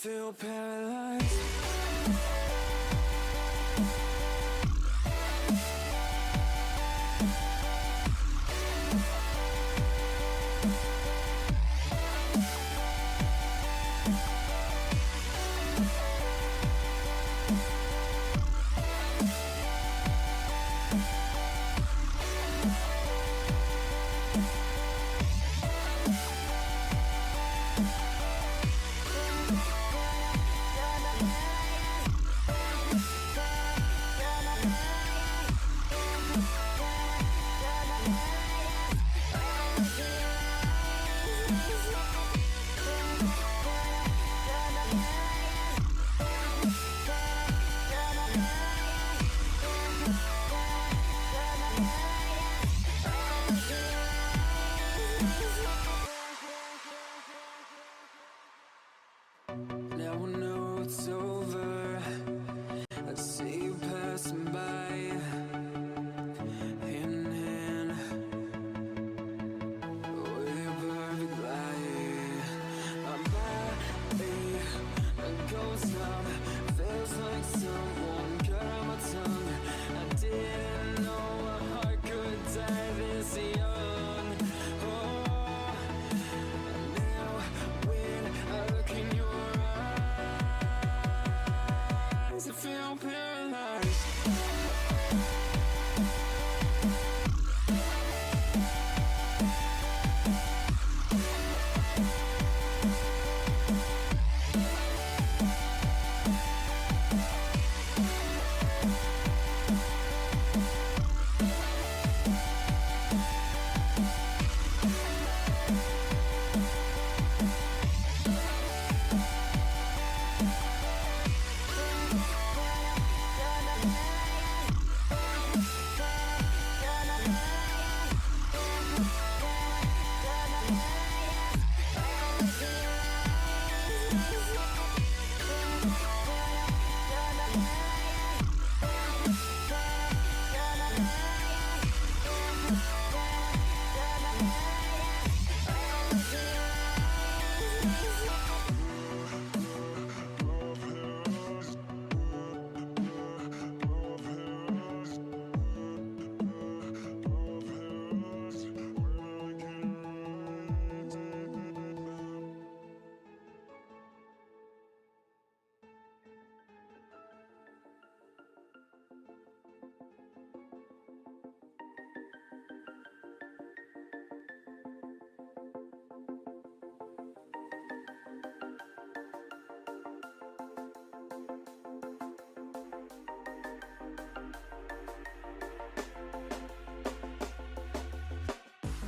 feel paralyzed. Now I know it's over. I see you passing by, hand in hand, with your perfect light. My body goes numb, feels like someone cut out my tongue. I didn't know a heart could die this young. Oh, now when I look in your eyes, I feel paralyzed.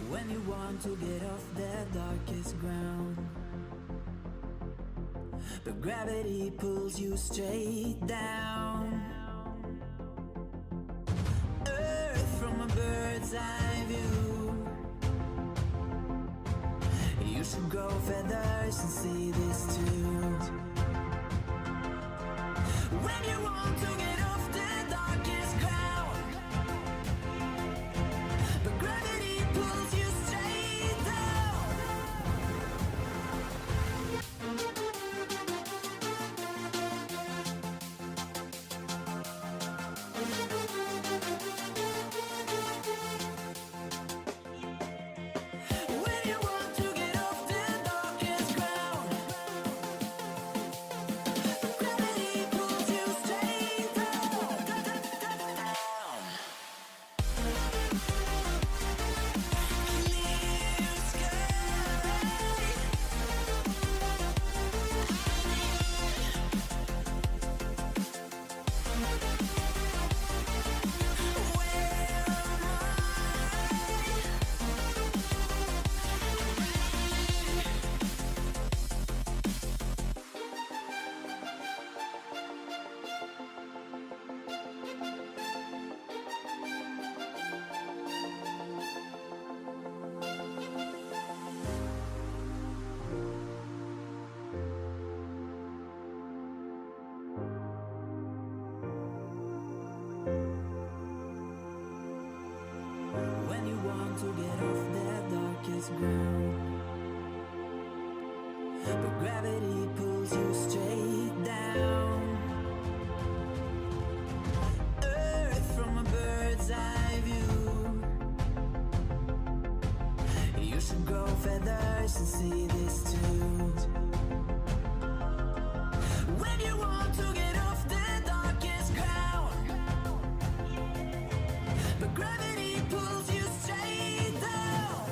When you want to get off the darkest ground, but gravity pulls you straight down. Earth from a bird's eye view. You should grow feathers and see this too. When you want to get off the darkest ground, but gravity pulls you straight down. When you want to get off the darkest ground, but gravity pulls you straight down. Clear When you want to get off that darkest ground, but gravity pulls you straight down. Earth from a bird's eye view. You should grow feathers and see this too. When you want to get off the darkest ground, but gravity pulls you straight down.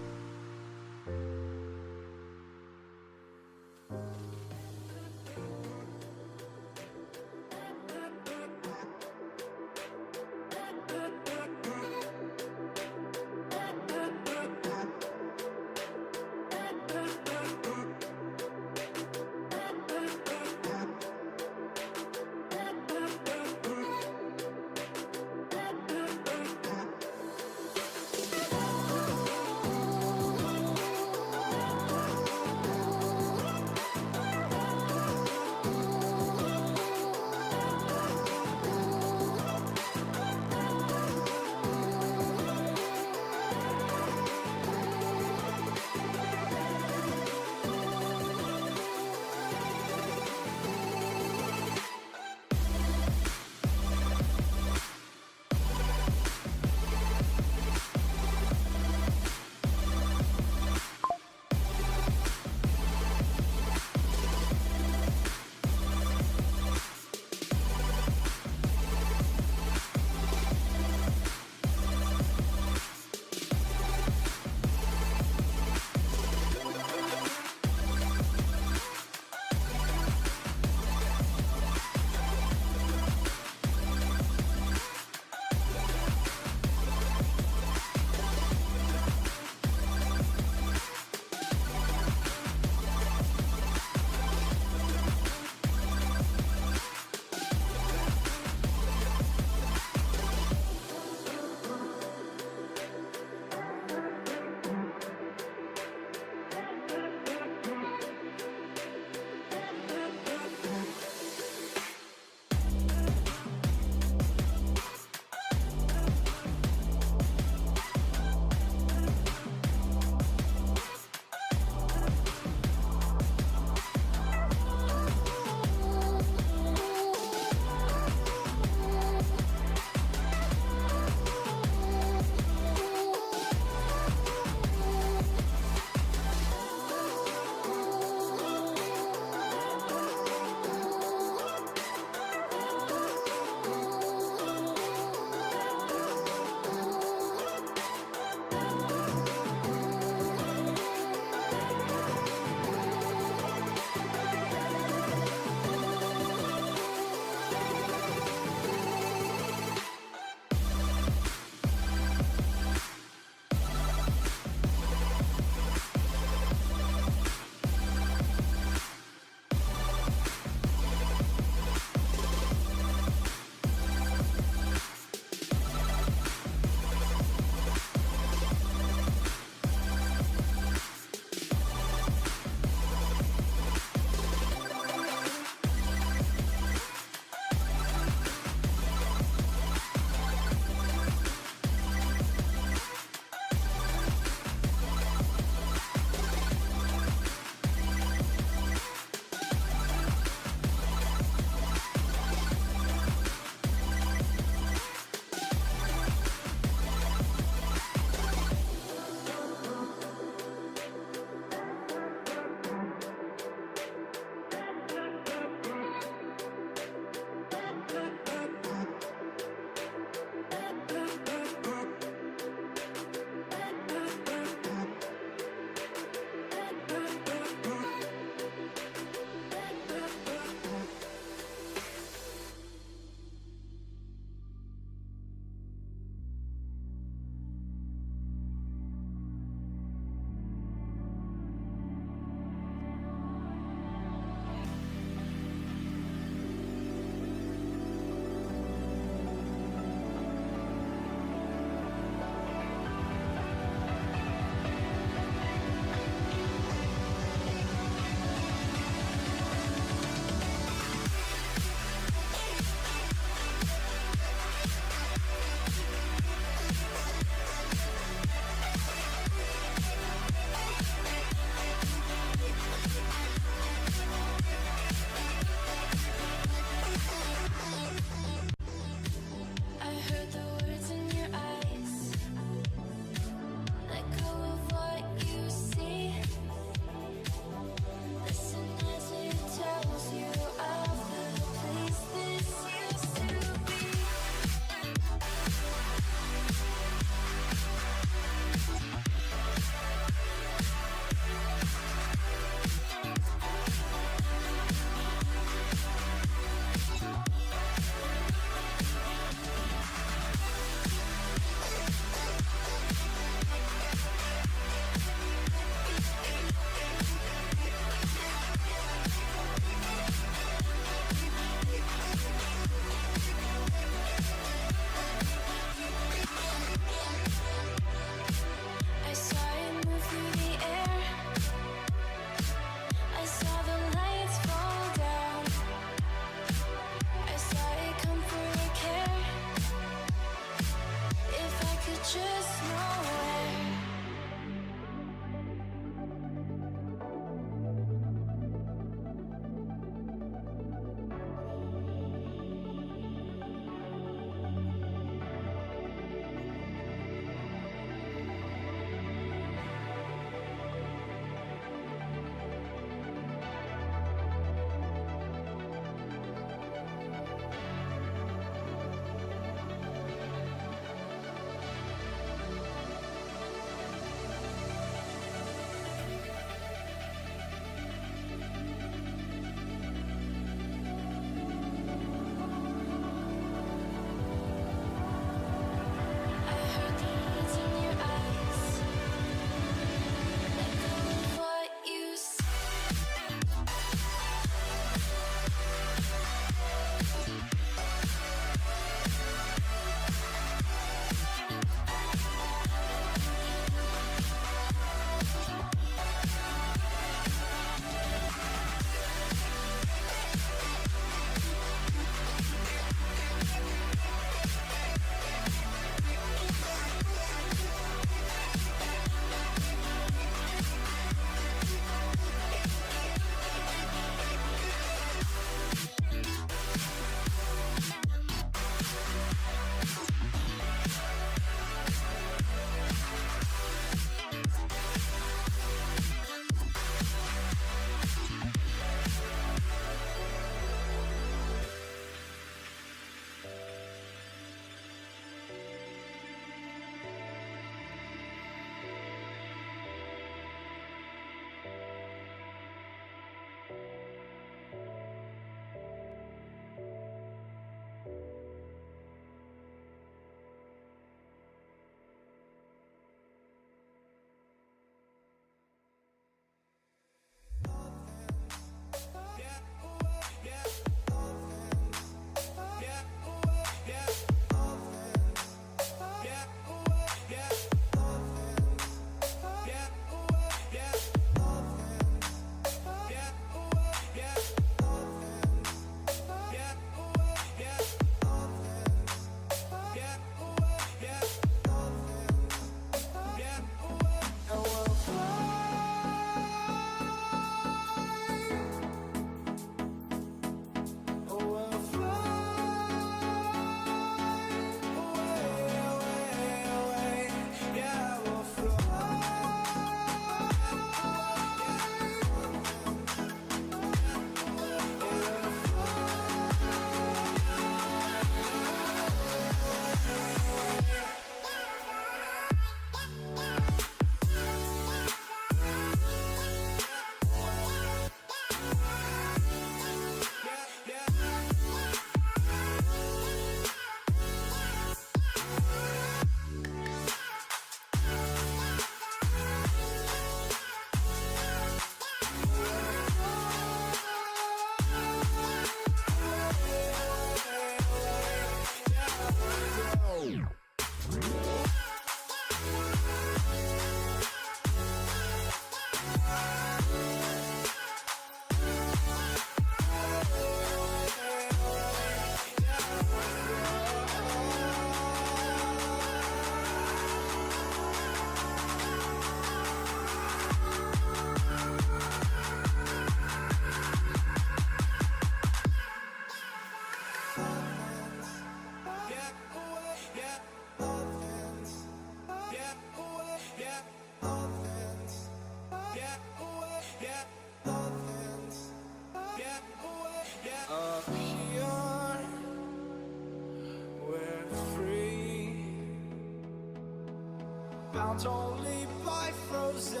Don't leave by frozen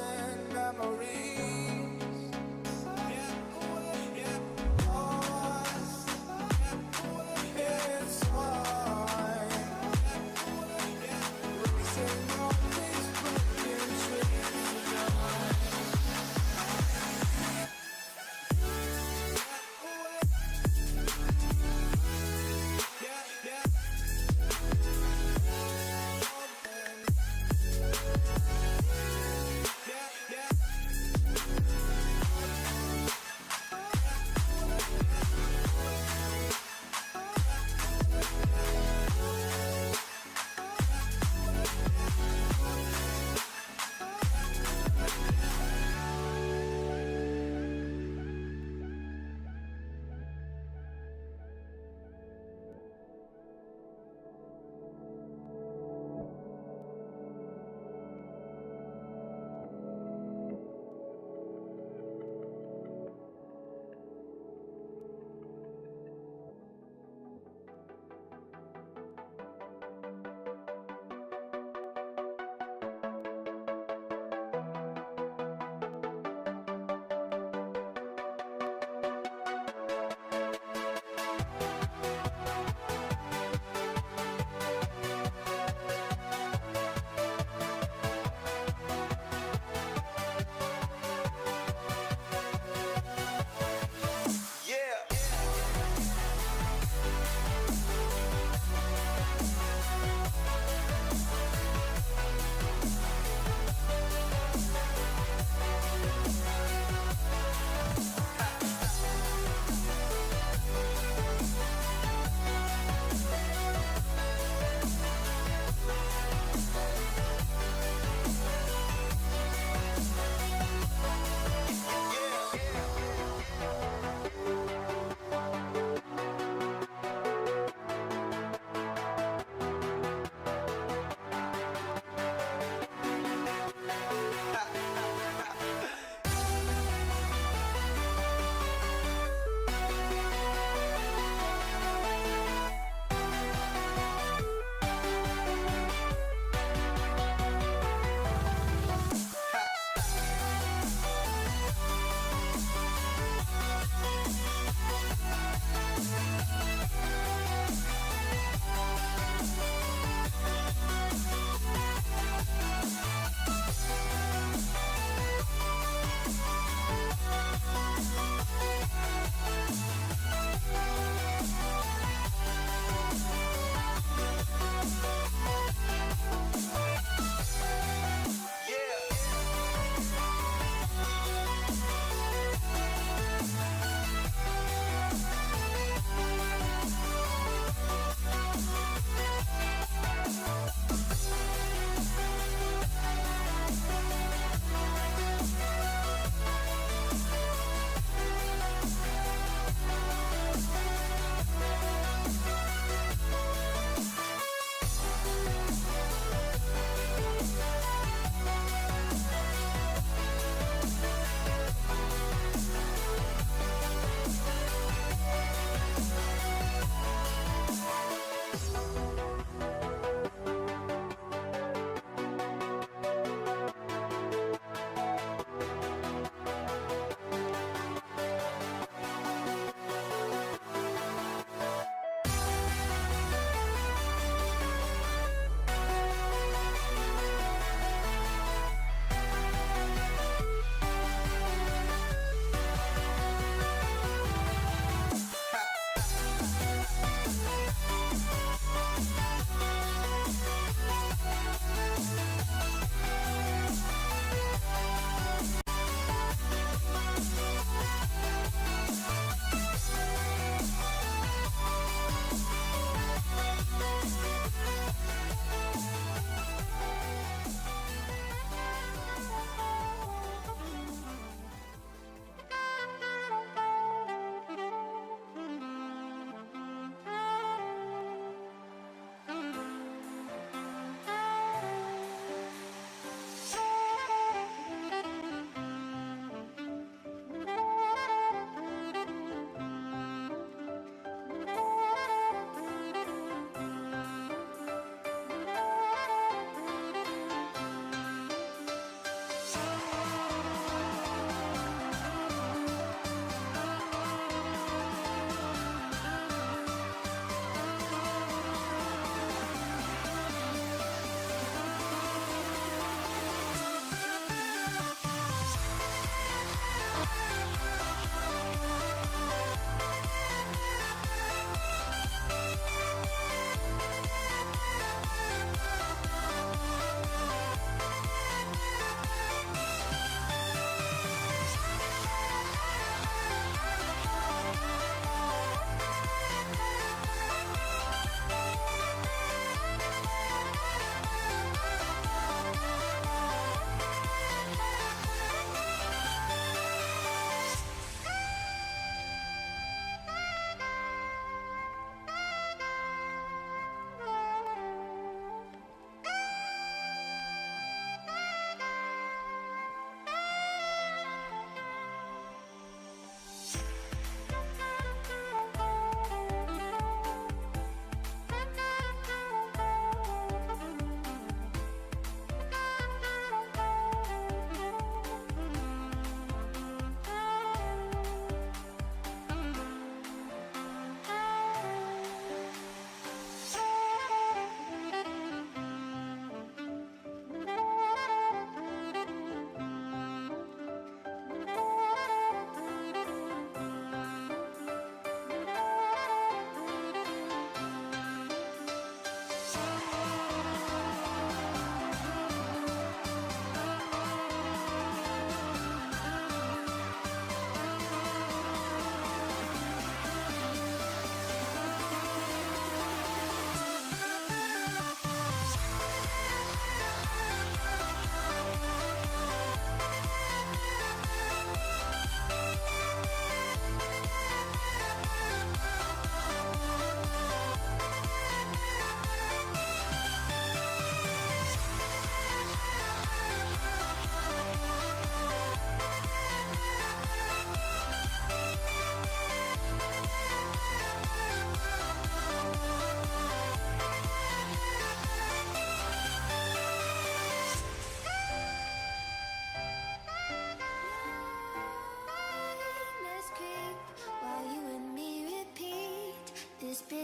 memories. Lost in time. Racing on these broken trees.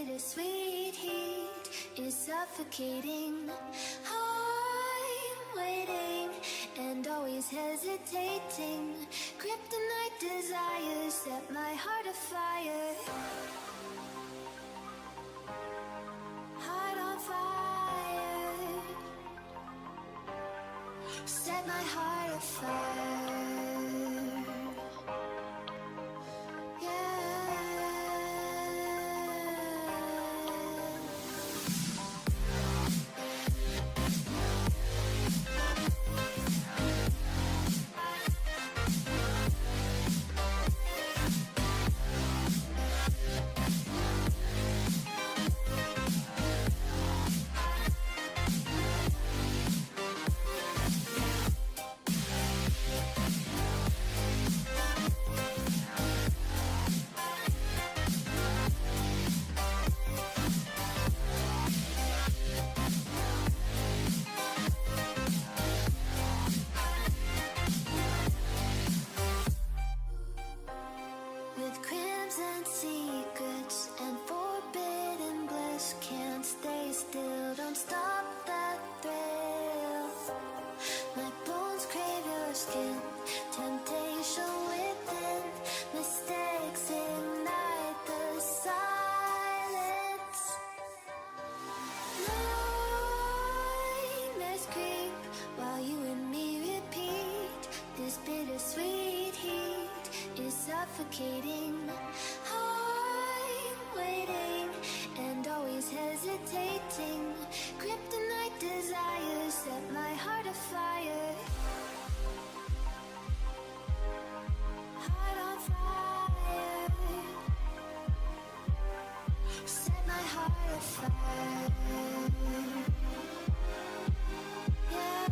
bittersweet heat is suffocating. I'm waiting and always hesitating. Kryptonite desires set my heart afire. Heart on fire. Set my heart afire. With crimson secrets and forbidden bliss, can't stay still, don't stop that thrill. My bones crave your skin, temptation within, mistakes ignite the silence. Nightmares creep while you and me repeat. This bittersweet heat is suffocating. I'm waiting and always hesitating. Kryptonite desires set my heart afire. Heart on fire. Set my heart afire. Yeah.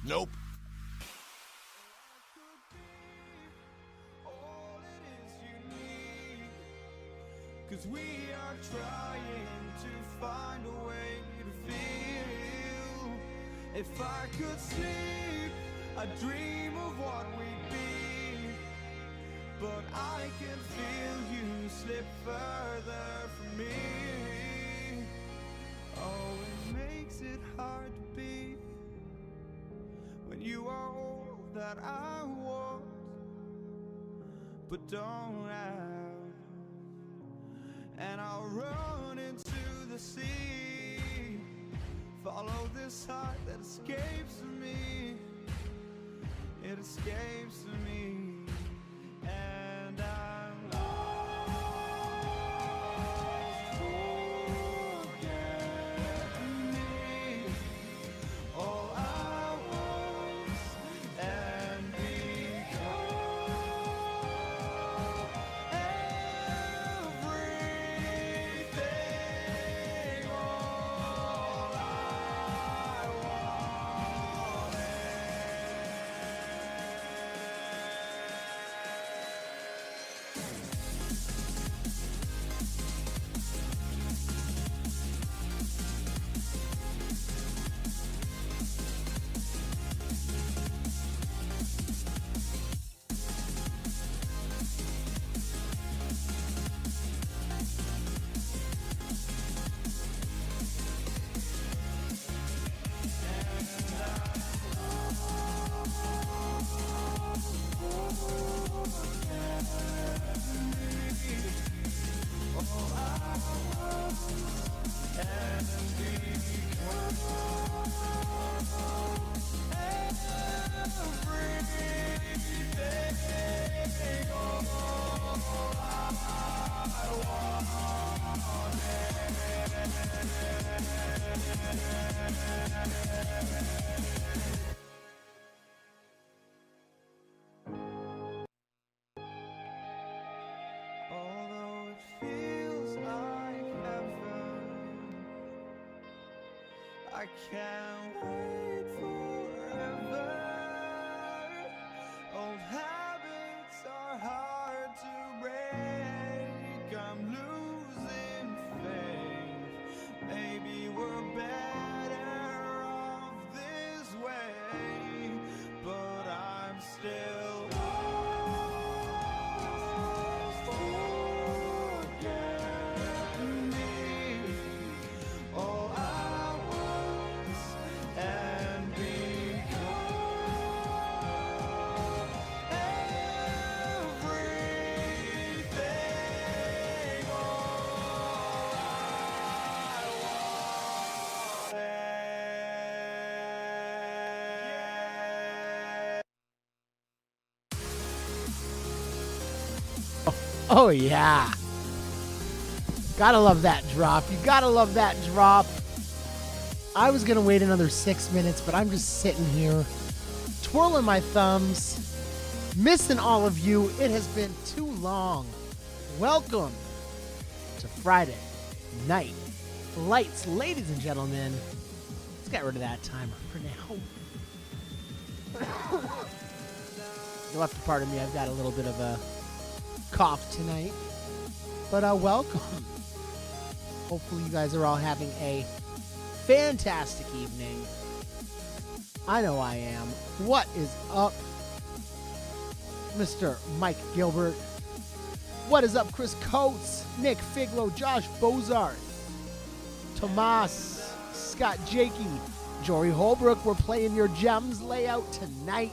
Nope. All it is you need. 'Cause we are trying to find a way to feel. If I could sleep, I'd dream of what we'd be. But I can feel you slip further from me. Oh, it makes it hard to be when you are all that I want, but don't have. And I'll run into the sea, follow this heart that escapes me. It escapes me. And I'm lost. Forget me. All I was and become everything. All I Although it feels like heaven, I can't wait forever. Old habits are hard to break. I'm losing faith. Maybe we're better off this way, but I'm still lost. Forget me. All I was and become everything. All I wanted. Oh, yeah. Gotta love that drop. You gotta love that drop. I was gonna wait another 6 minutes, but I'm just sitting here, twirling my thumbs, missing all of you. It has been too long. Welcome to Friday Night Lights, ladies and gentlemen. Let's get rid of that timer for now. You'll have to pardon me. I've got a little bit of a cough tonight, but welcome. Hopefully you guys are all having a fantastic evening. I know I am. What is up, Mr. Mike Gilbert? What is up, Chris Coates, Nick Figlo, Josh Bozarth, Tomas, Scott Jakey, Jory Holbrook? We're playing your Gems layout tonight.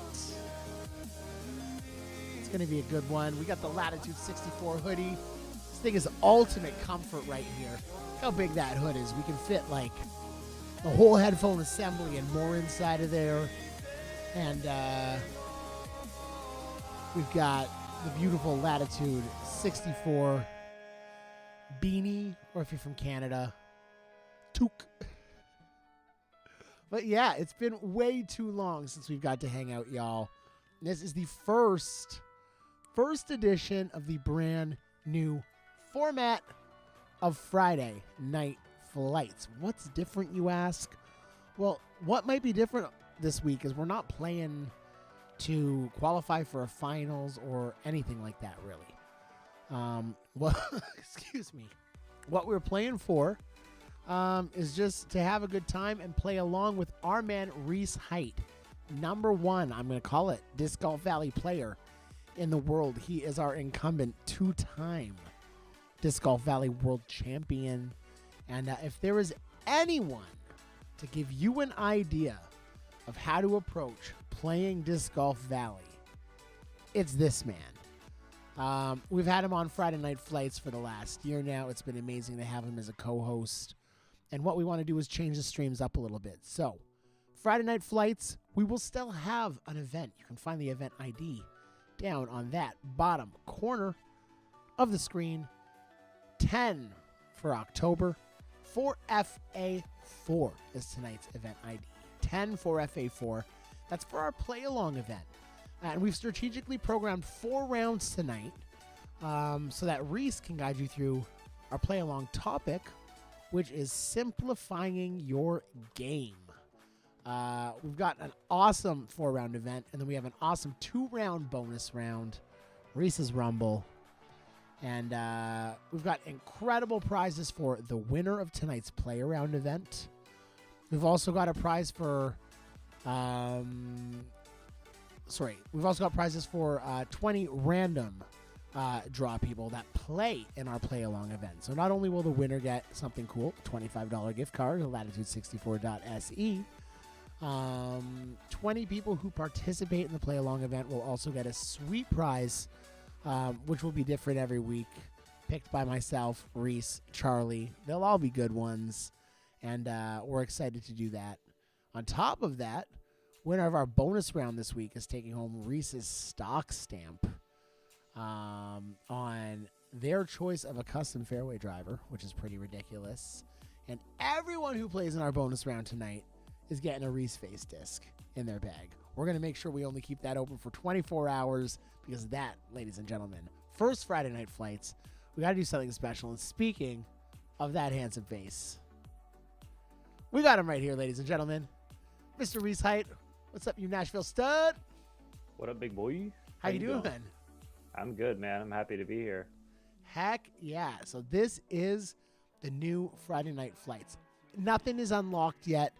It's going to be a good one. We got the Latitude 64 hoodie. This thing is ultimate comfort right here. Look how big that hood is. We can fit like the whole headphone assembly and more inside of there. And we've got the beautiful Latitude 64 beanie, or if you're from Canada, toque. But yeah, it's been way too long since we've got to hang out, y'all. This is the first edition of the brand new format of Friday Night Flights. What's different, you ask? Well, what might be different? this week is we're not playing to qualify for a finals or anything like that, really. Well, excuse me. What we're playing for is just to have a good time and play along with our man Reese Height, #1. I'm going to call it Disc Golf Valley player in the world. He is our incumbent 2-time Disc Golf Valley world champion. And if there is anyone to give you an idea of how to approach playing Disc Golf Valley, it's this man. We've had him on Friday Night Flights for the last year now. It's been amazing to have him as a co-host. And what we want to do is change the streams up a little bit. So, Friday Night Flights, we will still have an event. You can find the event ID down on that bottom corner of the screen. 10 for October. 4FA4 is tonight's event ID. 10 for FA4. That's for our play-along event. And we've strategically programmed 4 rounds tonight so that Reese can guide you through our play-along topic, which is simplifying your game. We've got an awesome 4-round event, and then we have an awesome 2-round bonus round, Reese's Rumble. And we've got incredible prizes for the winner of tonight's play-around event. We've also got a prize for... we've also got prizes for 20 random draw people that play in our play-along event. So not only will the winner get something cool, $25 gift card to latitude64.se, 20 people who participate in the play-along event will also get a sweet prize, which will be different every week, picked by myself, Reese, Charlie. They'll all be good ones, and we're excited to do that. On top of that, winner of our bonus round this week is taking home Reese's stock stamp on their choice of a custom fairway driver, which is pretty ridiculous. And everyone who plays in our bonus round tonight is getting a Reese face disc in their bag. We're going to make sure we only keep that open for 24 hours because that, ladies and gentlemen, first Friday Night Flights, we got to do something special. And speaking of that handsome face, we got him right here, ladies and gentlemen. Mr. Reese Height. What's up, you Nashville stud? What up, big boy? How you doing? I'm good, man. I'm happy to be here. Heck yeah. So this is the new Friday Night Flights. Nothing is unlocked yet,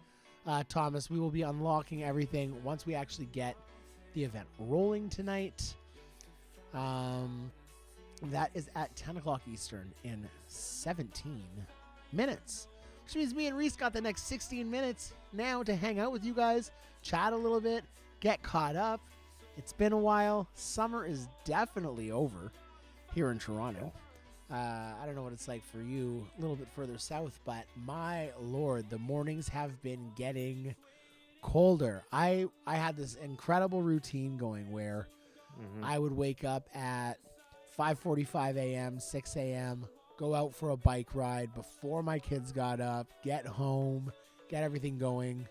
Thomas. We will be unlocking everything once we actually get the event rolling tonight. That is at 10 o'clock Eastern in 17 minutes. Which means me and Reese got the next 16 minutes now to hang out with you guys, chat a little bit, get caught up. It's been a while. Summer is definitely over here in Toronto. I don't know what it's like for you a little bit further south, but my Lord, the mornings have been getting colder. I had this incredible routine going where I would wake up at 5:45 a.m., 6 a.m., go out for a bike ride before my kids got up, get home, get everything going.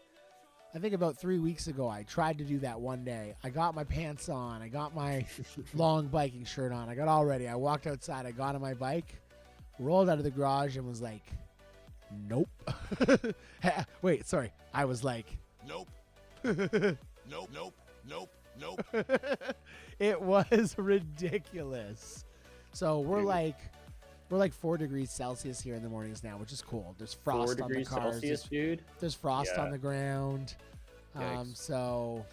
I think about 3 weeks ago, I tried to do that one day. I got my pants on. I got my long biking shirt on. I got all ready. I walked outside. I got on my bike, rolled out of the garage, and was like, nope. Wait, sorry. I was like, nope. Nope, nope, nope, nope. It was ridiculous. So we're like 4 degrees Celsius here in the mornings now, which is cool. There's frost 4 on the degrees cars. Celsius, dude. There's frost on the ground. So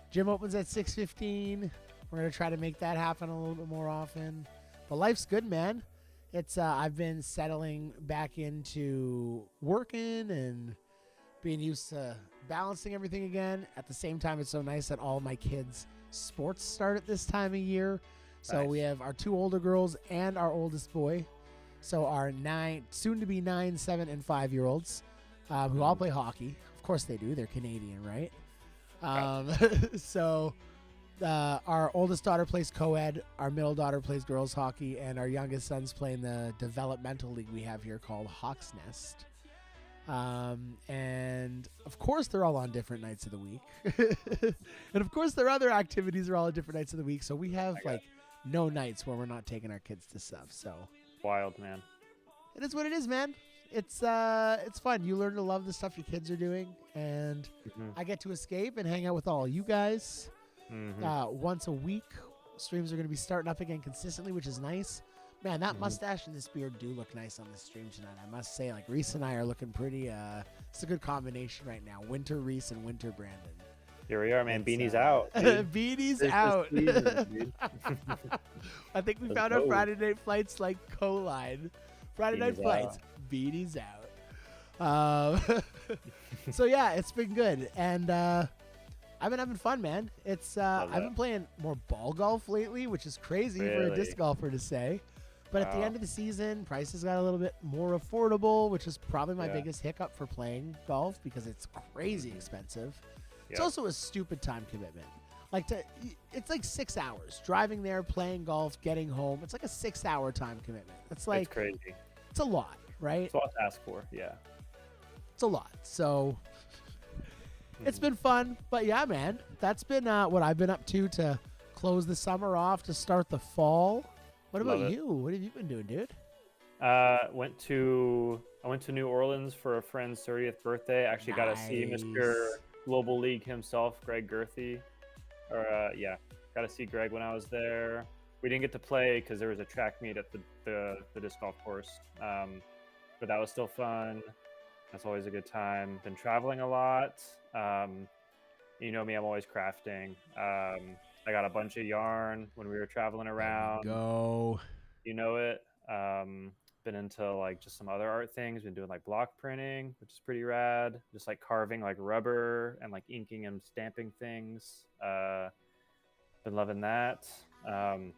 gym opens at 6:15. We're going to try to make that happen a little bit more often. But life's good, man. It's I've been settling back into working and being used to balancing everything again. At the same time, it's so nice that all my kids' sports start at this time of year. So we have our 2 older girls and our oldest boy. So our soon to be 9, 7, and 5-year-olds who all play hockey. Of course they do. They're Canadian, right? So our oldest daughter plays co-ed. Our middle daughter plays girls hockey. And our youngest son's playing the developmental league we have here called Hawk's Nest. And of course they're all on different nights of the week. And of course their other activities are all on different nights of the week. So we have no nights where we're not taking our kids to stuff. So Wild, man. it is what it is, man. it's fun. You learn to love the stuff your kids are doing, and I get to escape and hang out with all you guys once a week. Streams are going to be starting up again consistently, which is nice. Man, that mustache and this beard do look nice on the stream tonight. I must say, like, Reese and I are looking pretty. It's a good combination right now. Winter Reese and Winter Brandon. Here we are, man. Beanie's out. Dude. Beanie's This out. season, dude. I think we Let's found our go. Friday Night Flights like co-line. Friday Night Beanie's Flights. Beanie's out. So yeah, it's been good, and I've been having fun, man. It's I've been playing more ball golf lately, which is crazy for a Really? disc golfer to say. But at the Wow. end of the season, prices got a little bit more affordable, which is probably my Yeah. biggest hiccup for playing golf because it's crazy expensive. It's Yeah. also a stupid time commitment. It's like 6 hours driving there, playing golf, getting home. It's like a 6-hour time commitment. It's like It's crazy. it's a lot, right? It's a lot to ask for. Yeah. It's a lot. So it's been fun, but yeah, man, that's been what I've been up to close the summer off to start the fall. What about Love it. you? What have you been doing, dude? I went to New Orleans for a friend's 30th birthday. Actually got to see Mr. Global League himself, Greg Gerthy. Got to see Greg when I was there. We didn't get to play because there was a track meet at the disc golf course, but that was still fun. That's always a good time. Been traveling a lot. You know me, I'm always crafting. I got a bunch of yarn when we were traveling around. Go. You know it. Been into like just some other art things. Been doing like block printing, which is pretty rad. Just like carving like rubber and like inking and stamping things. Been loving that.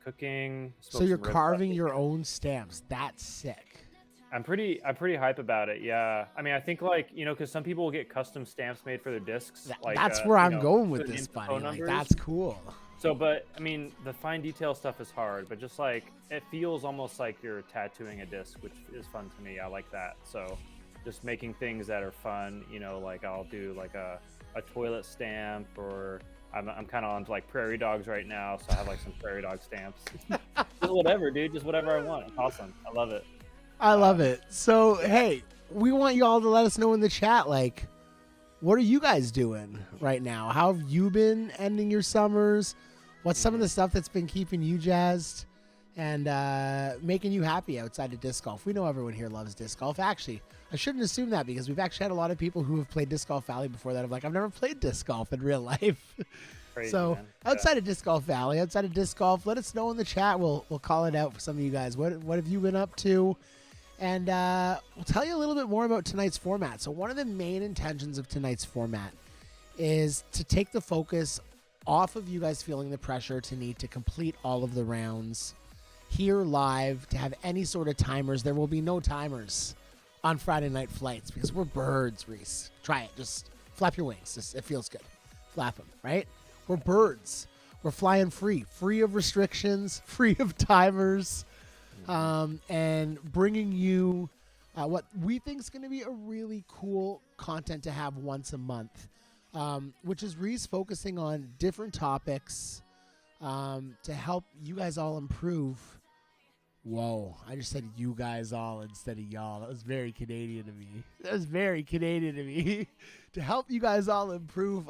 Cooking. So you're smoked some ribs carving last your week. own stamps. That's sick. I'm pretty hype about it. Yeah. I mean, I think like, you know, because some people will get custom stamps made for their discs. Like, That's where I'm you know, going with put in this, phone buddy. Like, numbers. that's cool. So, but I mean, the fine detail stuff is hard, but just like it feels almost like you're tattooing a disc, which is fun to me. I like that. So, just making things that are fun. You know, like I'll do like a toilet stamp, or I'm kind of on like prairie dogs right now, so I have like some prairie dog stamps. Just whatever, dude. Just whatever I want. It's awesome. I love it. I love it. So, hey, we want you all to let us know in the chat, like, what are you guys doing right now? How have you been ending your summers? What's some of the stuff that's been keeping you jazzed and making you happy outside of disc golf? We know everyone here loves disc golf. Actually, I shouldn't assume that because we've actually had a lot of people who have played Disc Golf Valley before that have like, I've never played disc golf in real life. Crazy, So man. Yeah. outside of Disc Golf Valley, outside of disc golf, let us know in the chat. We'll call it out for some of you guys. What have you been up to? And we'll tell you a little bit more about tonight's format. So one of the main intentions of tonight's format is to take the focus off of you guys feeling the pressure to need to complete all of the rounds here live, to have any sort of timers. There will be no timers on Friday Night Flights because we're birds, Reese. Try it. Just flap your wings. It feels good. Flap them, right? We're birds. We're flying free of restrictions, free of timers. And bringing you what we think is going to be a really cool content to have once a month, which is Reese focusing on different topics to help you guys all improve. Whoa, I just said you guys all instead of y'all. That was very Canadian to me. To help you guys all improve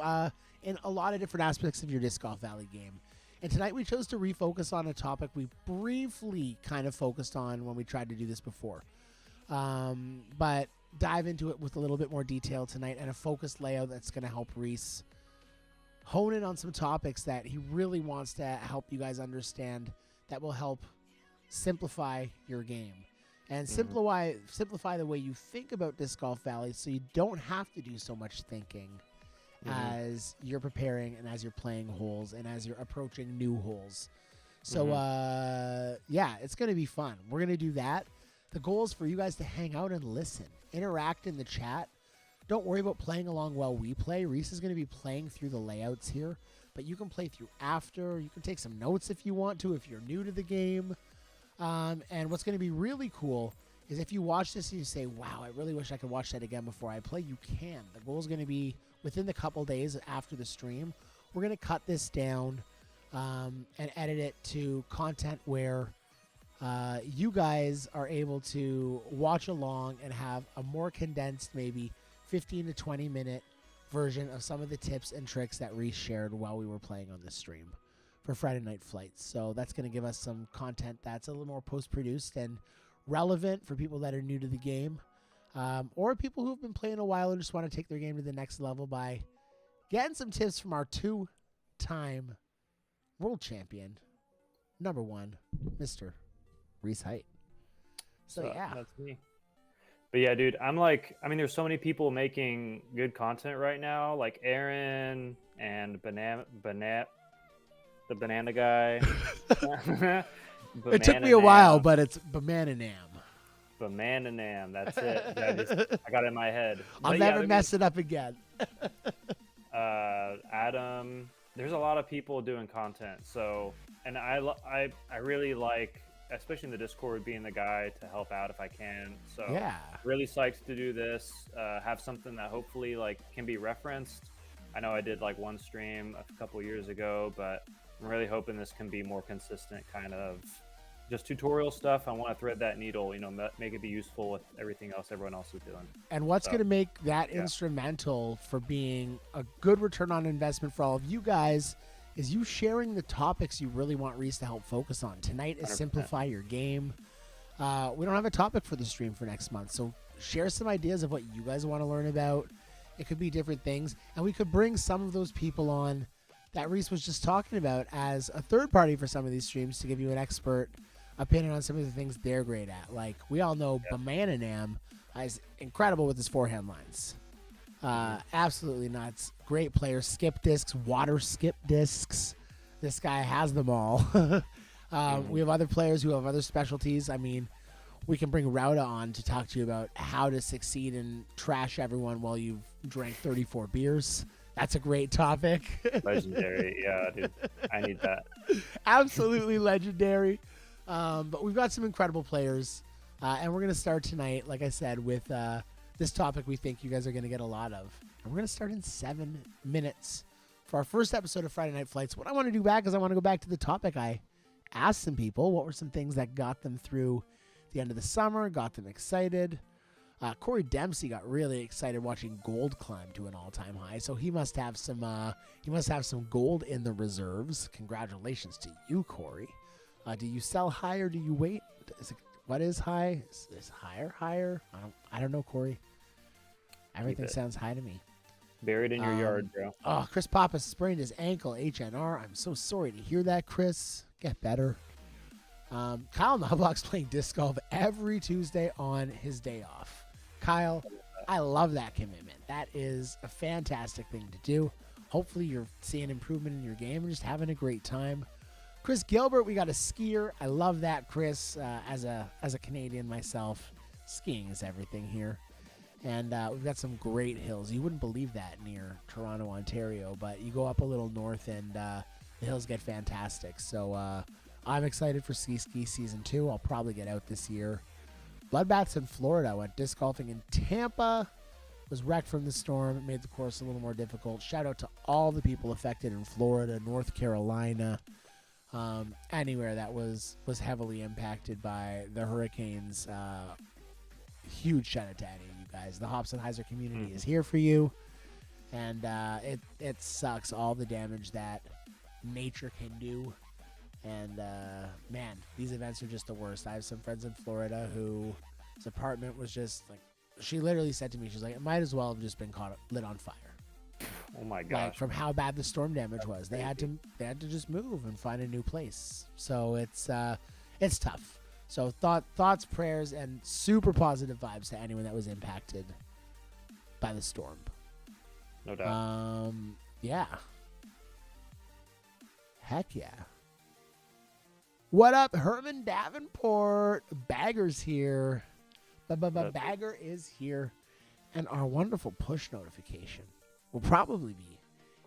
in a lot of different aspects of your Disc Golf Valley game. And tonight we chose to refocus on a topic we briefly kind of focused on when we tried to do this before. But dive into it with a little bit more detail tonight and a focused layout that's going to help Reese hone in on some topics that he really wants to help you guys understand that will help simplify your game and simplify the way you think about Disc Golf Valley so you don't have to do so much thinking as you're preparing and as you're playing holes and as you're approaching new holes. So, yeah, it's going to be fun. We're going to do that. The goal is for you guys to hang out and listen, interact in the chat. Don't worry about playing along while we play. Reese is going to be playing through the layouts here, but you can play through after. You can take some notes if you want to, if you're new to the game. And what's going to be really cool is if you watch this and you say, wow, I really wish I could watch that again before I play, you can. The goal is going to be within the couple days after the stream, we're going to cut this down and edit it to content where you guys are able to watch along and have a more condensed, maybe 15 to 20 minute version of some of the tips and tricks that Reese shared while we were playing on the stream for Friday Night Flights. So that's going to give us some content that's a little more post-produced and relevant for people that are new to the game, or people who've been playing a while and just want to take their game to the next level by getting some tips from our 2-time world champion, number 1, Mr. Reese Height. So yeah, that's me. But yeah, dude, I'm like, I mean, there's so many people making good content right now, like Aaron and the banana guy. It took me a while, but it's Bamananam. Bamananam, that's it. I got it in my head. I'll But never mess it up again. Adam, there's a lot of people doing content. So, and I really like, especially in the Discord, being the guy to help out if I can. So yeah, really psyched to do this. Have something that hopefully like can be referenced. I know I did like one stream a couple years ago, but I'm really hoping this can be more consistent, kind of just tutorial stuff. I want to thread that needle, make it be useful with everything else everyone else is doing. and what's going to make that instrumental for being a good return on investment for all of you guys is you sharing the topics you really want Reese to help focus on. Tonight is 100%. Simplify Your Game. We don't have a topic for the stream for next month, so share some ideas of what you guys want to learn about. It could be different things, and we could bring some of those people on that Reese was just talking about as a third party for some of these streams to give you an expert opinion on some of the things they're great at. Like, we all know Bamananam is incredible with his forehand lines. Absolutely nuts. Great player. Skip discs, water skip discs. This guy has them all. We have other players who have other specialties. I mean, we can bring Rauda on to talk to you about how to succeed and trash everyone while you've drank 34 beers. That's a great topic. Legendary. Yeah, dude. I need that. Absolutely legendary. But we've got some incredible players. And we're going to start tonight, like I said, with this topic we think you guys are going to get a lot of. And we're going to start in 7 minutes for our first episode of Friday Night Flights. What I want to do back is I want to go back to the topic I asked some people. What were some things that got them through the end of the summer, got them excited? Corey Dempsey got really excited watching gold climb to an all-time high, so he must have some gold in the reserves. Congratulations to you, Corey. Do you sell high or do you wait? What is high? Is higher? I don't know, Corey. Everything sounds high to me. Buried in your yard, bro. Oh, Chris Papa sprained his ankle, HNR. I'm so sorry to hear that, Chris. Get better. Kyle Knobloch's playing disc golf every Tuesday on his day off. Kyle, I love that commitment. That is a fantastic thing to do. Hopefully you're seeing improvement in your game and just having a great time. Chris Gilbert, we got a skier. I love that, Chris. As a Canadian myself, skiing is everything here. And we've got some great hills. You wouldn't believe that near Toronto, Ontario, but you go up a little north and the hills get fantastic. So I'm excited for Ski Season 2. I'll probably get out this year. Bloodbaths in Florida. Went disc golfing in Tampa. Was wrecked from the storm. It made the course a little more difficult. Shout out to all the people affected in Florida, North Carolina, anywhere that was heavily impacted by the hurricanes. Huge shout out to any of you guys. The Hobson Heiser community is here for you. And it sucks all the damage that nature can do. And, man, these events are just the worst. I have some friends in Florida whose apartment was just, like, she literally said to me, she's like, it might as well have just been lit on fire. Oh, my gosh. Like, from how bad the storm damage was. They had to just move and find a new place. So it's tough. So thoughts, prayers, and super positive vibes to anyone that was impacted by the storm. No doubt. Yeah. Heck yeah. What up, Herman Davenport? Bagger's here. Bagger is here. And our wonderful push notification will probably be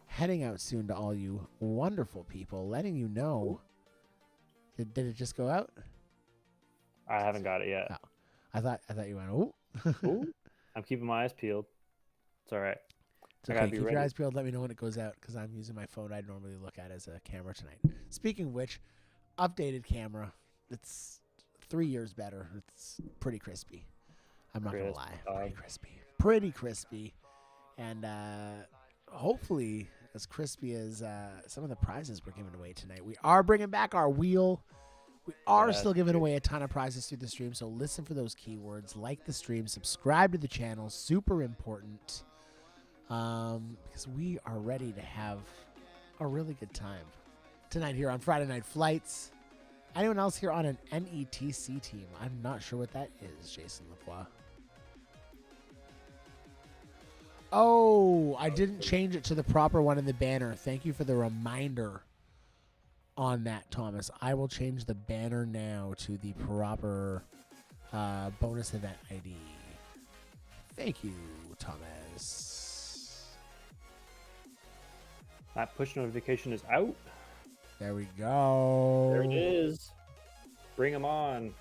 heading out soon to all you wonderful people, letting you know. Did it just go out? I haven't got it yet. Oh, I thought you went, oh. Ooh, I'm keeping my eyes peeled. It's all right. It's okay. Keep your eyes peeled. Let me know when it goes out because I'm using my phone I normally look at as a camera tonight. Speaking of which, updated camera. It's 3 years better. It's pretty crispy. I'm not going to lie. Crisp, Pretty crispy. Pretty crispy. And hopefully as crispy as some of the prizes we're giving away tonight. We are bringing back our wheel. We are still giving away a ton of prizes through the stream, so listen for those keywords. Like the stream. Subscribe to the channel. Super important. Because we are ready to have a really good time tonight here on Friday Night Flights. Anyone else here on an NETC team? I'm not sure what that is, Jason Lavoie. Oh, I didn't change it to the proper one in the banner. Thank you for the reminder on that, Thomas. I will change the banner now to the proper bonus event ID. Thank you, Thomas. That push notification is out. There we go. There it is. Bring them on.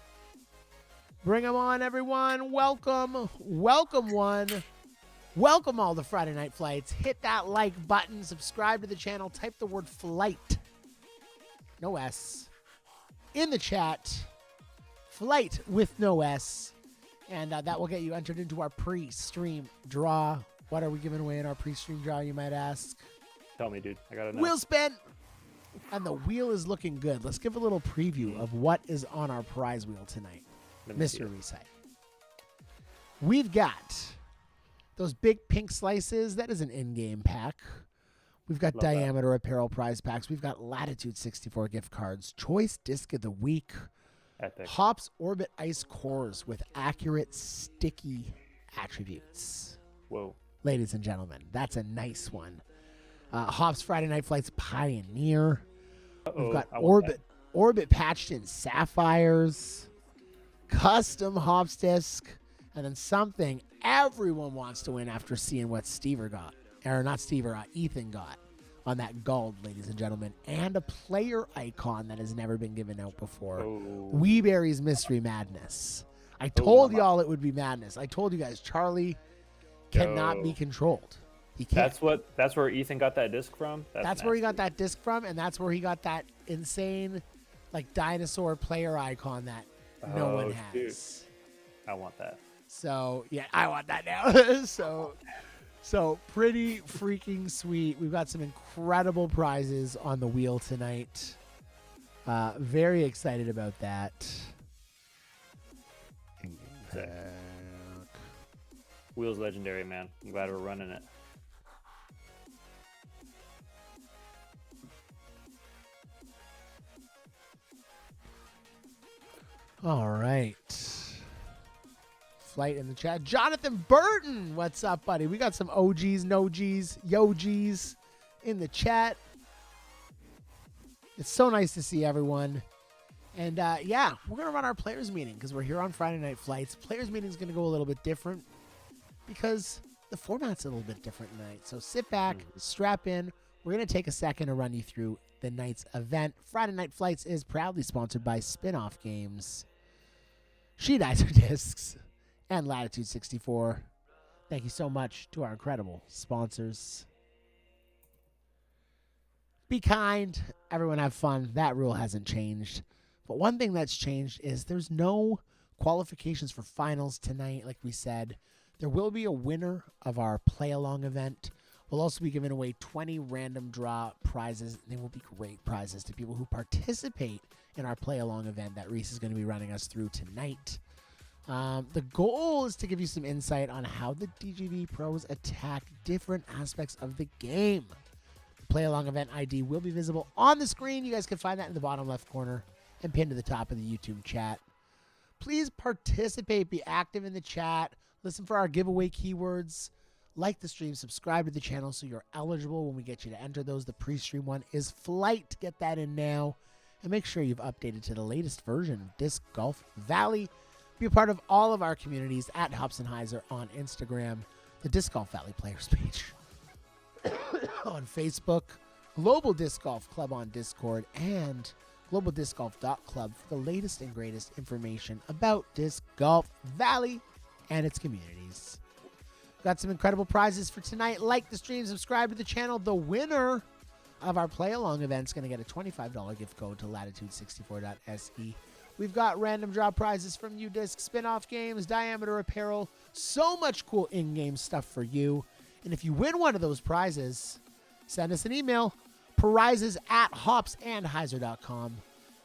Bring them on, everyone. Welcome. Welcome, one. Welcome all the Friday Night Flights. Hit that like button. Subscribe to the channel. Type the word flight. No S. In the chat. Flight with no S. And that will get you entered into our pre-stream draw. What are we giving away in our pre-stream draw, you might ask? Tell me, dude. I gotta know. Wheel spin. And the wheel is looking good. Let's give a little preview of what is on our prize wheel tonight, Mr. Recite. We've got those big pink slices. That is an in-game pack. We've got Diameter Apparel prize packs. We've got Latitude 64 gift cards. Choice Disc of the Week. Epic. Hops Orbit Ice Cores with accurate sticky attributes. Whoa. Ladies and gentlemen, that's a nice one. Hops Friday Night Flights Pioneer. We've got Orbit patched in sapphires. Custom Hops disc. And then something everyone wants to win after seeing what Ethan got on that gold, ladies and gentlemen. And a player icon that has never been given out before. Weeberry's Mystery Madness. I told y'all it would be madness. I told you guys Charlie cannot be controlled. He can't. That's where Ethan got that disc from. That's where he got that disc from, and that's where he got that insane, like, dinosaur player icon that no one has. Dude. I want that. So yeah, I want that now. so pretty freaking sweet. We've got some incredible prizes on the wheel tonight. Very excited about that. Wheel's legendary, man. I'm glad we're running it. All right. Flight in the chat. Jonathan Burton, what's up, buddy? We got some OGs, no Gs, yo Gs in the chat. It's so nice to see everyone. And yeah, we're going to run our players meeting because we're here on Friday Night Flights. Players meeting is going to go a little bit different because the format's a little bit different tonight. So sit back, strap in. We're going to take a second to run you through the night's event. Friday Night Flights is proudly sponsored by Spinoff Games, Sheetizer Discs, and Latitude 64. Thank you so much to our incredible sponsors. Be kind. Everyone have fun. That rule hasn't changed. But one thing that's changed is there's no qualifications for finals tonight, like we said. There will be a winner of our play-along event. We'll also be giving away 20 random draw prizes. They will be great prizes to people who participate in our play-along event that Reese is going to be running us through tonight. The goal is to give you some insight on how the DGV pros attack different aspects of the game. The play-along event ID will be visible on the screen. You guys can find that in the bottom left corner and pinned to the top of the YouTube chat. Please participate. Be active in the chat. Listen for our giveaway keywords. Like the stream. Subscribe to the channel so you're eligible when we get you to enter those. The pre-stream one is Flight. Get that in now. And make sure you've updated to the latest version of Disc Golf Valley. Be a part of all of our communities at Hobsonheiser on Instagram, the Disc Golf Valley Players page on Facebook, Global Disc Golf Club on Discord, and globaldiscgolf.club for the latest and greatest information about Disc Golf Valley and its communities. Got some incredible prizes for tonight. Like the stream, subscribe to the channel. The winner of our play-along event is going to get a $25 gift code to latitude64.se. We've got random draw prizes from UDisc, Spinoff games, Diameter apparel, so much cool in-game stuff for you. And if you win one of those prizes, send us an email, prizes@hopsandheiser.com.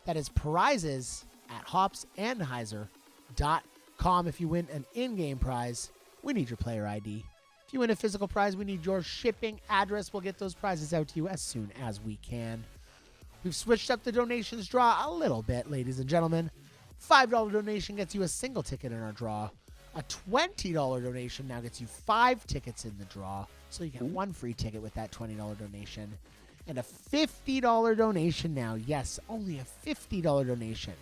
That is prizes@hopsandheiser.com. If you win an in-game prize, we need your player ID. If you win a physical prize, we need your shipping address. We'll get those prizes out to you as soon as we can. We've switched up the donations draw a little bit, ladies and gentlemen. $5 donation gets you a single ticket in our draw. A $20 donation now gets you 5 tickets in the draw. So you get 1 free ticket with that $20 donation. And a $50 donation now, yes, only a $50 donation,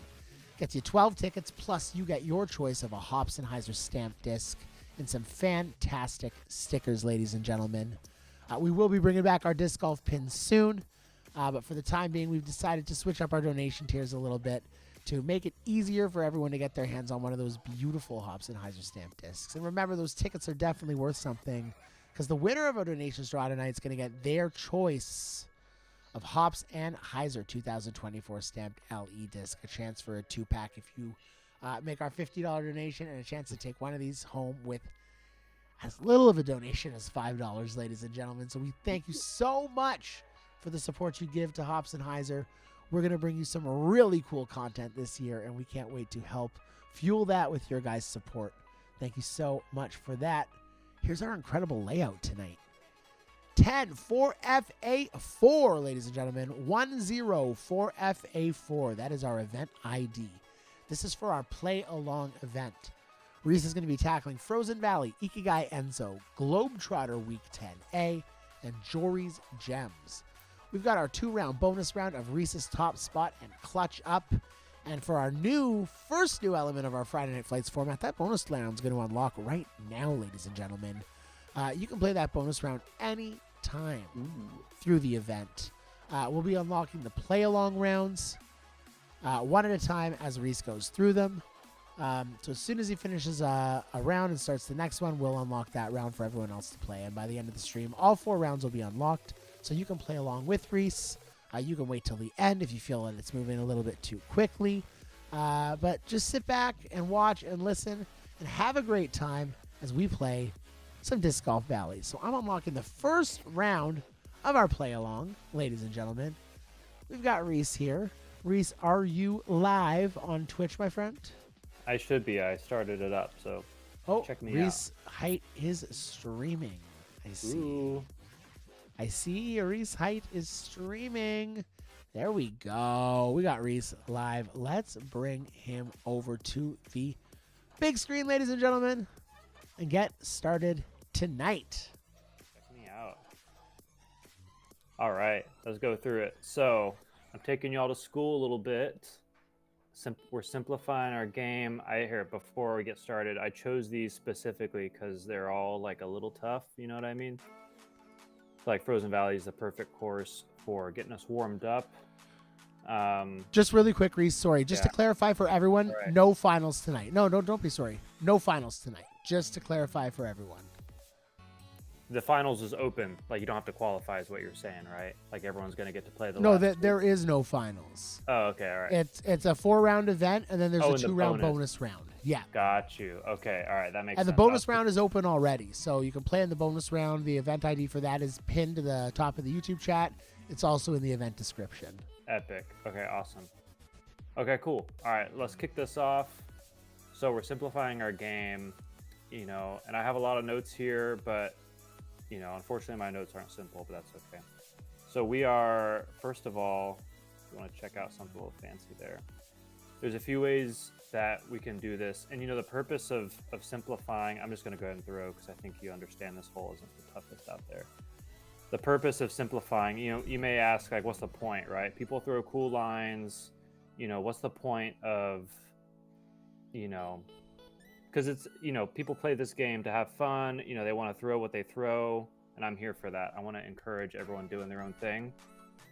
gets you 12 tickets, plus you get your choice of a Hops and Heiser stamp disc and some fantastic stickers, ladies and gentlemen. We will be bringing back our disc golf pins soon, but for the time being, we've decided to switch up our donation tiers a little bit to make it easier for everyone to get their hands on one of those beautiful Hops and Heiser stamp discs. And remember, those tickets are definitely worth something, because the winner of our donations draw tonight is going to get their choice of Hops and Heiser 2024 stamped LE disc, a chance for a 2-pack if you make our $50 donation, and a chance to take one of these home with as little of a donation as $5, ladies and gentlemen. So we thank you so much for the support you give to Hops and Heiser. We're going to bring you some really cool content this year, and we can't wait to help fuel that with your guys' support. Thank you so much for that. Here's our incredible layout tonight. 10 for FA4, ladies and gentlemen. 10 for FA4. That is our event ID. This is for our play-along event. Reese is going to be tackling Frozen Valley, Ikigai Enso, Globetrotter Week 10A, and Jory's Gems. We've got our 2-round bonus round of Reese's Top Spot and Clutch Up. And for our first new element of our Friday Night Flights format, that bonus round is going to unlock right now, ladies and gentlemen. You can play that bonus round any time through the event. We'll be unlocking the play-along rounds one at a time as Reese goes through them. So as soon as he finishes a round and starts the next one, we'll unlock that round for everyone else to play. And by the end of the stream, all 4 rounds will be unlocked, so you can play along with Reese. You can wait till the end if you feel that it's moving a little bit too quickly. But just sit back and watch and listen and have a great time as we play some Disc Golf Valley. So I'm unlocking the first round of our play-along, ladies and gentlemen. We've got Reese here. Reese, are you live on Twitch, my friend? I should be. I started it up, so check me Reese Height is streaming. I see. Ooh. I see Reese Height is streaming. There we go. We got Reese live. Let's bring him over to the big screen, ladies and gentlemen, and get started tonight. Check me out. All right, let's go through it. So I'm taking y'all to school a little bit. We're simplifying our game. Before we get started, I chose these specifically because they're all like a little tough. You know what I mean? Like Frozen Valley is the perfect course for getting us warmed up. Just really quick, Reese, sorry. Just to clarify for everyone, right. No finals tonight. No, don't be sorry. No finals tonight. Just to clarify for everyone. The finals is open. Like, you don't have to qualify is what you're saying, right? Like, everyone's going to get to play the No, last there is no finals. Oh, okay, all right. It's a 4-round event, and then there's a and the 2-round bonus round. Yeah. Got you. Okay, all right, that makes And sense. the bonus round is open already, so you can play in the bonus round. The event ID for that is pinned to the top of the YouTube chat. It's also in the event description. Epic. Okay, awesome. Okay, cool. All right, let's kick this off. So we're simplifying our game, and I have a lot of notes here, but, unfortunately my notes aren't simple, but that's okay. So we are, first of all, if you want to check out something a little fancy there. There's a few ways that we can do this. And, the purpose of simplifying, I'm just going to go ahead and throw because I think you understand this hole isn't the toughest out there. The purpose of simplifying, you may ask, like, what's the point, right? People throw cool lines, what's the point of, because it's, people play this game to have fun, they want to throw what they throw, and I'm here for that. I want to encourage everyone doing their own thing.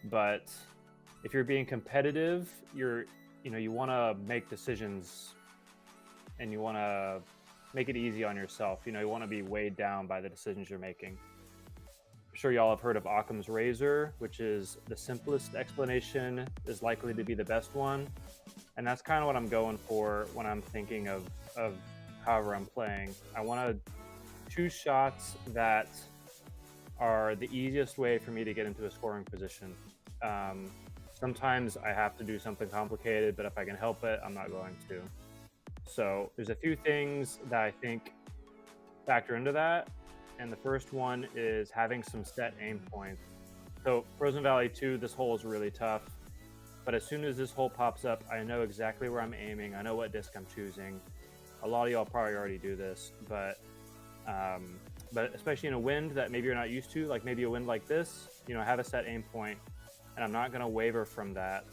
But if you're being competitive, you want to make decisions and you want to make it easy on yourself. You want to be weighed down by the decisions you're making. I'm sure y'all have heard of Occam's razor, which is the simplest explanation is likely to be the best one. And that's kind of what I'm going for when I'm thinking of however I'm playing. I want to choose shots that are the easiest way for me to get into a scoring position. Sometimes I have to do something complicated, but if I can help it, I'm not going to. So there's a few things that I think factor into that. And the first one is having some set aim points. So Frozen Valley 2, this hole is really tough. But as soon as this hole pops up, I know exactly where I'm aiming. I know what disc I'm choosing. A lot of y'all probably already do this, but especially in a wind that maybe you're not used to, like maybe a wind like this, you know, I have a set aim point, and I'm not going to waver from that.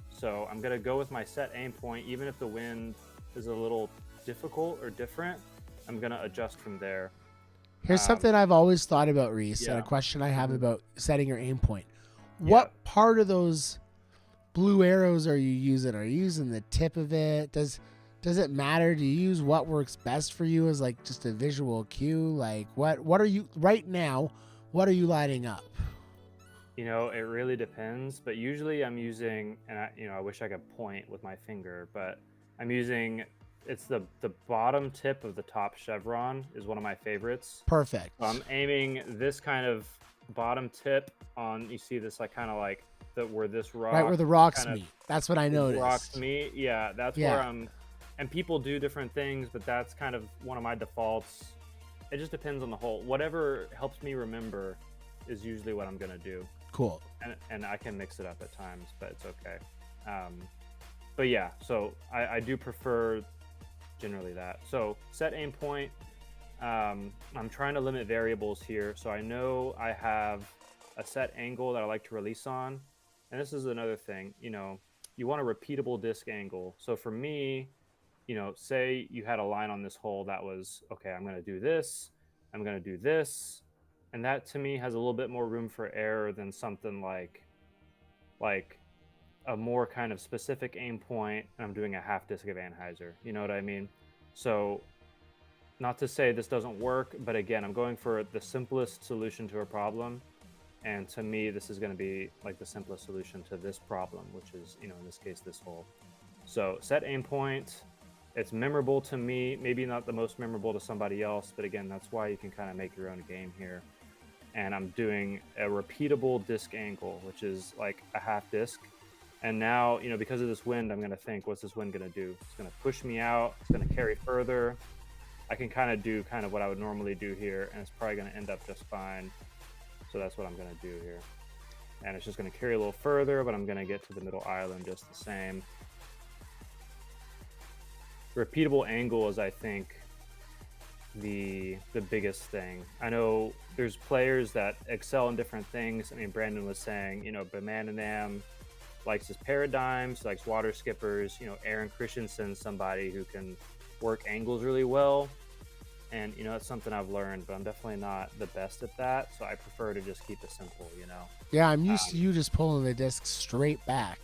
So I'm going to go with my set aim point, even if the wind is a little difficult or different. I'm going to adjust from there. Here's something I've always thought about, Reese, and Yeah. a question I have about setting your aim point. What part of those blue arrows are you using? Are you using the tip of it? Does it matter? Do you use what works best for you as like just a visual cue? Like what are you right now? What are you lighting up? You know, it really depends, but usually I'm using, and I wish I could point with my finger, but I'm using, it's the bottom tip of the top chevron is one of my favorites. Perfect. So I'm aiming this kind of bottom tip on, you see this like kind of like where this rock, Right where the rocks kind of meet. That's what I noticed. rocks meet. Yeah, that's where I'm, and people do different things, but that's kind of one of my defaults. It just depends on the hole. Whatever helps me remember is usually what I'm gonna do. Cool. And I can mix it up at times, but it's okay. But yeah, so I do prefer generally that. So set aim point. I'm trying to limit variables here, so I know I have a set angle that I like to release on. And this is another thing, you know, you want a repeatable disc angle. So for me, you know, say you had a line on this hole that was, okay, I'm going to do this, I'm going to do this. And that to me has a little bit more room for error than something like a more kind of specific aim point, and I'm doing a half disc of Anheuser. You know what I mean? So not to say this doesn't work, but again, I'm going for the simplest solution to a problem. And to me, this is going to be like the simplest solution to this problem, which is, you know, in this case, this hole. So set aim point. It's memorable to me, maybe not the most memorable to somebody else, but again, that's why you can kind of make your own game here. And I'm doing a repeatable disc angle, which is like a half disc. And now, you know, because of this wind, I'm going to think, what's this wind going to do? It's going to push me out. It's going to carry further. I can kind of do kind of what I would normally do here, and it's probably going to end up just fine. So that's what I'm going to do here. And it's just going to carry a little further, but I'm going to get to the middle island just the same. Repeatable angle is, I think, the biggest thing. I know there's players that excel in different things. I mean, Brandon was saying, you know, Bamananam likes his paradigms, likes water skippers. You know, Aaron Christensen's somebody who can work angles really well. And, you know, that's something I've learned, but I'm definitely not the best at that. So I prefer to just keep it simple, you know? Yeah, I'm used to you just pulling the disc straight back.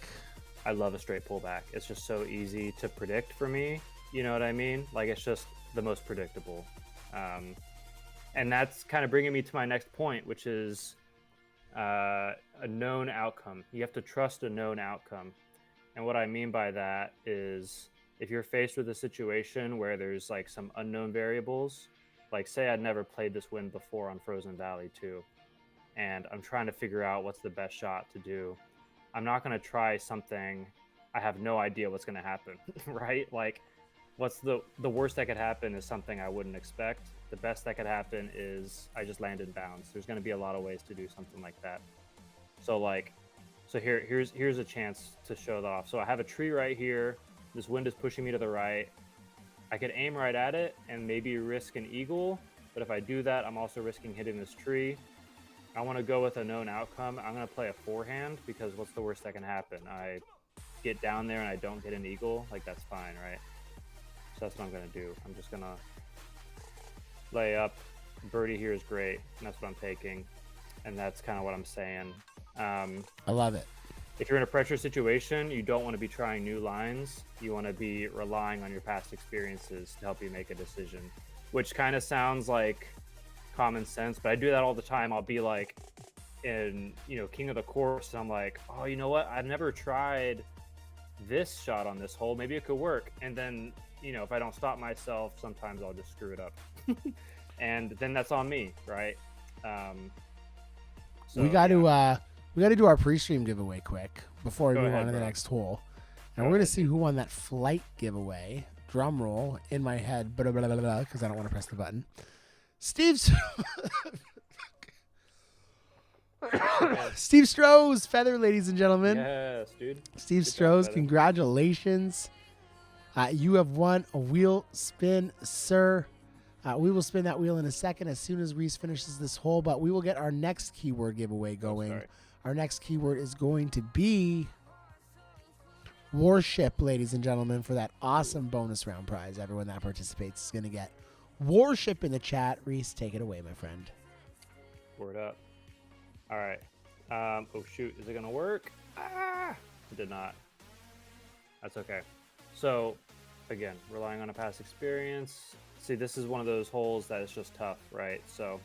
I love a straight pullback. It's just so easy to predict for me. You know what I mean? Like, it's just the most predictable. And that's kind of bringing me to my next point, which is a known outcome. You have to trust a known outcome. And what I mean by that is, if you're faced with a situation where there's like some unknown variables, like say I'd never played this wind before on Frozen Valley 2, and I'm trying to figure out what's the best shot to do, I'm not going to try something I have no idea what's going to happen, right? Like, what's the worst that could happen is something I wouldn't expect. The best that could happen is I just land in bounds. There's going to be a lot of ways to do something like that. So here's a chance to show that off. So I have a tree right here. This wind is pushing me to the right. I could aim right at it and maybe risk an eagle, but if I do that, I'm also risking hitting this tree. I want to go with a known outcome. I'm going to play a forehand, because what's the worst that can happen? I get down there and I don't get an eagle. Like, that's fine, right? So that's what I'm going to do. I'm just going to lay up. Birdie here is great, and that's what I'm taking. And that's kind of what I'm saying. I love it. If you're in a pressure situation, you don't want to be trying new lines. You want to be relying on your past experiences to help you make a decision, which kind of sounds like common sense, but I do that all the time. I'll be like in, you know, King of the Course, and I'm like, oh, you know what? I've never tried this shot on this hole, maybe it could work. And then, you know, if I don't stop myself, sometimes I'll just screw it up. And then that's on me, right? So, we got to do our pre-stream giveaway quick before we Go move ahead, on to the bro. next hole. And Go we're going ahead. to see who won that flight giveaway. Drum roll in my head, because I don't want to press the button. Steve Stroh's feather, ladies and gentlemen. Yes, dude. Steve Good job, Stroh's, feather. congratulations. You have won a wheel spin, sir. We will spin that wheel in a second as soon as Reese finishes this hole, but we will get our next keyword giveaway going. sorry. Our next keyword is going to be Warship, ladies and gentlemen, for that awesome bonus round prize. Everyone that participates is going to get Warship in the chat. Reese, take it away, my friend. Word up. All right. Oh, shoot. Is it going to work? Ah! It did not. That's okay. So, again, relying on a past experience. See, this is one of those holes that is just tough, right? So,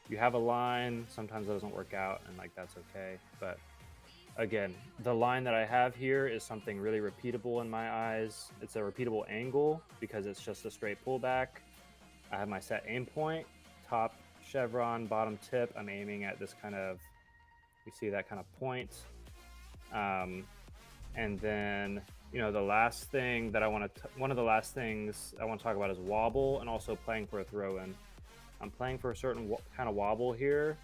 you have a line. Sometimes it doesn't work out, and, like, that's okay. But, again, the line that I have here is something really repeatable in my eyes. It's a repeatable angle because it's just a straight pullback. I have my set aim point, top chevron, bottom tip. I'm aiming at this kind of, you see that kind of point. And then, you know, the last thing that one of the last things I want to talk about is wobble and also playing for a throw-in. I'm playing for a certain kind of wobble here,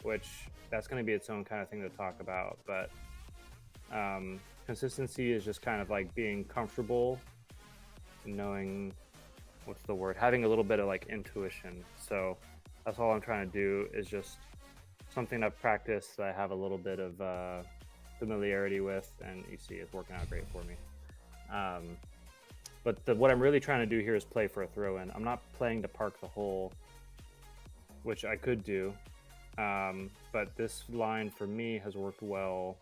which that's going to be its own kind of thing to talk about. But consistency is just kind of like being comfortable, knowing, what's the word, having a little bit of like intuition. So that's all I'm trying to do, is just something I've practiced that I have a little bit of familiarity with, and you see it's working out great for me. But what I'm really trying to do here is play for a throw-in. I'm not playing to park the hole, which I could do, but this line for me has worked well,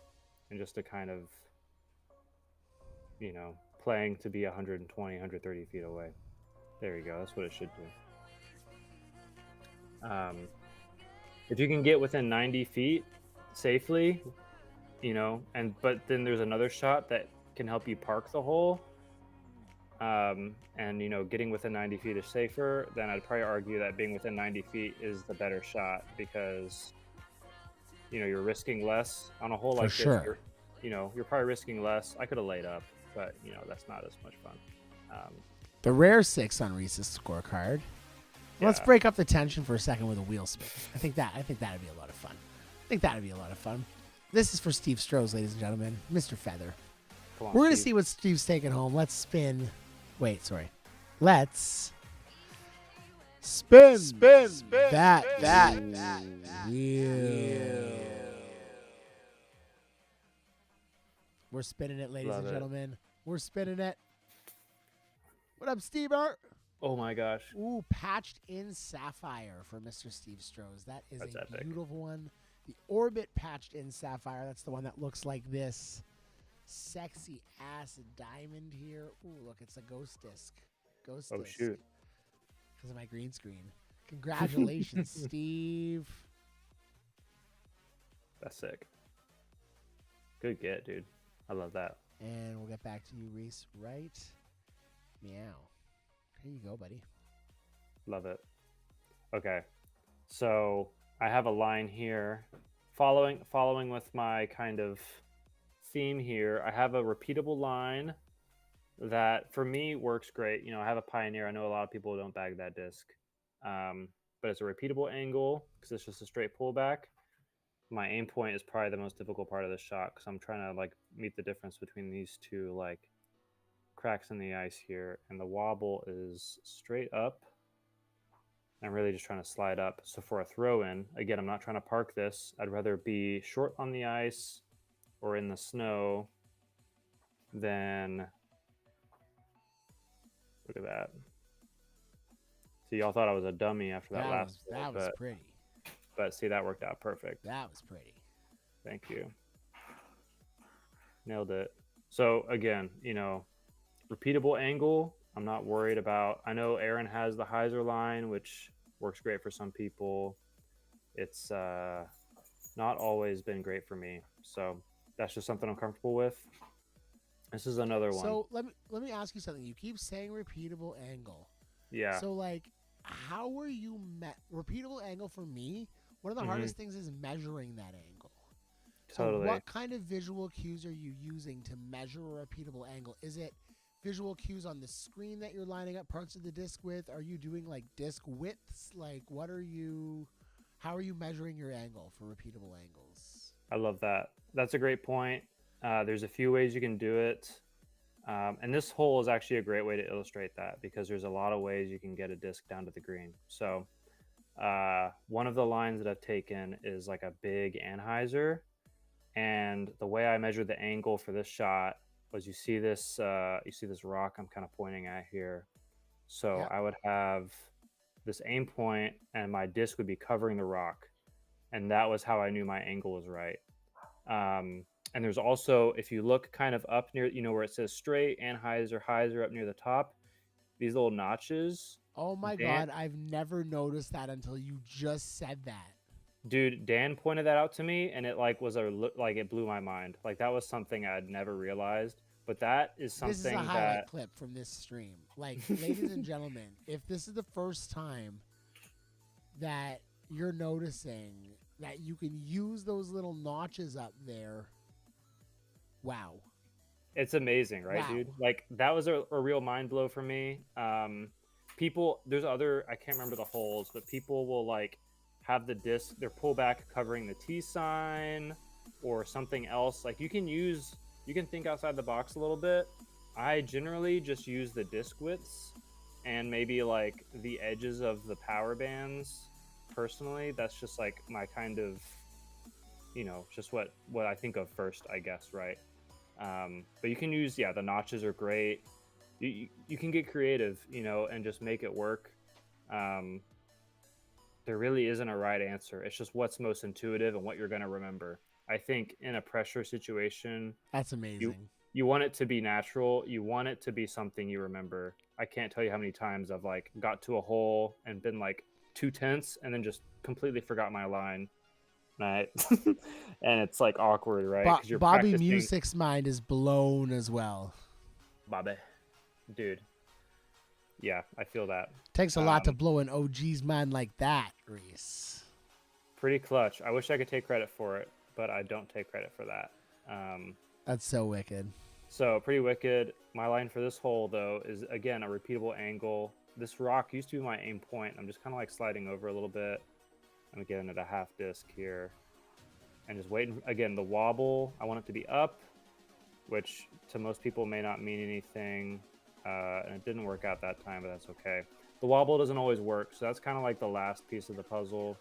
and just to kind of, you know, playing to be 120, 130 feet away. There you go. That's what it should do. If you can get within 90 feet safely, you know, but then there's another shot that can help you park the hole, and, you know, getting within 90 feet is safer, then I'd probably argue that being within 90 feet is the better shot, because, you know, you're risking less on a hole like this. You know, you're probably risking less. I could have laid up, but, you know, that's not as much fun. The rare 6 on Reese's scorecard. Let's break up the tension for a second with a wheel spin. I think that'd be a lot of fun. This is for Steve Stroh's, ladies and gentlemen. Mr. Feather. Come on, We're going to Steve. see what Steve's taking home. Let's spin. Wait, sorry. Let's spin that wheel. We're spinning it, ladies Love and it. gentlemen. We're spinning it. What up, Steve Art? Oh my gosh. Ooh, patched in sapphire for Mr. Steve Stroh's. That is That's a epic. beautiful one. The Orbit patched in sapphire. That's the one that looks like this. Sexy ass diamond here. Ooh, look, it's a ghost disc. Ghost Oh, disc. shoot. Because of my green screen. Congratulations, Steve. That's sick. Good get, dude. I love that. And we'll get back to you, Reese. Right? Meow. Here you go, buddy. Love it. Okay. So I have a line here. Following with my kind of theme here, I have a repeatable line that for me works great. You know, I have a Pioneer. I know a lot of people don't bag that disc. But it's a repeatable angle because it's just a straight pullback. My aim point is probably the most difficult part of the shot because I'm trying to like meet the difference between these two like cracks in the ice here, and the wobble is straight up. I'm really just trying to slide up. So for a throw-in, again, I'm not trying to park this. I'd rather be short on the ice or in the snow than, look at that. See, y'all thought I was a dummy after that last that hole, was pretty. but see, that worked out perfect. That was pretty. Thank you. Nailed it. So again, you know, repeatable angle, I'm not worried about. I know Aaron has the hyzer line, which works great for some people. It's not always been great for me. So that's just something I'm comfortable with. This is another one. So let me ask you something. You keep saying repeatable angle. Yeah. So like, how were you repeatable angle for me? One of the Mhm. hardest things is measuring that angle. Totally. So what kind of visual cues are you using to measure a repeatable angle? Is it visual cues on the screen that you're lining up parts of the disc with? Are you doing like disc widths? Like how are you measuring your angle for repeatable angles? I love that. That's a great point. There's a few ways you can do it. And this hole is actually a great way to illustrate that because there's a lot of ways you can get a disc down to the green. So one of the lines that I've taken is like a big anhyzer. And the way I measured the angle for this shot was you see this rock I'm kind of pointing at here. So Yeah. I would have this aim point and my disc would be covering the rock. And that was how I knew my angle was right. And there's also, if you look kind of up near, where it says straight, anhyzer, hyzer up near the top, these little notches. Oh my God, I've never noticed that until you just said that. Dude, Dan pointed that out to me, and it it blew my mind. Like that was something I'd never realized. But that is something This is a highlight clip from this stream. Like, ladies and gentlemen, if this is the first time that you're noticing that you can use those little notches up there, wow. It's amazing, right, Wow. dude? Like that was a real mind blow for me. There's I can't remember the holes, but people will like have the disc, their pullback covering the T sign or something else. Like you can think outside the box a little bit. I generally just use the disc widths and maybe like the edges of the power bands. Personally, that's just like my kind of, just what I think of first, I guess, right? But you can use, the notches are great. You can get creative, and just make it work. There really isn't a right answer. It's just what's most intuitive and what you're going to remember. I think in a pressure situation, That's amazing. You want it to be natural. You want it to be something you remember. I can't tell you how many times I've like got to a hole and been like 2 tenths and then just completely forgot my line. Right. And it's like awkward, right? 'Cause you're Bobby practicing. Music's mind is blown as well. Bobby. Dude. Yeah, I feel that. Takes a lot to blow an OG's mind like that, Reese. Pretty clutch. I wish I could take credit for it, but I don't take credit for that. That's so wicked. So pretty wicked. My line for this hole, though, is, again, a repeatable angle. This rock used to be my aim point. I'm just kind of like sliding over a little bit. I'm getting at a half disc here. And just waiting. Again, the wobble, I want it to be up, which to most people may not mean anything. And it didn't work out that time, but that's okay. The wobble doesn't always work, so that's kind of like the last piece of the puzzle.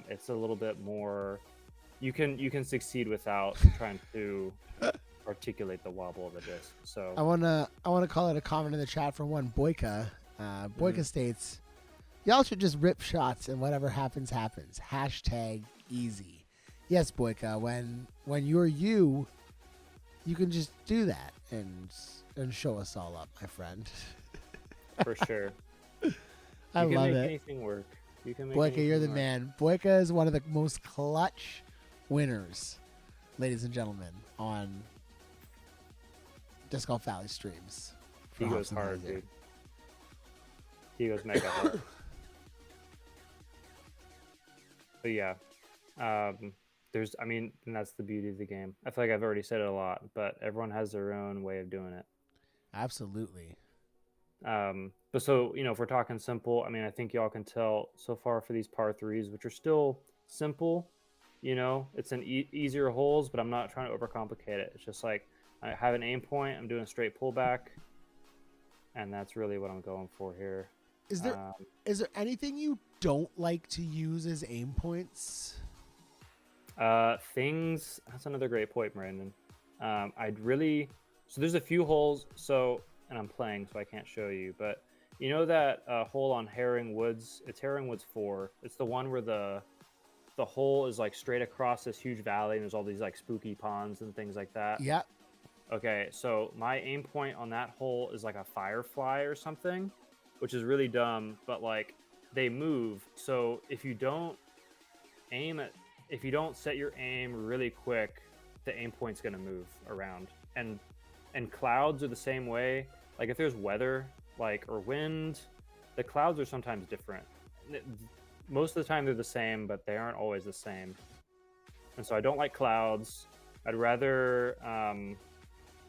It's a little bit more... You can succeed without trying to articulate the wobble of the disc. So I wanna call it a comment in the chat from one Boyka. Boyka states, "Y'all should just rip shots and whatever happens happens." Hashtag easy. Yes, Boyka. When you're you can just do that and show us all up, my friend. for sure, I you can love make it. anything work. You can make Boyka, anything you're the work. man. Boyka is one of the most clutch winners, ladies and gentlemen, on Disc Golf Valley streams. He for goes Hops and hard, Heiser. dude. He goes mega hard. But yeah, and that's the beauty of the game. I feel like I've already said it a lot, but everyone has their own way of doing it. Absolutely. But so, if we're talking simple, I think y'all can tell so far for these par threes, which are still simple, it's an easier holes, but I'm not trying to overcomplicate it. It's just like I have an aim point, I'm doing a straight pullback, and that's really what I'm going for here. Is there anything you don't like to use as aim points? Things, that's another great point, Brandon. So there's a few holes, and I'm playing, so I can't show you, but you know that hole on Herring Woods? It's Herring Woods 4. It's the one where the hole is like straight across this huge valley, and there's all these like spooky ponds and things like that. Yep. Okay, so my aim point on that hole is like a firefly or something, which is really dumb, but like they move. So if you don't set your aim really quick, the aim point's gonna move around. And And clouds are the same way. Like if there's weather, like or wind, the clouds are sometimes different. Most of the time they're the same, but they aren't always the same. And so I don't like clouds. I'd rather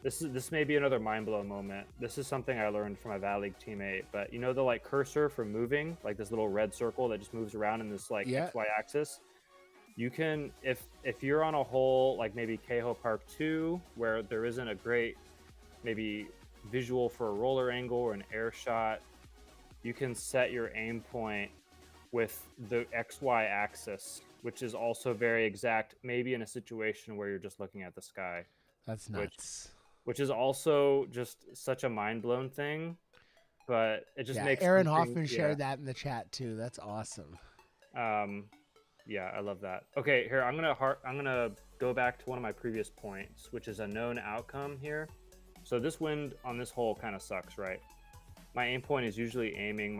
this may be another mind blown moment. This is something I learned from my Valley League teammate, but you know the like cursor for moving, like this little red circle that just moves around in this like XY axis. You can if you're on a hole like maybe Keho Park 2 where there isn't a great maybe visual for a roller angle or an air shot, you can set your aim point with the XY axis, which is also very exact, maybe in a situation where you're just looking at the sky. That's nuts. Which is also just such a mind-blown thing, but it just makes Aaron Hoffman shared that in the chat too. That's awesome. Yeah, I love that. Okay, here I'm gonna go back to one of my previous points, which is a known outcome here. So this wind on this hole kind of sucks, right? My aim point is usually aiming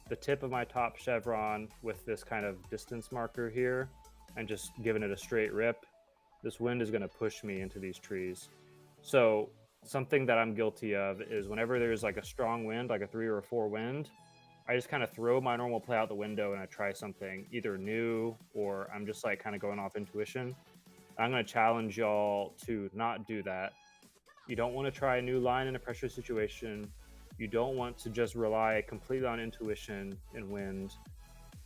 the tip of my top chevron with this kind of distance marker here and just giving it a straight rip. This wind is going to push me into these trees. So something that I'm guilty of is whenever there's like a strong wind, like a 3 or a 4 wind, I just kind of throw my normal play out the window and I try something either new or I'm just like kind of going off intuition. I'm going to challenge y'all to not do that. You don't want to try a new line in a pressure situation. You don't want to just rely completely on intuition and wind.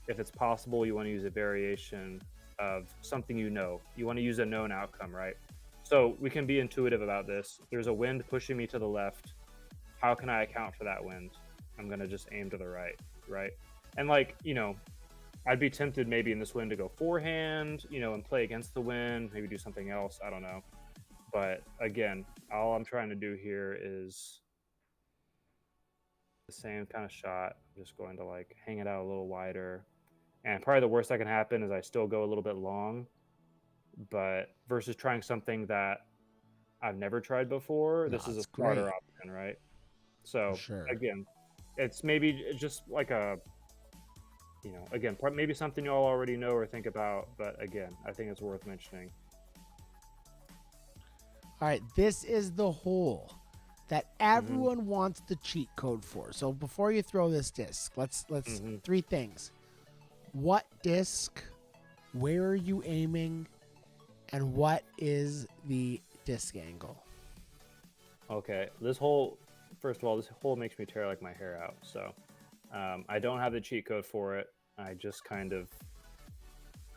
If it's possible, you want to use a variation of something you know. You want to use a known outcome, right? So we can be intuitive about this. There's a wind pushing me to the left. How can I account for that wind? I'm going to just aim to the right, right? And like, you know, I'd be tempted maybe in this wind to go forehand, you know, and play against the wind, maybe do something else. I don't know. But again, all I'm trying to do here is the same kind of shot. I'm just going to like hang it out a little wider. And probably the worst that can happen is I still go a little bit long, but versus trying something that I've never tried before, this is a smarter option, right? So again, it's maybe just like a, you know, again, maybe something you all already know or think about, but again, I think it's worth mentioning. All right, this is the hole that everyone wants the cheat code for. So before you throw this disc, let's 3 things. What disc? Where are you aiming? And what is the disc angle? Okay, this hole, first of all, this hole makes me tear like my hair out. So I don't have the cheat code for it. I just kind of,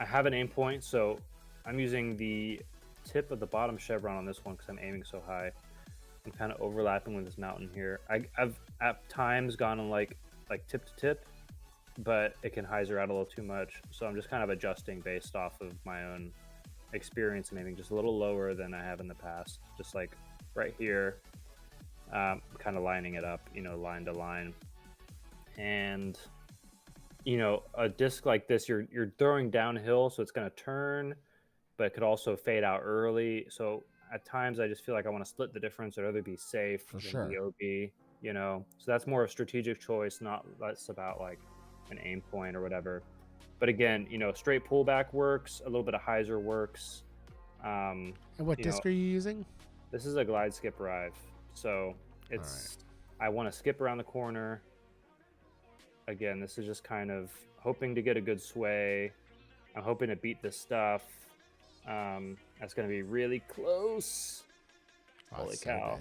I have an aim point. So I'm using the tip of the bottom chevron on this one because I'm aiming so high. I'm kind of overlapping with this mountain here. I've at times gone on like tip to tip, but it can hyzer out a little too much. So I'm just kind of adjusting based off of my own experience and aiming just a little lower than I have in the past. Just like right here, kind of lining it up, you know, line to line. And, you know, a disc like this, you're throwing downhill, so it's going to turn, but it could also fade out early. So at times I just feel like I want to split the difference. I'd rather be safe than be OB, you know? So that's more a strategic choice, not less about like an aim point or whatever. But again, you know, straight pullback works, a little bit of hyzer works. And what disc are you using? This is a glide skip arrive. So it's, I want to skip around the corner. Again, this is just kind of hoping to get a good sway. I'm hoping to beat this stuff. That's going to be really close. Holy cow.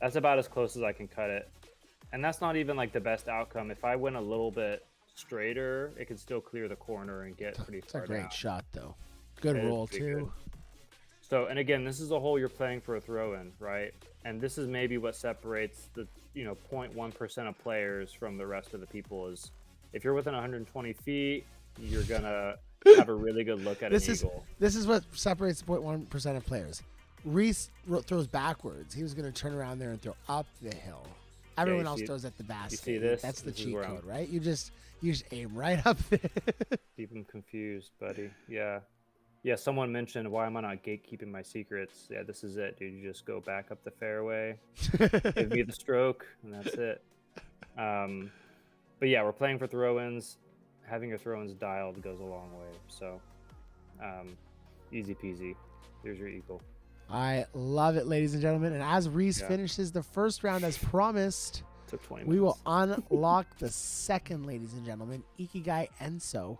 That's about as close as I can cut it. And that's not even like the best outcome. If I went a little bit straighter, it could still clear the corner and get pretty far down. It's a great shot, though. Good roll, too. So, and again, this is a hole you're playing for a throw-in, right? And this is maybe what separates the, you know, 0.1% of players from the rest of the people is if you're within 120 feet, you're going to have a really good look at an eagle. This is what separates 0.1% of players. Reese throws backwards. He was going to turn around there and throw up the hill. Everyone else throws at the basket. You see this? That's the cheat code, right? You just aim right up there. Keep them confused, buddy. Yeah. Yeah, someone mentioned, why am I not gatekeeping my secrets? Yeah, this is it, dude. You just go back up the fairway, give me the stroke, and that's it. But yeah, we're playing for throw-ins. Having your throw-ins dialed goes a long way. So easy peasy. Here's your eagle. I love it, ladies and gentlemen. And as Reese Yeah. finishes the first round as promised, Took 20 we will minutes. unlock the second, ladies and gentlemen. Ikigai Enso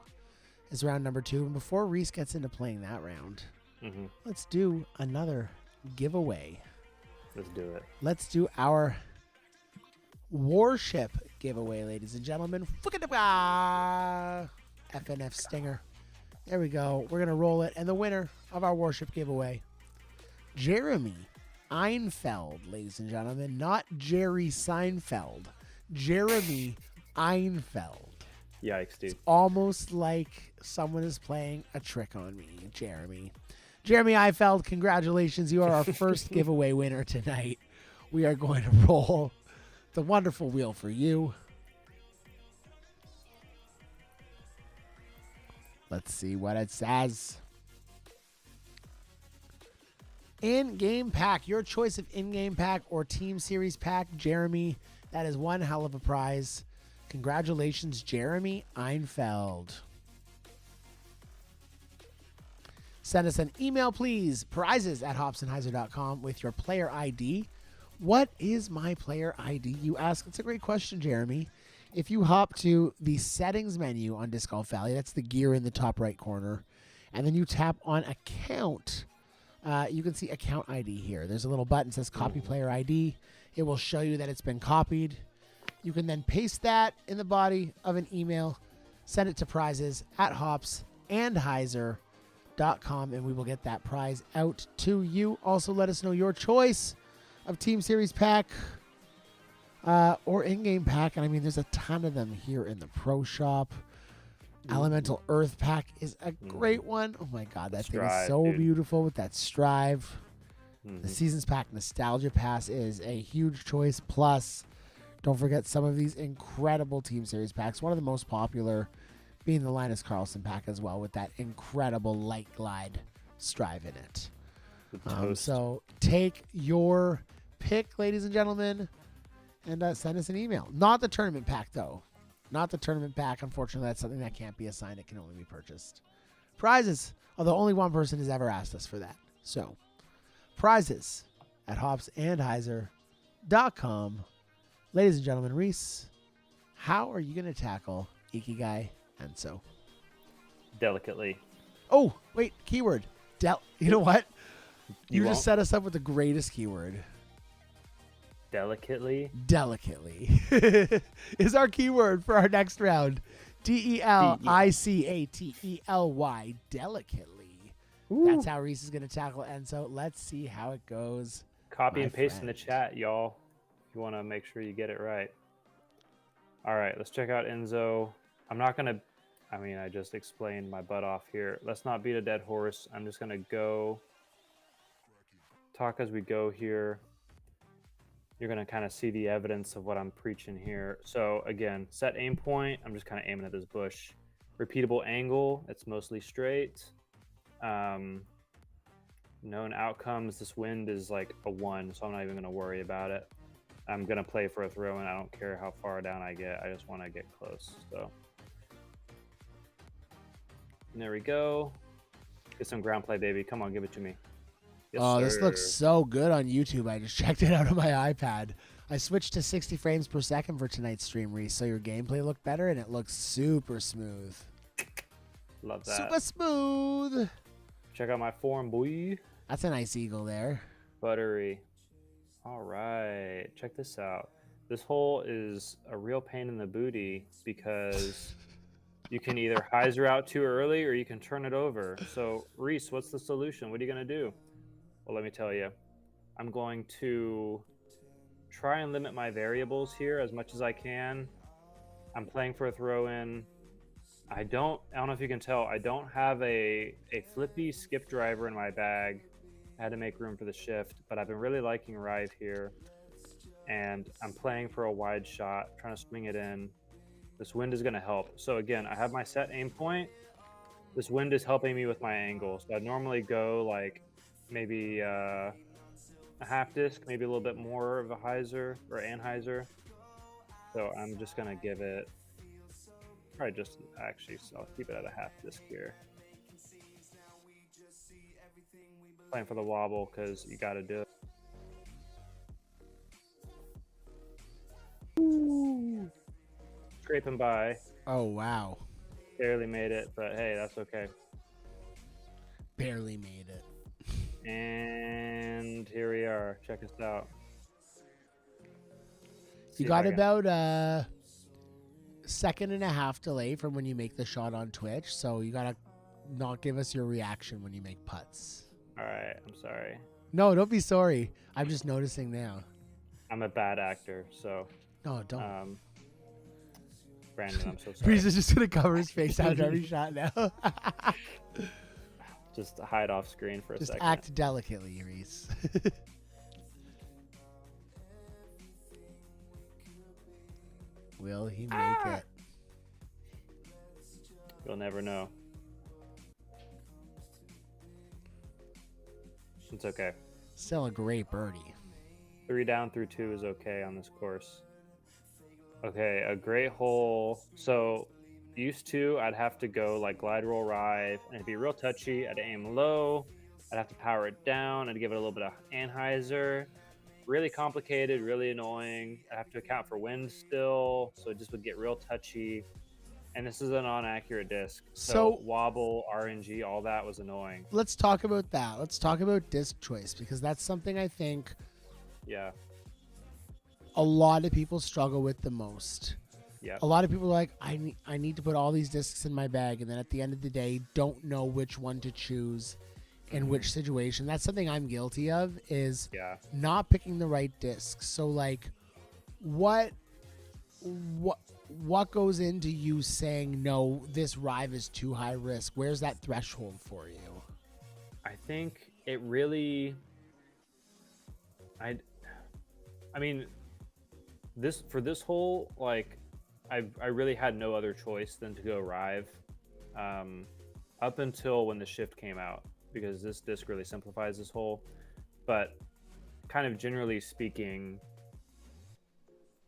is round number 2. And before Reese gets into playing that round, Mm-hmm. let's do another giveaway. Let's do it. Let's do our warship giveaway, ladies and gentlemen. FNF Stinger. There we go. We're going to roll it. And the winner of our warship giveaway, Jeremy Einfeld, ladies and gentlemen. Not Jerry Seinfeld. Jeremy Einfeld. Yikes, dude. Almost like someone is playing a trick on me, Jeremy. Jeremy Eifeld, congratulations. You are our first giveaway winner tonight. We are going to roll the wonderful wheel for you. Let's see what it says. In-game pack. Your choice of in-game pack or team series pack. Jeremy, that is one hell of a prize. Congratulations, Jeremy Einfeld. Send us an email, please. Prizes@hopsandheiser.com with your player ID. What is my player ID, you ask? It's a great question, Jeremy. If you hop to the settings menu on Disc Golf Valley, that's the gear in the top right corner, and then you tap on account, you can see account ID here. There's a little button that says copy player ID. It will show you that it's been copied. You can then paste that in the body of an email, send it to prizes@hopsandheiser.com, and we will get that prize out to you. Also, let us know your choice of Team Series pack or in-game pack. And I mean, there's a ton of them here in the Pro Shop. Elemental Earth pack is a great one. Oh my God, that thing is so beautiful with that Strive. The Seasons Pack Nostalgia Pass is a huge choice. Plus, don't forget some of these incredible Team Series packs. One of the most popular being the Linus Carlson pack as well, with that incredible Light Glide Strive in it. So take your pick, ladies and gentlemen, and send us an email. Not the tournament pack, though. Not the tournament pack. Unfortunately, that's something that can't be assigned. It can only be purchased. Prizes, although only one person has ever asked us for that. So, prizes@hopsandheiser.com. Ladies and gentlemen, Reese, how are you going to tackle Ikigai Enso? Delicately. Oh, wait, keyword. You know what? You won't? just set us up with the greatest keyword. Delicately. Delicately is our keyword for our next round. DELICATELY. Delicately. Ooh. That's how Reese is going to tackle Enso. Let's see how it goes. Copy my and paste in the friend. chat, y'all. If you want to make sure you get it right. All right, let's check out Enso. I'm not going to, I just explained my butt off here. Let's not beat a dead horse. I'm just going to go talk as we go here. You're going to kind of see the evidence of what I'm preaching here. So again, set aim point. I'm just kind of aiming at this bush. Repeatable angle. It's mostly straight. Known outcomes. This wind is like a 1, so I'm not even going to worry about it. I'm going to play for a throw, and I don't care how far down I get. I just want to get close. So and there we go. Get some ground play, baby. Come on, give it to me. Yes, Oh, sir. this looks so good on YouTube. I just checked it out on my iPad. I switched to 60 frames per second for tonight's stream, Reese, so your gameplay looked better, and it looks super smooth. Love that. Super smooth. Check out my form, boy. That's a nice eagle there. Buttery. All right. Check this out. This hole is a real pain in the booty because you can either hyzer out too early or you can turn it over. So, Reese, what's the solution? What are you going to do? Well, let me tell you. I'm going to try and limit my variables here as much as I can. I'm playing for a throw-in. I don't know if you can tell, I don't have a flippy skip driver in my bag. I had to make room for the shift, but I've been really liking Rive here. And I'm playing for a wide shot, trying to swing it in. This wind is going to help. So again, I have my set aim point. This wind is helping me with my angle. So I normally go like maybe a half disc, maybe a little bit more of a hyzer or anhyzer. So I'm just going to give it, probably just actually, so I'll keep it at a half disc here. playing for the wobble because you got to do it. Ooh. Scraping by. Oh, wow. Barely made it, but hey, that's okay. Barely made it. And here we are. Check us out. You got about a second and a half delay from when you make the shot on Twitch, so you gotta not give us your reaction when you make putts. All right, I'm sorry. No, don't be sorry. I'm just noticing now. I'm a bad actor, so No, don't. Brandon, I'm so sorry. Breeze is just gonna cover his face out every shot now. Just hide off screen for a Just second. act delicately, Reese. Will he make it? You'll never know. It's okay. Still a great birdie. 3 down through 2 is okay on this course. Okay, a great hole. So used to, I'd have to go like glide roll rive and it'd be real touchy. I'd aim low. I'd have to power it down. I'd give it a little bit of Anheuser. Really complicated, really annoying. I have to account for wind still, so it just would get real touchy. And this is a non-accurate disc, so wobble, RNG, all that was annoying. Let's talk about that. Let's talk about disc choice, because that's something I think a lot of people struggle with the most. Yeah. A lot of people are like, I need to put all these discs in my bag, and then at the end of the day, don't know which one to choose in which situation. That's something I'm guilty of, is not picking the right discs. So like, what goes into you saying, no, this rive is too high risk? Where's that threshold for you? I think it really, I mean, for this hole, like, I really had no other choice than to go rive, up until when the shift came out, because this disc really simplifies this hole. But kind of generally speaking,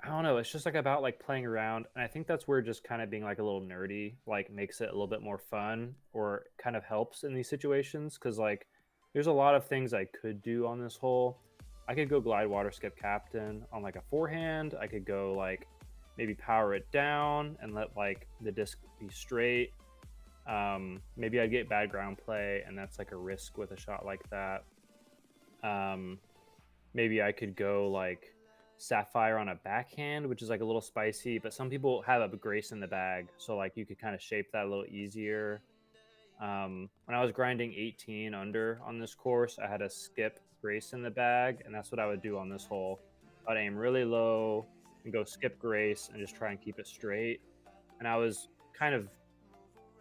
I don't know, it's just like about like playing around, and I think that's where just kind of being like a little nerdy like makes it a little bit more fun, or kind of helps in these situations, because like there's a lot of things I could do on this hole. I could go glide water skip captain on like a forehand. I could go like maybe power it down and let like the disc be straight. Maybe I'd get bad ground play, and that's like a risk with a shot like that. Maybe I could go like sapphire on a backhand, which is like a little spicy, but some people have a grace in the bag, so like you could kind of shape that a little easier. When I was grinding 18 under on this course, I had a skip grace in the bag, and that's what I would do on this hole. I'd aim really low and go skip grace and just try and keep it straight. And I was kind of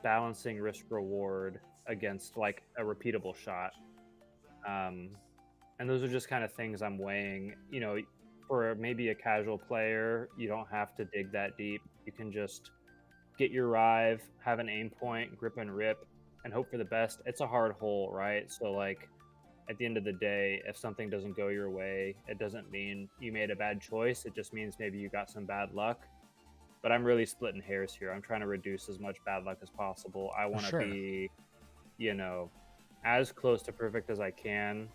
balancing risk reward against like a repeatable shot. And those are just kind of things I'm weighing. You know, for maybe a casual player, you don't have to dig that deep. You can just get your rive, have an aim point, grip and rip, and hope for the best. It's a hard hole, right? So like at the end of the day, if something doesn't go your way, it doesn't mean you made a bad choice. It just means maybe you got some bad luck. But I'm really splitting hairs here. I'm trying to reduce as much bad luck as possible. I want to be, you know, as close to perfect as I can,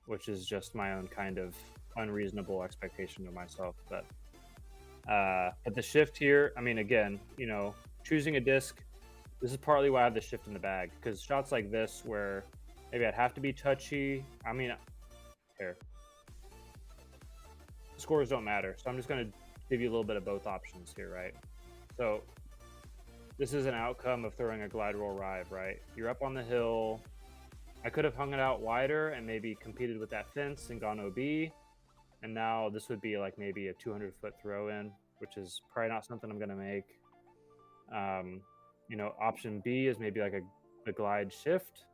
which is just my own kind of unreasonable expectation of myself. But the shift here, I mean, again, you know, choosing a disc, this is partly why I have the shift in the bag, because shots like this where maybe I'd have to be touchy. I mean, here, scores don't matter. So I'm just going to give you a little bit of both options here, right? So this is an outcome of throwing a glide roll rive, right? You're up on the hill. I could have hung it out wider and maybe competed with that fence and gone OB. And now this would be like maybe a 200-foot throw in, which is probably not something I'm going to make. You know, option B is maybe like a glide shift.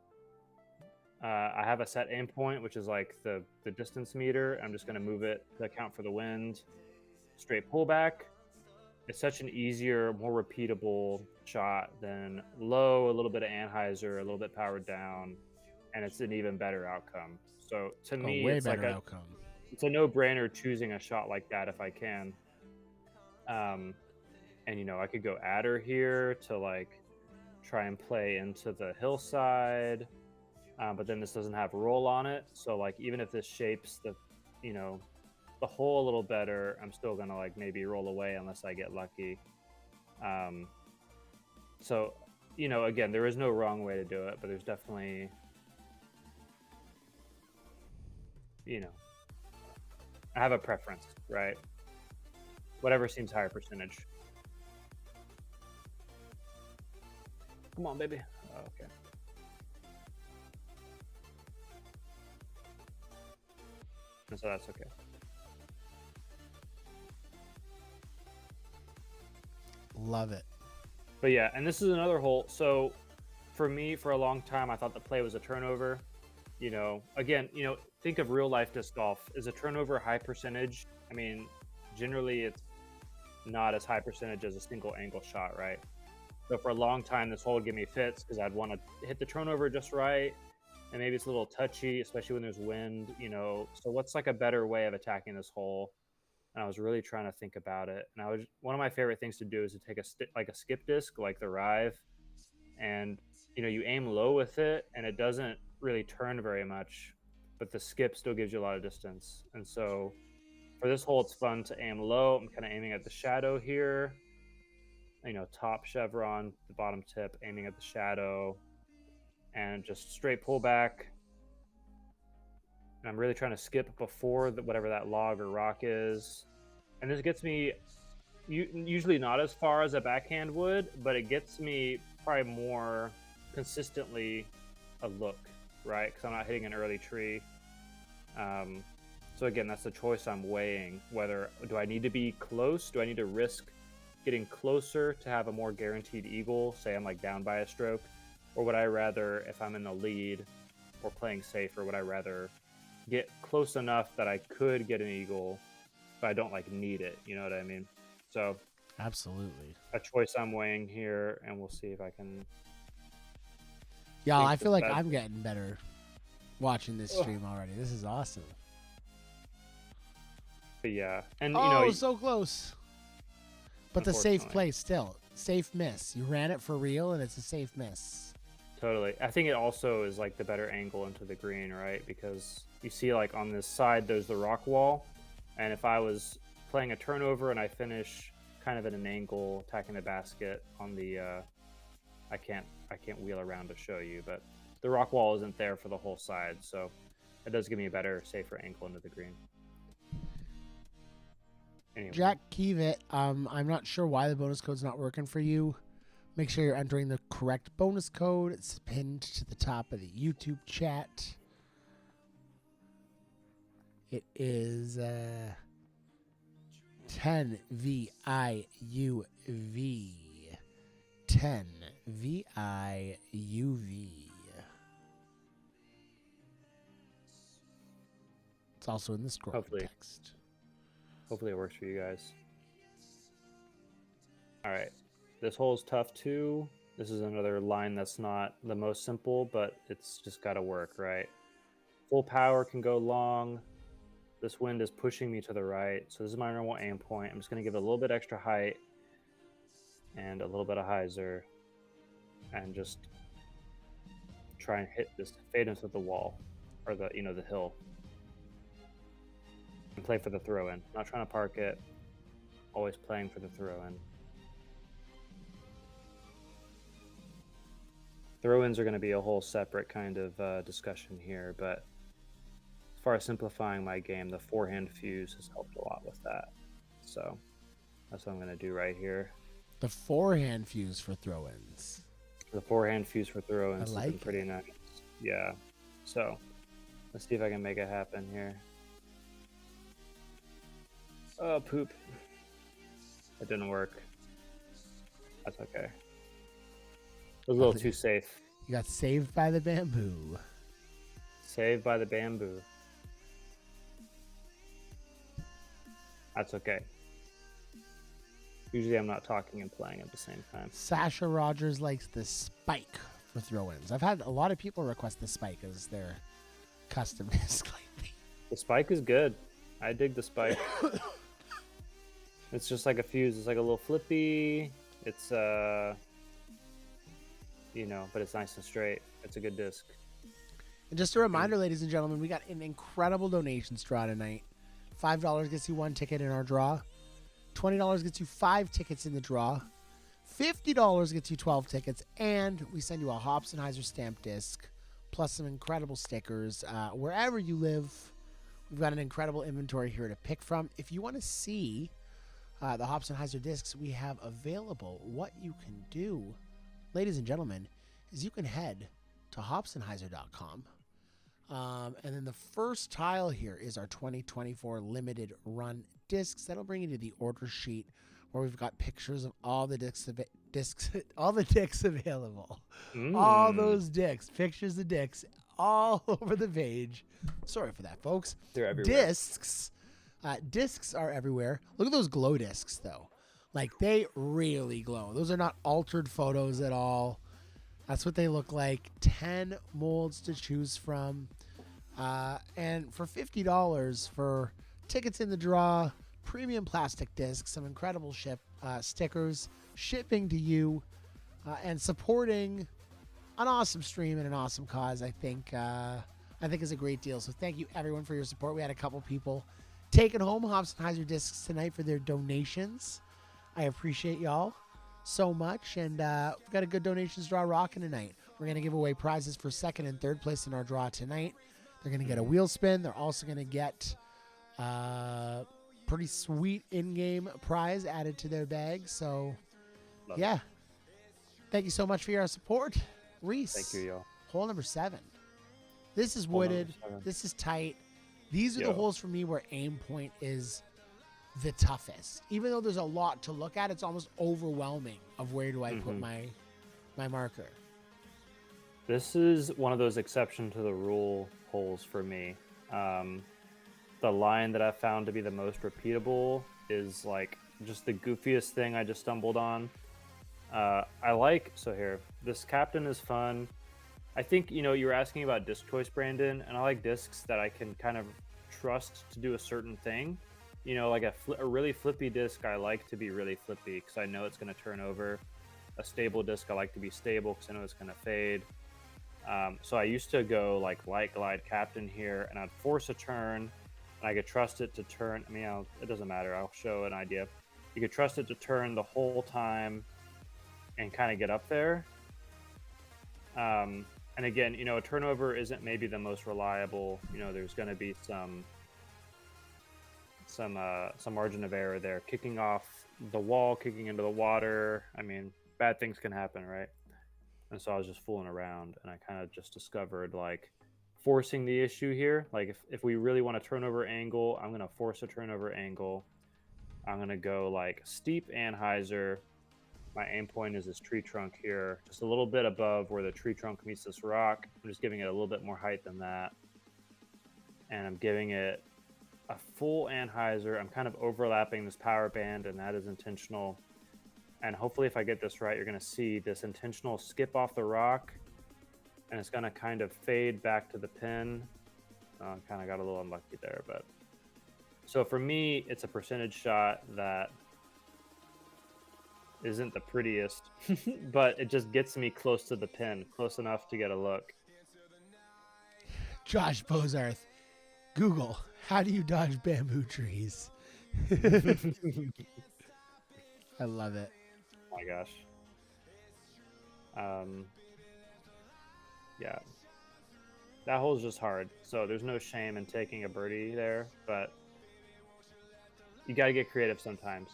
I have a set aim point, which is like the distance meter. I'm just going to move it to account for the wind. Straight pullback. It's such an easier, more repeatable shot than low, a little bit of Anheuser, a little bit powered down, and it's an even better outcome. So to me, way it's better like outcome. It's a no-brainer choosing a shot like that if I can. And you know, I could go adder here to like try and play into the hillside. but then this doesn't have roll on it. So like even if this shapes the, you know, the hole a little better, I'm still gonna like maybe roll away unless I get lucky. So, you know, again, there is no wrong way to do it, but there's definitely, you know, I have a preference, right? Whatever seems higher percentage. Come on, baby. Oh, okay. And so that's okay. Love it. But yeah, and this is another hole. So for me, for a long time, I thought the play was a turnover. You know, again, you know, think of real life disc golf. Is a turnover high percentage? I mean, generally it's not as high percentage as a single angle shot, right? So for a long time, this hole would give me fits because I'd want to hit the turnover just right. And maybe it's a little touchy, especially when there's wind, you know. So what's like a better way of attacking this hole? And I was really trying to think about it. And one of my favorite things to do is to take like a skip disc, like the Rive, and you know, you aim low with it, and it doesn't really turn very much, but the skip still gives you a lot of distance. And so for this hole, it's fun to aim low. I'm kind of aiming at the shadow here, you know, top chevron, the bottom tip, aiming at the shadow, and just straight pull back. And I'm really trying to skip before whatever that log or rock is. And this gets me usually not as far as a backhand would, but it gets me probably more consistently a look, right? Because I'm not hitting an early tree. So again, that's the choice I'm weighing. Whether do I need to be close? Do I need to risk getting closer to have a more guaranteed eagle? Say I'm like down by a stroke, or would I rather, if I'm in the lead or playing safer, would I rather get close enough that I could get an eagle, but I don't like need it? You know what I mean? So Absolutely. a choice I'm weighing here, and we'll see if I can. Yeah, think I feel like that- I'm getting better watching this stream already. This is awesome. But yeah, and you Oh, know, so close. But the safe Unfortunately. play still. Safe miss. You ran it for real, and it's a safe miss. totally. I think it also is like the better angle into the green, right? Because you see, like on this side, there's the rock wall, and if I was playing a turnover and I finish kind of at an angle, attacking the basket on the, I can't wheel around to show you, but the rock wall isn't there for the whole side, so it does give me a better, safer angle into the green. Anyway. Jack Keevit, I'm not sure why the bonus code's not working for you. Make sure you're entering the correct bonus code. It's pinned to the top of the YouTube chat. It is 10 VIUV. 10 VIUV. It's also in the scroll Hopefully. text. Hopefully it works for you guys. All right. This hole is tough too. This is another line that's not the most simple, but it's just got to work, right? Full power can go long. This wind is pushing me to the right. So this is my normal aim point. I'm just going to give it a little bit extra height and a little bit of hyzer and just try and hit this, fade into the wall or the, you know, the hill. And play for the throw in. Not trying to park it. Always playing for the throw in. Throw ins are going to be a whole separate kind of discussion here, but as far as simplifying my game, the forehand fuse has helped a lot with that. So that's what I'm going to do right here. The forehand fuse for throw-ins. The forehand fuse for throw ins has like been pretty nice. Yeah. So let's see if I can make it happen here. Oh, poop. It didn't work. That's okay. It was a little too safe. You got saved by the bamboo. Saved by the bamboo. That's okay. Usually I'm not talking and playing at the same time. Sasha Rogers likes the spike for throw-ins. I've had a lot of people request the spike as their custom disc lately. The spike is good. I dig the spike. It's just like a fuse. It's like a little flippy. It's you know, but it's nice and straight. It's a good disc. And just a reminder, ladies and gentlemen, we got an incredible donation straw tonight. $5 gets you 1 ticket in our draw. $20 gets you 5 tickets in the draw. $50 gets you 12 tickets. And we send you a Hobsonheiser stamp disc, plus some incredible stickers. Wherever you live, we've got an incredible inventory here to pick from. If you want to see the Hobsonheiser discs we have available, what you can do, ladies and gentlemen, is you can head to Hobsonheiser.com. And then the first tile here is our 2024 limited run discs. That'll bring you to the order sheet where we've got pictures of all the discs all the dicks available. All those dicks, pictures of dicks all over the page. Sorry for that, folks. They're everywhere. Discs are everywhere. Look at those glow discs, though. Like, they really glow. Those are not altered photos at all. That's what they look like. 10 molds to choose from. And for $50 for tickets in the draw, premium plastic discs, some incredible stickers, shipping to you, and supporting an awesome stream and an awesome cause, I think is a great deal. So thank you, everyone, for your support. We had a couple people taking home Hobsonheiser discs tonight for their donations. I appreciate y'all so much, and we've got a good donations draw rocking tonight. We're going to give away prizes for second and third place in our draw tonight. They're going to get a wheel spin. They're also going to get pretty sweet in-game prize added to their bag. So, yeah. Thank you so much for your support. Reese. Thank you, y'all. Hole number 7. This is wooded. This is tight. These are the holes for me where aim point is the toughest. Even though there's a lot to look at, it's almost overwhelming of where do I put my marker. This is one of those exception to the rule holes for me. The line that I found to be the most repeatable is like just the goofiest thing I just stumbled on. This captain is fun. I think, you were asking about disc choice, Brandon, and I like discs that I can kind of trust to do a certain thing. Like a really flippy disc, I like to be really flippy because I know it's going to turn over. A stable disc, I like to be stable because I know it's going to fade. So I used to go like light glide captain here, and I'd force a turn, and I could trust it to turn. It doesn't matter. I'll show an idea. You could trust it to turn the whole time and kind of get up there. And again, a turnover isn't maybe the most reliable. There's going to be some margin of error there. Kicking off the wall, kicking into the water. Bad things can happen, right? And so I was just fooling around, and I kind of just discovered like forcing the issue here. Like if we really want a turnover angle, I'm going to force a turnover angle. I'm going to go like steep anhyzer. My aim point is this tree trunk here, just a little bit above where the tree trunk meets this rock. I'm just giving it a little bit more height than that. And I'm giving it a full anhyzer. I'm kind of overlapping this power band, and that is intentional. And hopefully if I get this right, you're going to see this intentional skip off the rock, and it's going to kind of fade back to the pin. I kind of got a little unlucky there, but so for me, it's a percentage shot that isn't the prettiest, but it just gets me close to the pin, close enough to get a look. Josh Bozarth, Google, how do you dodge bamboo trees? I love it. Oh my gosh. Yeah. That hole's just hard, so there's no shame in taking a birdie there, but you got to get creative sometimes.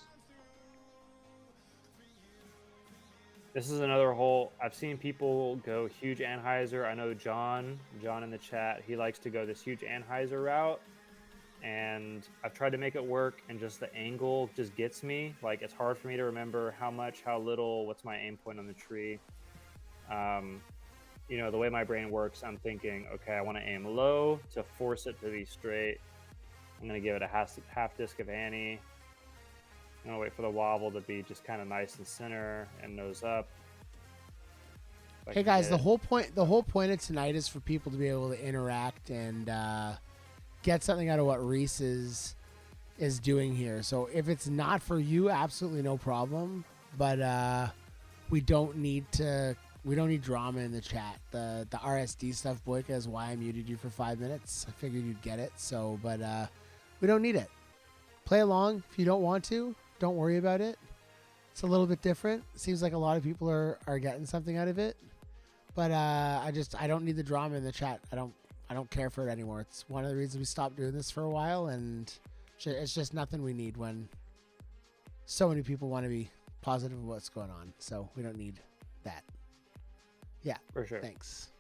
This is another hole. I've seen people go huge anhyzer. I know John in the chat, he likes to go this huge anhyzer route, and I've tried to make it work, and just the angle just gets me. Like, it's hard for me to remember how much, how little, what's my aim point on the tree. The way my brain works, I'm thinking, okay, I want to aim low to force it to be straight. I'm going to give it a half disc of Annie. I'm going to wait for the wobble to be just kind of nice and center and nose up. Hey guys, the whole point of tonight is for people to be able to interact and get something out of what Reese is doing here. So if it's not for you, absolutely no problem. But we don't need to We don't need drama in the chat. The RSD stuff, Boyka, is why I muted you for 5 minutes. I figured you'd get it. So, but we don't need it. Play along if you don't want to. Don't worry about it. It's a little bit different. Seems like a lot of people are getting something out of it. But I don't need the drama in the chat. I don't care for it anymore. It's one of the reasons we stopped doing this for a while, and it's just nothing we need when so many people want to be positive of what's going on. So we don't need that. Yeah, For sure. thanks.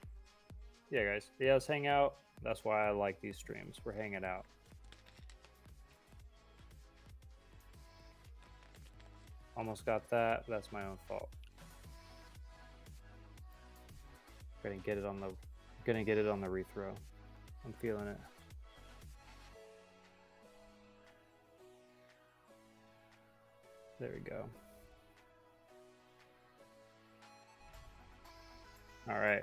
Yeah, guys. Yeah, let's hang out. That's why I like these streams. We're hanging out. Almost got that. But that's my own fault. Gonna get it on the rethrow. I'm feeling it. There we go. All right.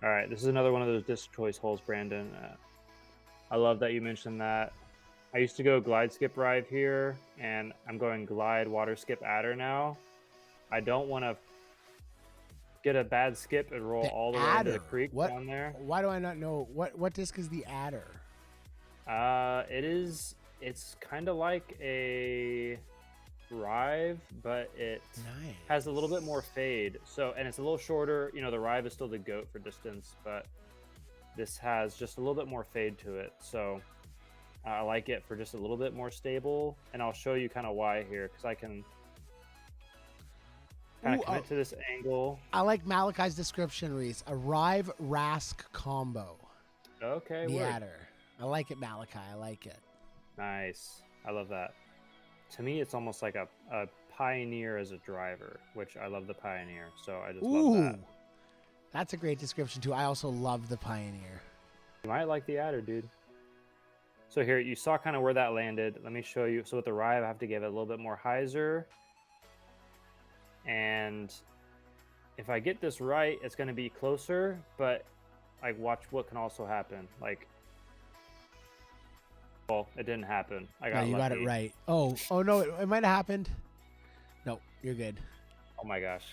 All right. This is another one of those disc choice holes, Brandon. I love that you mentioned that. I used to go glide skip rive here, and I'm going glide water skip adder now. I don't want to get a bad skip and roll all the way into the creek down there. Why do I not know what disc is the adder? It's kind of like a rive, but it has a little bit more fade. So, and it's a little shorter. You know, the rive is still the goat for distance, but this has just a little bit more fade to it. So I like it for just a little bit more stable, and I'll show you kind of why here, because I can kind of commit to this angle. I like Malachi's description, Reese. A rive rask combo. Okay, The word. adder. I like it, Malachi. I like it. Nice. I love that. To me, it's almost like a pioneer as a driver, which I love the pioneer. So I just love that. That's a great description too. I also love the pioneer. You might like the adder, dude. So here, you saw kind of where that landed. Let me show you. So with the rive, I have to give it a little bit more hyzer. And if I get this right, it's going to be closer, but like watch what can also happen. Like, well, it didn't happen. I got you lucky. got it right. Oh no, it might have happened. No, you're good. Oh my gosh.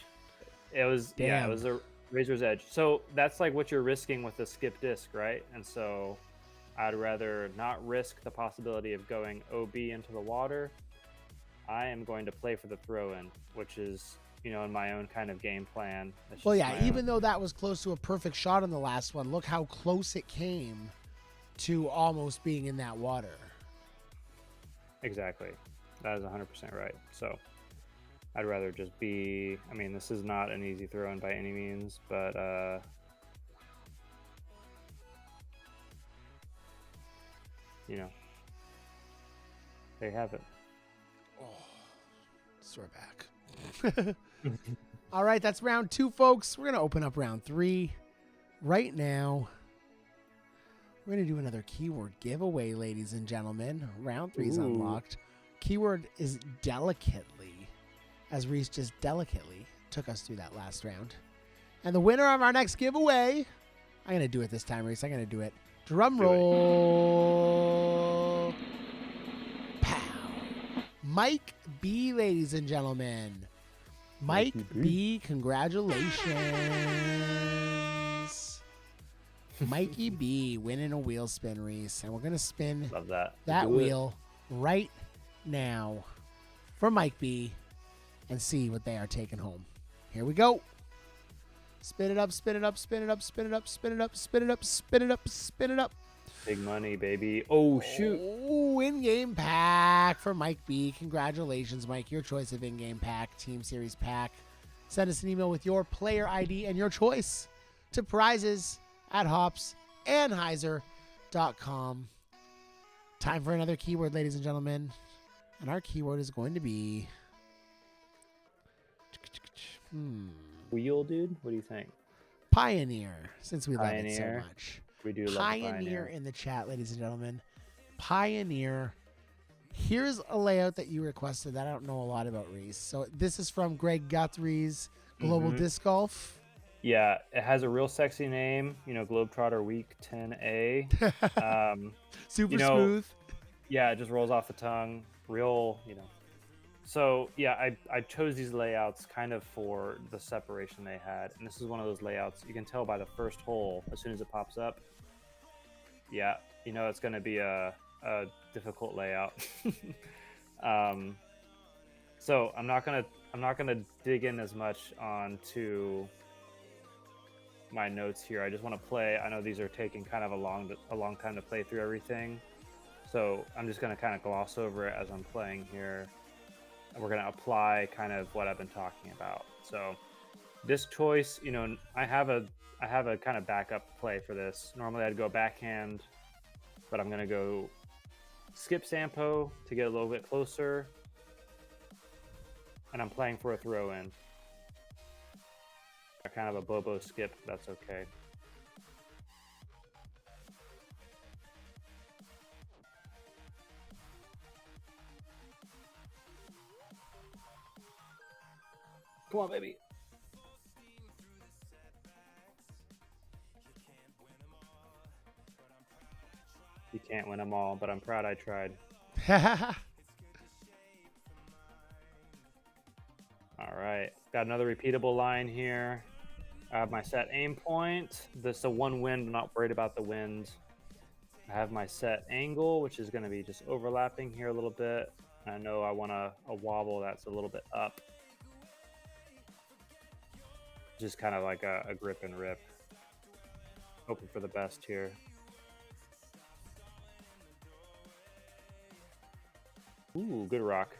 It was, Damn. yeah, it was a razor's edge. So that's like what you're risking with the skip disc, right? And so I'd rather not risk the possibility of going OB into the water. I am going to play for the throw-in, which is, you know, in my own kind of game plan. It's Well, just yeah, my even own. though that was close to a perfect shot on the last one, look how close it came to almost being in that water. Exactly. That is 100% right. So I'd rather just be, I mean, this is not an easy throw-in by any means, but you know, there you have it. Sore back. All right, that's round 2, folks. We're going to open up round 3 right now. We're going to do another keyword giveaway, ladies and gentlemen. Round 3 is unlocked. Keyword is delicately, as Reese just delicately took us through that last round. And the winner of our next giveaway, I'm going to do it this time, Reese. I'm going to do it. Drum roll. Pow. Mike B, ladies and gentlemen. Mike B, congratulations. Mikey B winning a wheel spin, Reese. And we're going to spin Love that. that wheel right now for Mike B and see what they are taking home. Here we go. Spin it up, spin it up, spin it up, spin it up, spin it up, spin it up, spin it up, spin it up. Big money, baby. Oh, shoot. Oh, in-game pack for Mike B. Congratulations, Mike. Your choice of in-game pack, Team Series pack. Send us an email with your player ID and your choice to prizes@hopsandheiser.com. Time for another keyword, ladies and gentlemen. And our keyword is going to be... Wheel, dude? What do you think? Pioneer, since we love it so Pioneer. much. We do love Pioneer in the chat, ladies and gentlemen. Pioneer. Here's a layout that you requested that I don't know a lot about, Reese. So this is from Greg Guthrie's Global Disc Golf. Yeah, it has a real sexy name, you know, Globetrotter Week 10A. Super you know, smooth. Yeah, it just rolls off the tongue. Real, you know, So yeah, I chose these layouts kind of for the separation they had, and this is one of those layouts you can tell by the first hole as soon as it pops up. Yeah, you know it's going to be a difficult layout. So I'm not gonna dig in as much onto my notes here. I just want to play. I know these are taking kind of a long time to play through everything, so I'm just gonna kind of gloss over it as I'm playing here. And we're gonna apply kind of what I've been talking about. So this choice, you know, I have a kind of backup play for this. Normally I'd go backhand, but I'm gonna go skip Sampo to get a little bit closer, and I'm playing for a throw in. Kind of a Bobo skip, that's okay. Come on, baby. You can't win them all, but I'm proud I tried. All right, got another repeatable line here. I have my set aim point. This is a one wind. I'm not worried about the wind. I have my set angle, which is going to be just overlapping here a little bit. I know I want a wobble that's a little bit up. Just kind of like a grip and rip. Hoping for the best here. Ooh, good rock.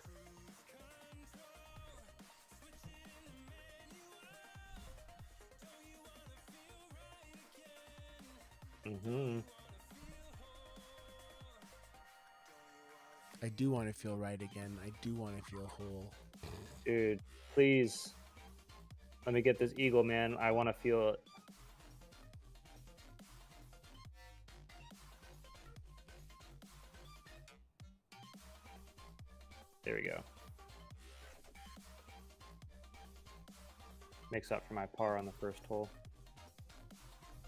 I do want to feel right again. I do want to feel whole. Dude, please. Let me get this eagle, man. I want to feel it. There we go. Makes up for my par on the first hole.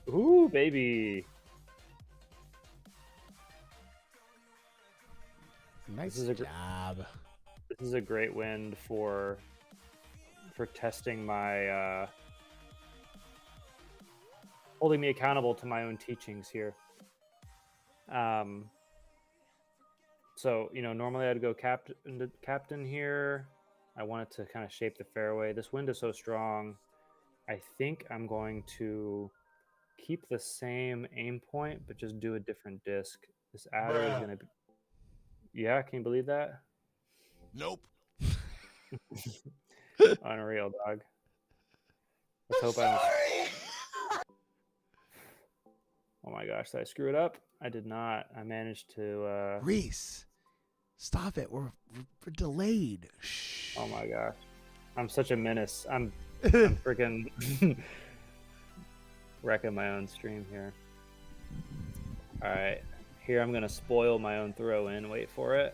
Ooh, baby. Nice job. This is a great wind for testing my holding me accountable to my own teachings here. So, you know, normally I'd go captain here. I wanted to kind of shape the fairway. This wind is so strong. I think I'm going to keep the same aim point, but just do a different disc. This adder is going to be... Yeah, can you believe that? Nope. Unreal, dog. Let's hope I don't... Oh my gosh, did I screw it up? I did not. I managed to... Reese, stop it. We're delayed. Shh. Oh my gosh. I'm such a menace. I'm freaking wrecking my own stream here. All right. Here I'm going to spoil my own throw in. Wait for it.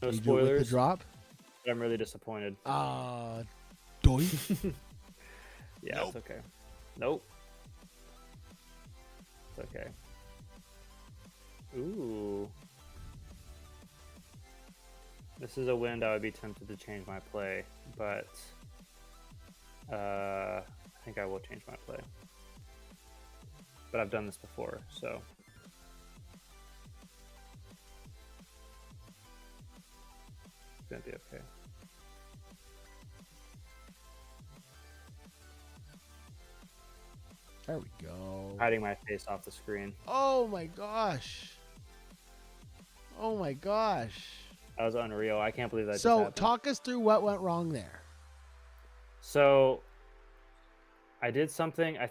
No You do it with spoilers. the drop? I'm really disappointed. Doink. Yeah, Nope. it's okay. Nope. It's okay. Ooh. This is a wind I would be tempted to change my play, but I think I will change my play. But I've done this before, so. It's gonna be okay. There we go. Hiding my face off the screen. Oh my gosh. Oh my gosh. That was unreal. I can't believe that just So happened. talk us through what went wrong there. So I did something. I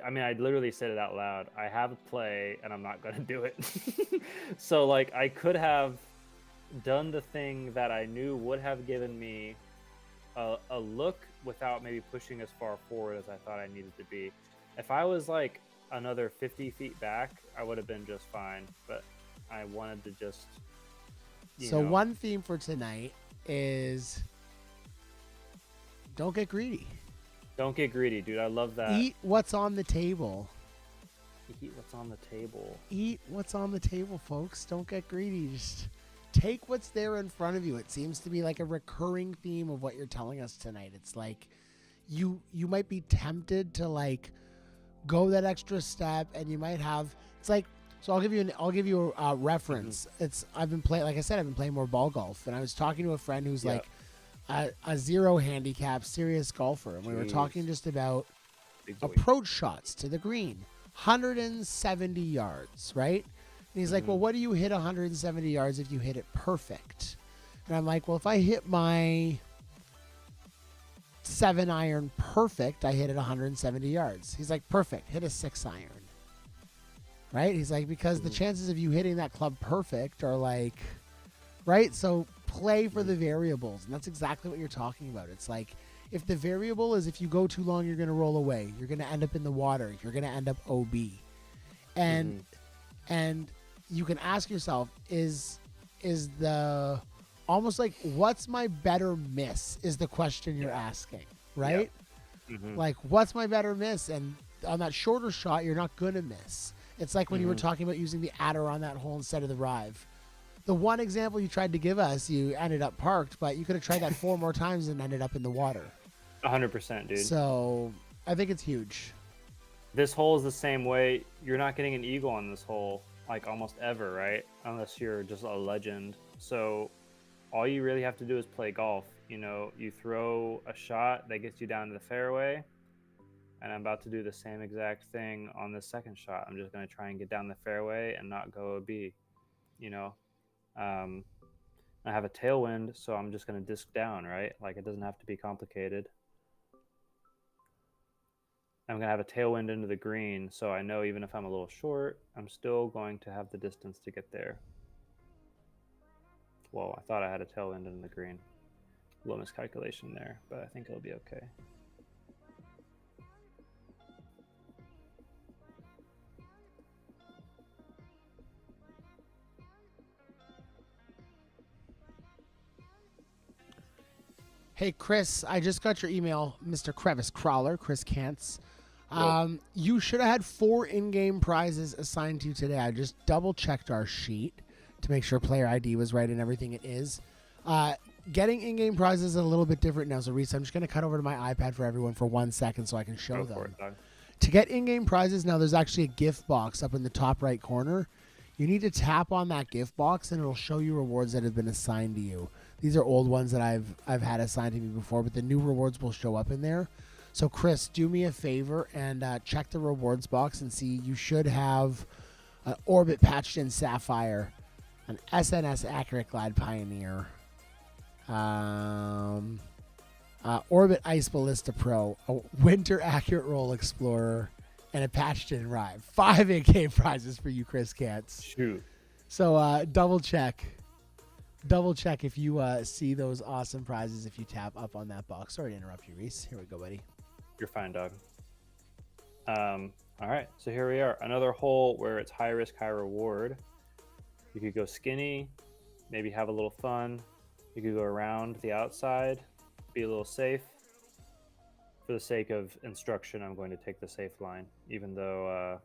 mean, I literally said it out loud. I have a play and I'm not going to do it. So like I could have done the thing that I knew would have given me a look without maybe pushing as far forward as I thought I needed to be. If I was like another 50 feet back, I would have been just fine. But I wanted to just, So one theme for tonight is don't get greedy. Don't get greedy, dude. I love that. Eat what's on the table. Eat what's on the table. Eat what's on the table, folks. Don't get greedy. Just take what's there in front of you. It seems to be like a recurring theme of what you're telling us tonight. It's like you might be tempted to like go that extra step, and you might have. It's like, so I'll give you a reference. It's I've been playing more ball golf, and I was talking to a friend who's like a zero handicap serious golfer, and we were talking just about approach shots to the green, 170 yards, right? And he's like, well, what do you hit 170 yards if you hit it perfect? And I'm like, well, if I hit my 7-iron perfect, I hit it 170 yards. He's like, perfect, hit a 6-iron. Right? He's like, because the chances of you hitting that club perfect are like, right? So play for the variables. And that's exactly what you're talking about. It's like, if the variable is if you go too long, you're going to roll away. You're going to end up in the water. You're going to end up OB. And you can ask yourself, is the almost like, what's my better miss is the question you're asking, right? Like, what's my better miss? And on that shorter shot, you're not going to miss. It's like when you were talking about using the adder on that hole instead of the rive. The one example you tried to give us, you ended up parked, but you could have tried that 4 more times and ended up in the water. 100%, dude. So I think it's huge. This hole is the same way. You're not getting an eagle on this hole, like almost ever, right? Unless you're just a legend. So all you really have to do is play golf. You know, you throw a shot that gets you down to the fairway, and I'm about to do the same exact thing on the second shot. I'm just going to try and get down the fairway and not go OB, you know. I have a tailwind, so I'm just going to disc down, right? Like, it doesn't have to be complicated. I'm going to have a tailwind into the green, so I know even if I'm a little short, I'm still going to have the distance to get there. Whoa, I thought I had a tailwind into the green. A little miscalculation there, but I think it'll be okay. Hey, Chris, I just got your email, Mr. Crevice Crawler, Chris Kantz. You should have had 4 in-game prizes assigned to you today. I just double-checked our sheet to make sure player ID was right and everything it is. Getting in-game prizes is a little bit different now, so Reese, I'm just going to cut over to my iPad for everyone for 1 second so I can show them. To get in-game prizes, now there's actually a gift box up in the top right corner. You need to tap on that gift box, and it'll show you rewards that have been assigned to you. These are old ones that I've had assigned to me before, but the new rewards will show up in there. So, Chris, do me a favor and check the rewards box and see. You should have an Orbit Patched in Sapphire, an SNS Accurate Glide Pioneer, Orbit Ice Ballista Pro, a Winter Accurate Roll Explorer, and a Patched in Rive. 5 in-game prizes for you, Chris Kantz. Shoot. So double check if you see those awesome prizes if you tap up on that box. Sorry to interrupt you, Reese. Here we go, buddy. You're fine, dog. All right, so here we are. Another hole where it's high risk, high reward. You could go skinny, maybe have a little fun. You could go around the outside, be a little safe. For the sake of instruction, I'm going to take the safe line, even though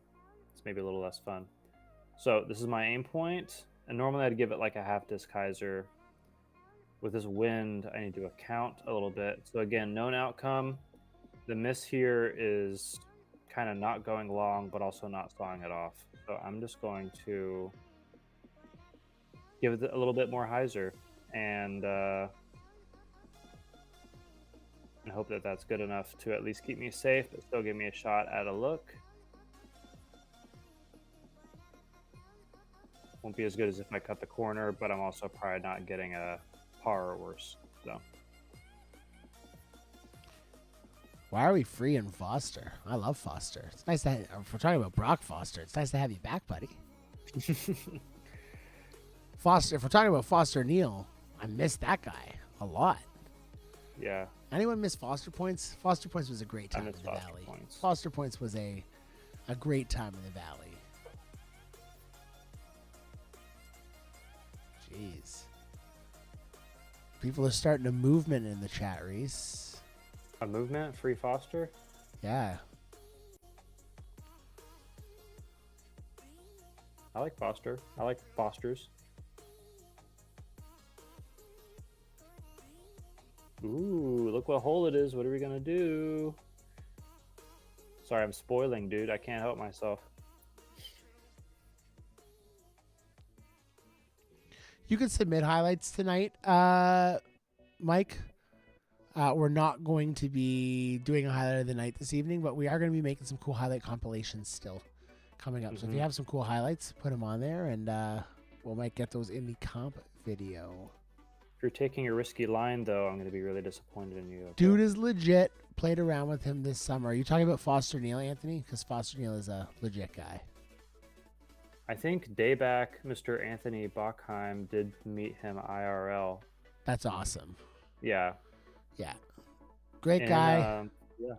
it's maybe a little less fun. So this is my aim point, and normally I'd give it like a half disc hyzer. With this wind, I need to account a little bit. So again, known outcome. The miss here is kind of not going long, but also not sawing it off. So I'm just going to give it a little bit more hyzer and hope that that's good enough to at least keep me safe, but still give me a shot at a look. Won't be as good as if I cut the corner, but I'm also probably not getting a par or worse. So. Why are we free in Foster? I love Foster. It's nice to have, if we're talking about Brock Foster, it's nice to have you back, buddy. Foster, if we're talking about Foster Neal, I miss that guy a lot. Yeah. Anyone miss Foster Points? Foster Points was a great time in the Valley. Foster Points was a great time in the Valley. Jeez. People are starting a movement in the chat, Reese. A movement? Free Foster? Yeah. I like Foster. I like Fosters. Ooh, look what hole it is. What are we gonna do? Sorry, I'm spoiling, dude. I can't help myself. You can submit highlights tonight, Mike. We're not going to be doing a highlight of the night this evening, but we are going to be making some cool highlight compilations still coming up. So if you have some cool highlights, put them on there, and we might get those in the comp video. If you're taking a risky line, though, I'm going to be really disappointed in you. Okay? Dude is legit. Played around with him this summer. Are you talking about Foster Neal, Anthony? Because Foster Neal is a legit guy. I think Dayback, Mr. Anthony Bachheim, did meet him IRL. That's awesome. Yeah. Yeah. Great And, guy. yeah.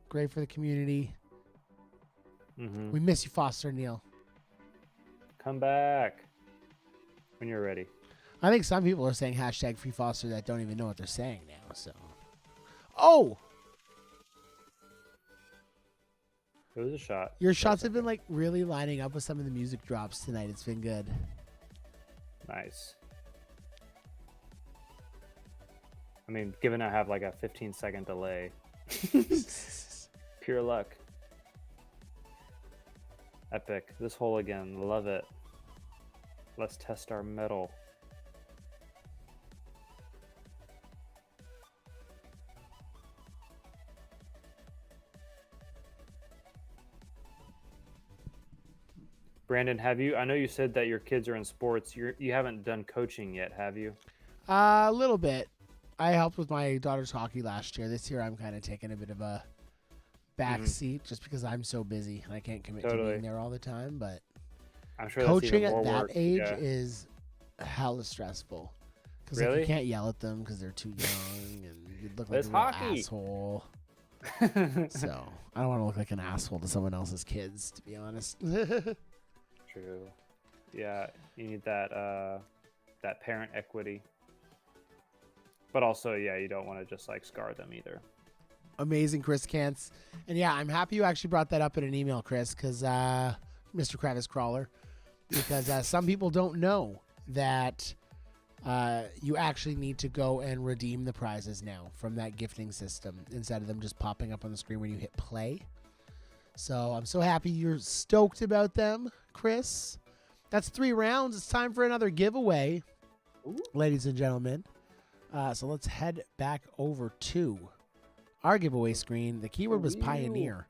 Great for the community. Mm-hmm. We miss you, Foster Neal. Come back when you're ready. I think some people are saying hashtag free Foster that don't even know what they're saying now. So, oh, It was a shot. your shots have been like really lining up with some of the music drops tonight. It's been good. Nice. I mean, given I have like a 15-second delay. Pure luck. Epic. This hole again. Love it. Let's test our metal. Brandon, have you? I know you said that your kids are in sports. You haven't done coaching yet, have you? A little bit. I helped with my daughter's hockey last year. This year, I'm kind of taking a bit of a back seat just because I'm so busy and I can't commit to being there all the time. But I'm sure that's coaching even at more that work. age Yeah. is hella stressful because Really? you can't yell at them because they're too young and you look like It's a real hockey. asshole. So I don't want to look like an asshole to someone else's kids, to be honest. True. Yeah, you need that that parent equity. But also, yeah, you don't want to just like scar them either. Amazing, Chris Kantz. And yeah, I'm happy you actually brought that up in an email, Chris, because Mr. Kravis Crawler, because some people don't know that you actually need to go and redeem the prizes now from that gifting system instead of them just popping up on the screen when you hit play. So I'm so happy you're stoked about them, Chris. That's 3 rounds. It's time for another giveaway, ladies and gentlemen. So let's head back over to our giveaway screen. The keyword was Pioneer.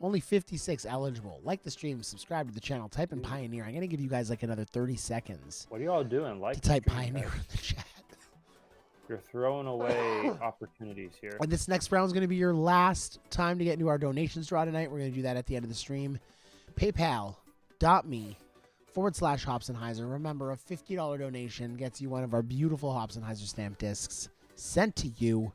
Only 56 eligible. Like the stream, subscribe to the channel, type in Pioneer. I'm going to give you guys like another 30 seconds What are y'all doing? Like to the type stream, Pioneer guys. in the chat. You're throwing away opportunities here. And this next round is going to be your last time to get into our donations draw tonight. We're going to do that at the end of the stream. PayPal.me/Hobsonheiser. Remember, a $50 donation gets you one of our beautiful Hobsonheiser stamp discs sent to you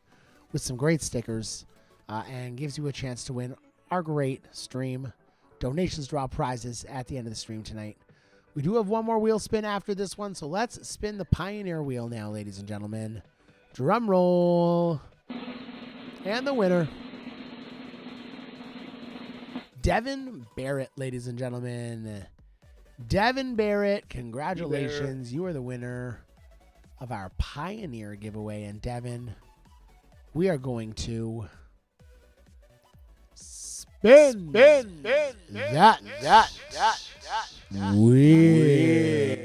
with some great stickers and gives you a chance to win our great stream donations draw prizes at the end of the stream tonight. We do have one more wheel spin after this one, so let's spin the Pioneer wheel now, ladies and gentlemen. Drum roll. And the winner, Devin Barrett, ladies and gentlemen. Devin Barrett, congratulations. You are the winner of our Pioneer giveaway. And Devin, we are going to spin that wheel.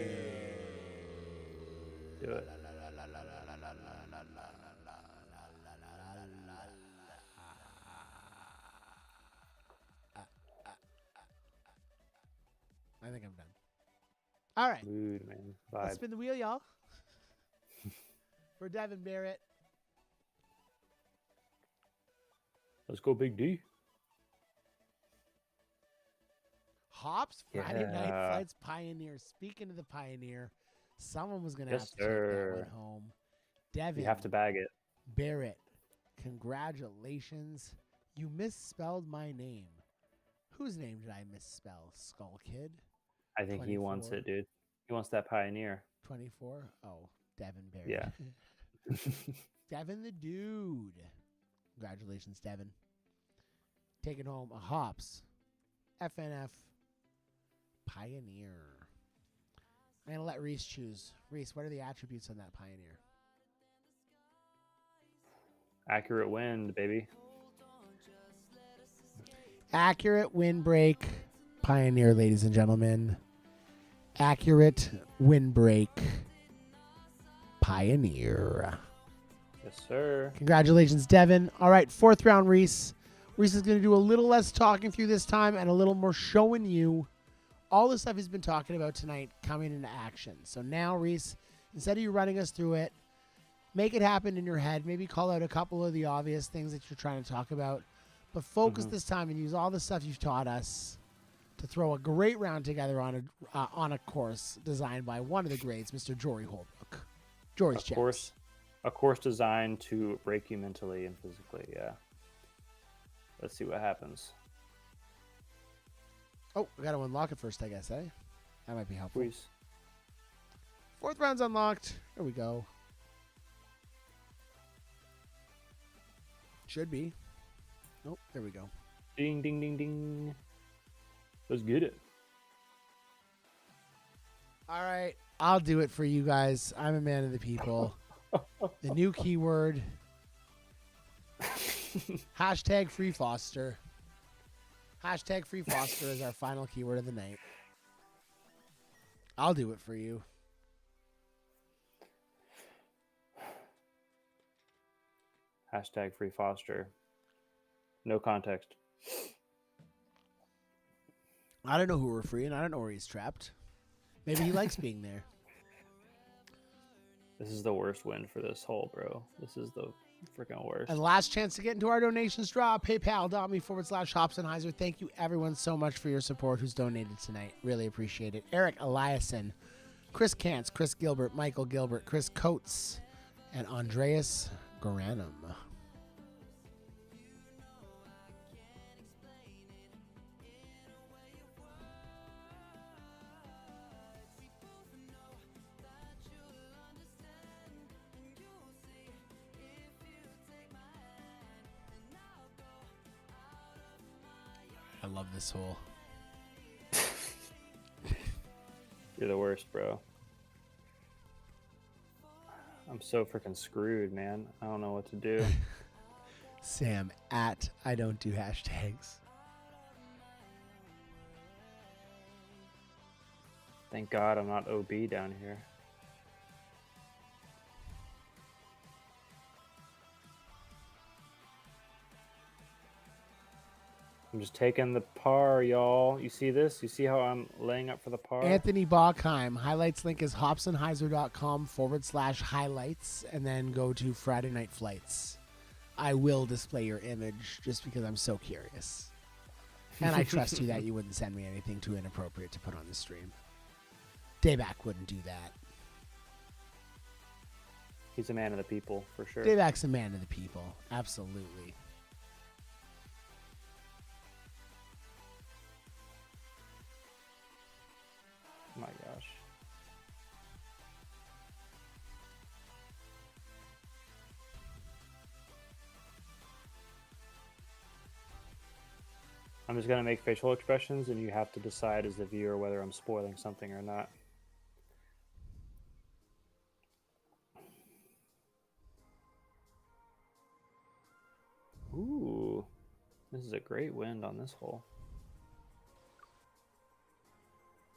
Do it. I think I'm done. All right. Mood, man. Let's Vibe. spin the wheel, y'all. For Devin Barrett. Let's go, Big D. Hops, Friday Night Yeah. Flights, Pioneer. Speaking of the Pioneer, someone was going to Yes, have to take that sir. one home. Devin You have to bag it. Barrett, congratulations. You misspelled my name. Whose name did I misspell? Skull Kid? I think he wants 24. it, dude. He wants that Pioneer. 24? Oh, Devin Barrett. Yeah. Devin the dude. Congratulations, Devin. Taking home a Hops FNF Pioneer. I'm going to let Reese choose. Reese, what are the attributes on that Pioneer? Accurate wind, baby. Accurate windbreak Pioneer, ladies and gentlemen. Accurate windbreak Pioneer. Yes, sir. Congratulations, Devin. All right, 4th round, Reese. Reese is going to do a little less talking through this time and a little more showing you all the stuff he's been talking about tonight coming into action. So now, Reese, instead of you running us through it, make it happen in your head. Maybe call out a couple of the obvious things that you're trying to talk about. But focus this time and use all the stuff you've taught us to throw a great round together on a course designed by one of the greats, Mr. Jory Holbrook. Jory's Champs. A course designed to break you mentally and physically, yeah. Let's see what happens. Oh, we got to unlock it first, I guess, eh? That might be helpful. Please. 4th round's unlocked. There we go. Should be. Nope, there we go. Ding, ding, ding, ding. Let's get it. All right, I'll do it for you guys. I'm a man of the people. The new keyword. Hashtag Free Foster. Hashtag Free Foster is our final keyword of the night. I'll do it for you. Hashtag Free Foster. No context. I don't know who we're freeing. I don't know where he's trapped. Maybe he likes being there. This is the worst win for this hole, bro. This is the freaking worst. And last chance to get into our donations draw. PayPal.me/Hobsonheiser. Thank you, everyone, so much for your support who's donated tonight. Really appreciate it. Eric Eliason, Chris Kantz, Chris Gilbert, Michael Gilbert, Chris Coates, and Andreas Garanum. I love this hole. You're the worst, bro. I'm so freaking screwed, man. I don't know what to do. Sam at I don't do hashtags. Thank God I'm not OB down here. I'm just taking the par, y'all. You see this? You see how I'm laying up for the par? Anthony Bachheim. Highlights link is hobsonheiser.com/highlights, and then go to Friday Night Flights. I will display your image just because I'm so curious. And I trust you that you wouldn't send me anything too inappropriate to put on the stream. Dayback wouldn't do that. He's a man of the people, for sure. Dayback's a man of the people. Absolutely. Oh my gosh. I'm just going to make facial expressions, and you have to decide as the viewer whether I'm spoiling something or not. Ooh, this is a great wind on this hole.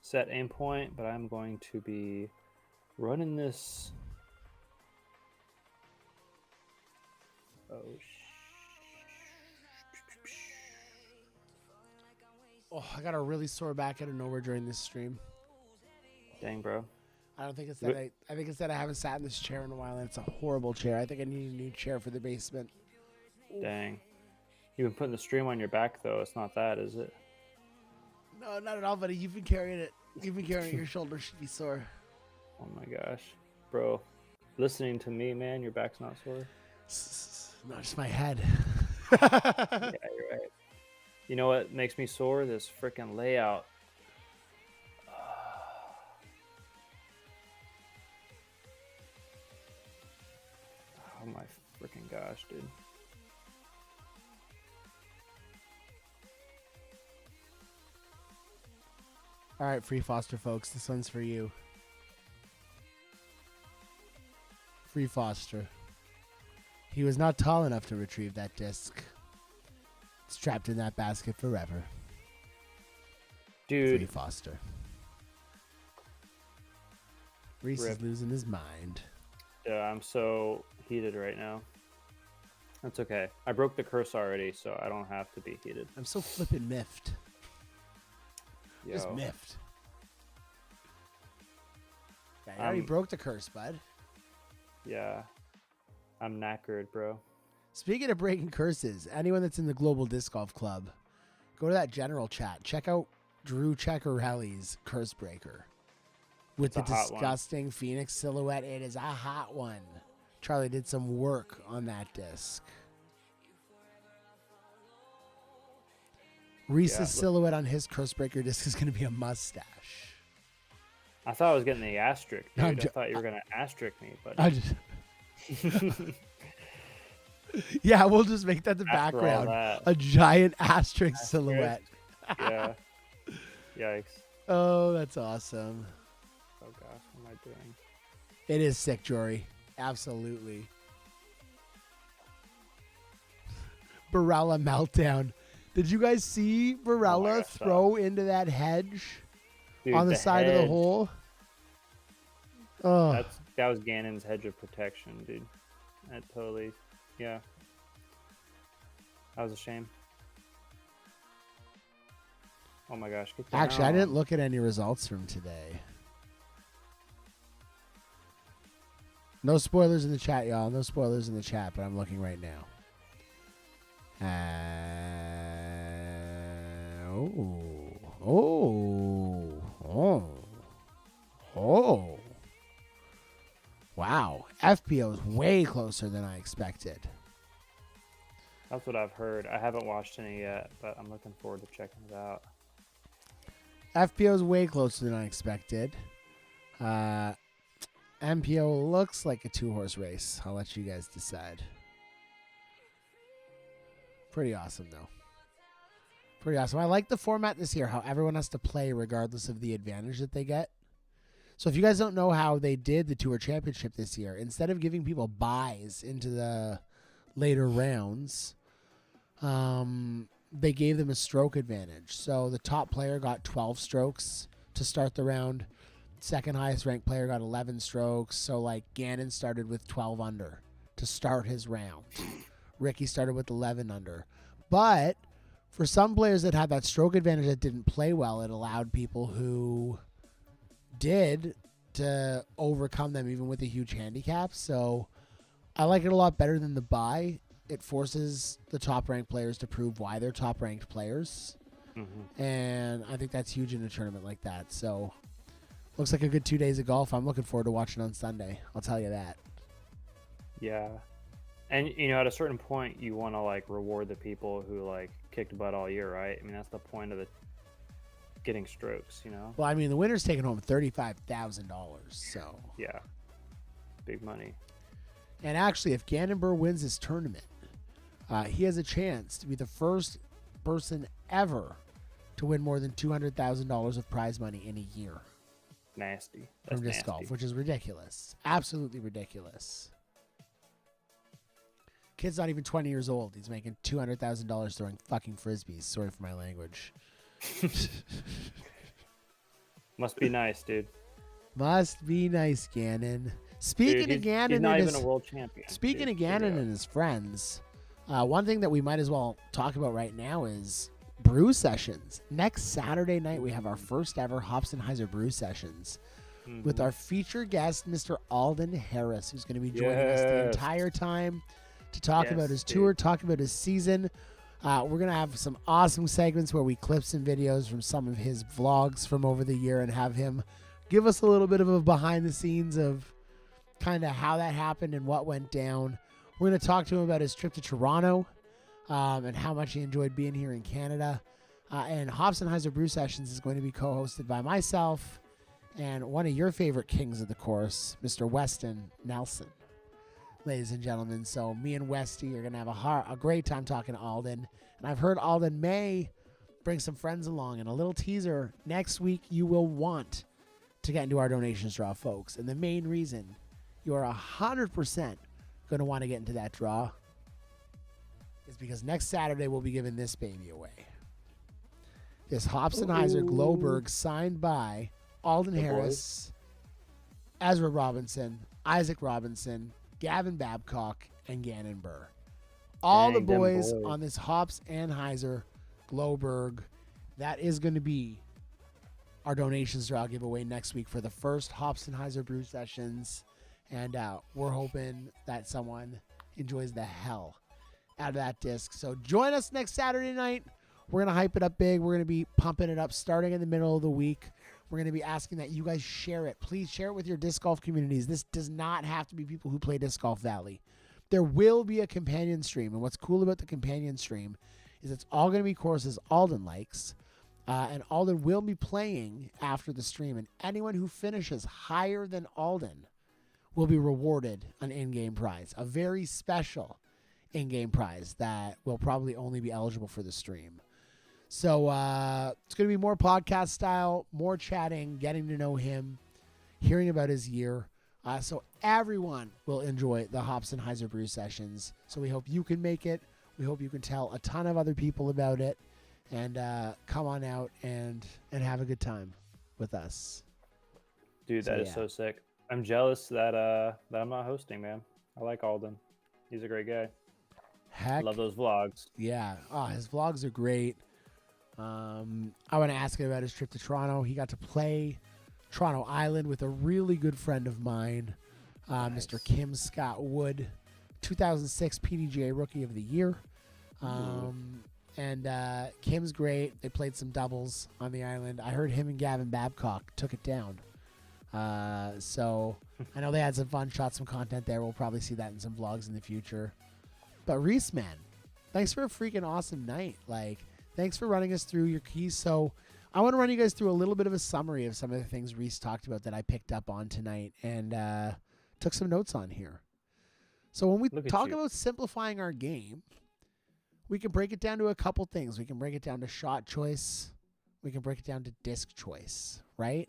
Set aim point, but I'm going to be running this. Oh, I got a really sore back out of nowhere during this stream. Dang, bro. I don't think it's that I think it's that I haven't sat in this chair in a while, and it's a horrible chair. I think I need a new chair for the basement. Dang. You've been putting the stream on your back, though. It's not that, is it? No, not at all, buddy. You've been carrying it. You've been carrying it. Your shoulder should be sore. Oh my gosh. Bro, listening to me, man, your back's not sore? Not just my head. Yeah, you're right. You know what makes me sore? This freaking layout. Oh my freaking gosh, dude. All right, Free Foster folks, this one's for you. Free Foster. He was not tall enough to retrieve that disc. It's trapped in that basket forever. Dude. Free Foster. Reese is losing his mind. Yeah, I'm so heated right now. That's okay. I broke the curse already, so I don't have to be heated. I'm so flippin' miffed. Yo. Just miffed. Yeah, I already broke the curse, bud. Yeah. I'm knackered, bro. Speaking of breaking curses, anyone that's in the Global Disc Golf Club, go to that general chat. Check out Drew Ceccarelli's Curse Breaker with the disgusting Phoenix silhouette. It is a hot one. Charlie did some work on that disc. Reese's silhouette on his Curse Breaker disc is going to be a mustache. I thought I was getting the asterisk, dude. I thought you were going to asterisk me, but... Yeah, we'll just make that the background. A giant asterisk silhouette. Yeah. Yikes. Oh, that's awesome. Oh, gosh. What am I doing? It is sick, Jory. Absolutely. Barella meltdown. Did you guys see Barella throw into that hedge on the side of the hole? Oh, that was Ganon's hedge of protection, dude. That totally, yeah. That was a shame. Oh my gosh. Actually, I didn't look at any results from today. No spoilers in the chat, y'all. No spoilers in the chat, but I'm looking right now. Wow. FPO is way closer than I expected. That's what I've heard. I haven't watched any yet, but I'm looking forward to checking it out. FPO is way closer than I expected. MPO looks like a 2-horse race. I'll let you guys decide. Pretty awesome, though. Pretty awesome. I like the format this year, how everyone has to play regardless of the advantage that they get. So if you guys don't know how they did the Tour Championship this year, instead of giving people buys into the later rounds, they gave them a stroke advantage. So the top player got 12 strokes to start the round. Second highest ranked player got 11 strokes. So like Ganon started with 12 under to start his round. Ricky started with 11 under. But for some players that had that stroke advantage that didn't play well, it allowed people who did to overcome them even with a huge handicap. So I like it a lot better than the buy. It forces the top ranked players to prove why they're top ranked players. Mm-hmm. And I think that's huge in a tournament like that. So looks like a good 2 days of golf. I'm looking forward to watching on Sunday. I'll tell you that. Yeah. And, you know, at a certain point, you want to, like, reward the people who, like, kicked butt all year, right? I mean, that's the point of the getting strokes, you know? Well, I mean, the winner's taking home $35,000, so. Yeah. Big money. And actually, if Gannon wins this tournament, he has a chance to be the first person ever to win more than $200,000 of prize money in a year. Nasty. From disc golf, which is ridiculous. Absolutely ridiculous. Kid's not even 20 years old. He's making $200,000 throwing fucking frisbees. Sorry for my language. Must be nice, dude. Must be nice, Gannon. Speaking of Gannon, he's not even a world champion. Speaking of Gannon and his friends, one thing that we might as well talk about right now is brew sessions. Next Saturday night, we have our first ever Hopstenheiser brew sessions with our feature guest, Mr. Alden Harris, who's going to be joining us the entire time to talk about his tour, talk about his season. We're going to have some awesome segments where we clip some videos from some of his vlogs from over the year and have him give us a little bit of a behind the scenes of kind of how that happened and what went down. We're going to talk to him about his trip to Toronto and how much he enjoyed being here in Canada. And Hopstenheiser Brew Sessions is going to be co-hosted by myself and one of your favorite kings of the course, Mr. Weston Nelson. Ladies and gentlemen, so me and Westy are going to have a great time talking to Alden. And I've heard Alden may bring some friends along. And a little teaser, next week you will want to get into our donations draw, folks. And the main reason you you're 100% going to want to get into that draw is because next Saturday we'll be giving this baby away. This Hobsonheiser Globerg signed by Alden Harris, Ezra Robinson, Isaac Robinson, Gavin Babcock, and Gannon Burr. All the boys on this Hops and Heiser Globerg. That is going to be our donations draw giveaway next week for the first Hobsonheiser Brew Sessions. And we're hoping that someone enjoys the hell out of that disc. So join us next Saturday night. We're going to hype it up big. We're going to be pumping it up starting in the middle of the week. We're going to be asking that you guys share it. Please share it with your disc golf communities. This does not have to be people who play Disc Golf Valley. There will be a companion stream. And what's cool about the companion stream is it's all going to be courses Alden likes. And Alden will be playing after the stream. And anyone who finishes higher than Alden will be rewarded an in-game prize. A very special in-game prize that will probably only be eligible for the stream. So it's going to be more podcast style, more chatting, getting to know him, hearing about his year. So everyone will enjoy the Hobsonheiser Brew Sessions. So we hope you can make it. We hope you can tell a ton of other people about it. And come on out and have a good time with us. Dude, that is so sick. I'm jealous that I'm not hosting, man. I like Alden. He's a great guy. Heck, love those vlogs. Yeah. Oh, his vlogs are great. I want to ask him about his trip to Toronto. He got to play Toronto Island with a really good friend of mine, nice. Mr. Kim Scott Wood, 2006 PDGA Rookie of the Year. And Kim's great. They played some doubles on the island. I heard him and Gavin Babcock took it down. So I know they had some fun shots, some content there. We'll probably see that in some vlogs in the future. But Reese, man, thanks for a freaking awesome night. Thanks for running us through your keys. So I want to run you guys through a little bit of a summary of some of the things Reese talked about that I picked up on tonight and took some notes on here. So when we talk about simplifying our game, we can break it down to a couple things. We can break it down to shot choice. We can break it down to disc choice, right?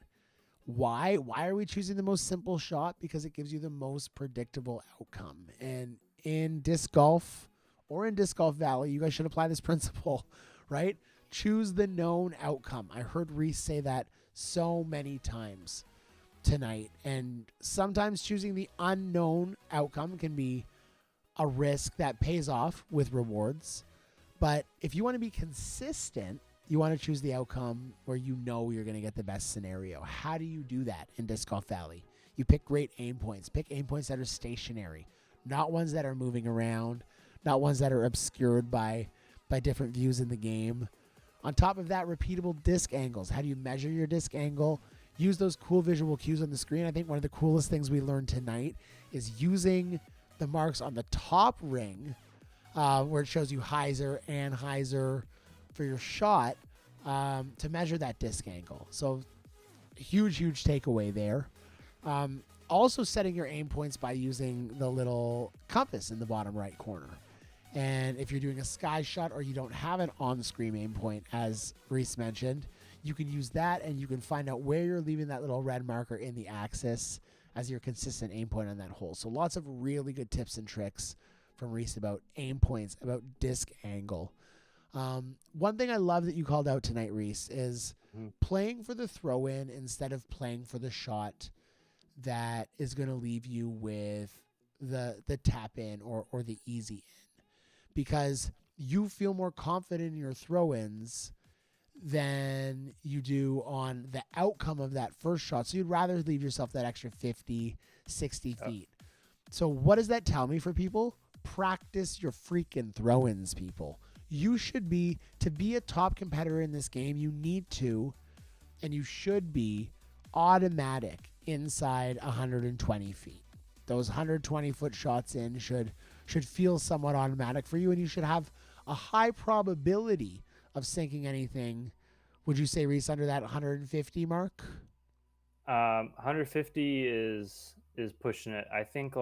Why? Why are we choosing the most simple shot? Because it gives you the most predictable outcome. And in disc golf or in Disc Golf Valley, you guys should apply this principle, right? Choose the known outcome. I heard Reese say that so many times tonight. And sometimes choosing the unknown outcome can be a risk that pays off with rewards. But if you want to be consistent, you want to choose the outcome where you know you're going to get the best scenario. How do you do that in Disc Golf Valley? You pick great aim points. Pick aim points that are stationary, not ones that are moving around, not ones that are obscured by different views in the game. On top of that, repeatable disc angles. How do you measure your disc angle? Use those cool visual cues on the screen. I think one of the coolest things we learned tonight is using the marks on the top ring where it shows you Heiser and Heiser for your shot to measure that disc angle. So huge takeaway there. Also setting your aim points by using the little compass in the bottom right corner. And if you're doing a sky shot or you don't have an on-screen aim point, as Reese mentioned, you can use that and you can find out where you're leaving that little red marker in the axis as your consistent aim point on that hole. So lots of really good tips and tricks from Reese about aim points, about disc angle. One thing I love that you called out tonight, Reese, is playing for the throw-in instead of playing for the shot that is going to leave you with the tap-in or the easy in. Because you feel more confident in your throw-ins than you do on the outcome of that first shot. So you'd rather leave yourself that extra 50, 60 feet. So what does that tell me for people? Practice your freaking throw-ins, people. You should be, to be a top competitor in this game, you need to, and you should be automatic inside 120 feet. Those 120-foot shots in should feel somewhat automatic for you, and you should have a high probability of sinking anything. Would you say, Reese, under that 150 mark? 150 is pushing it. I think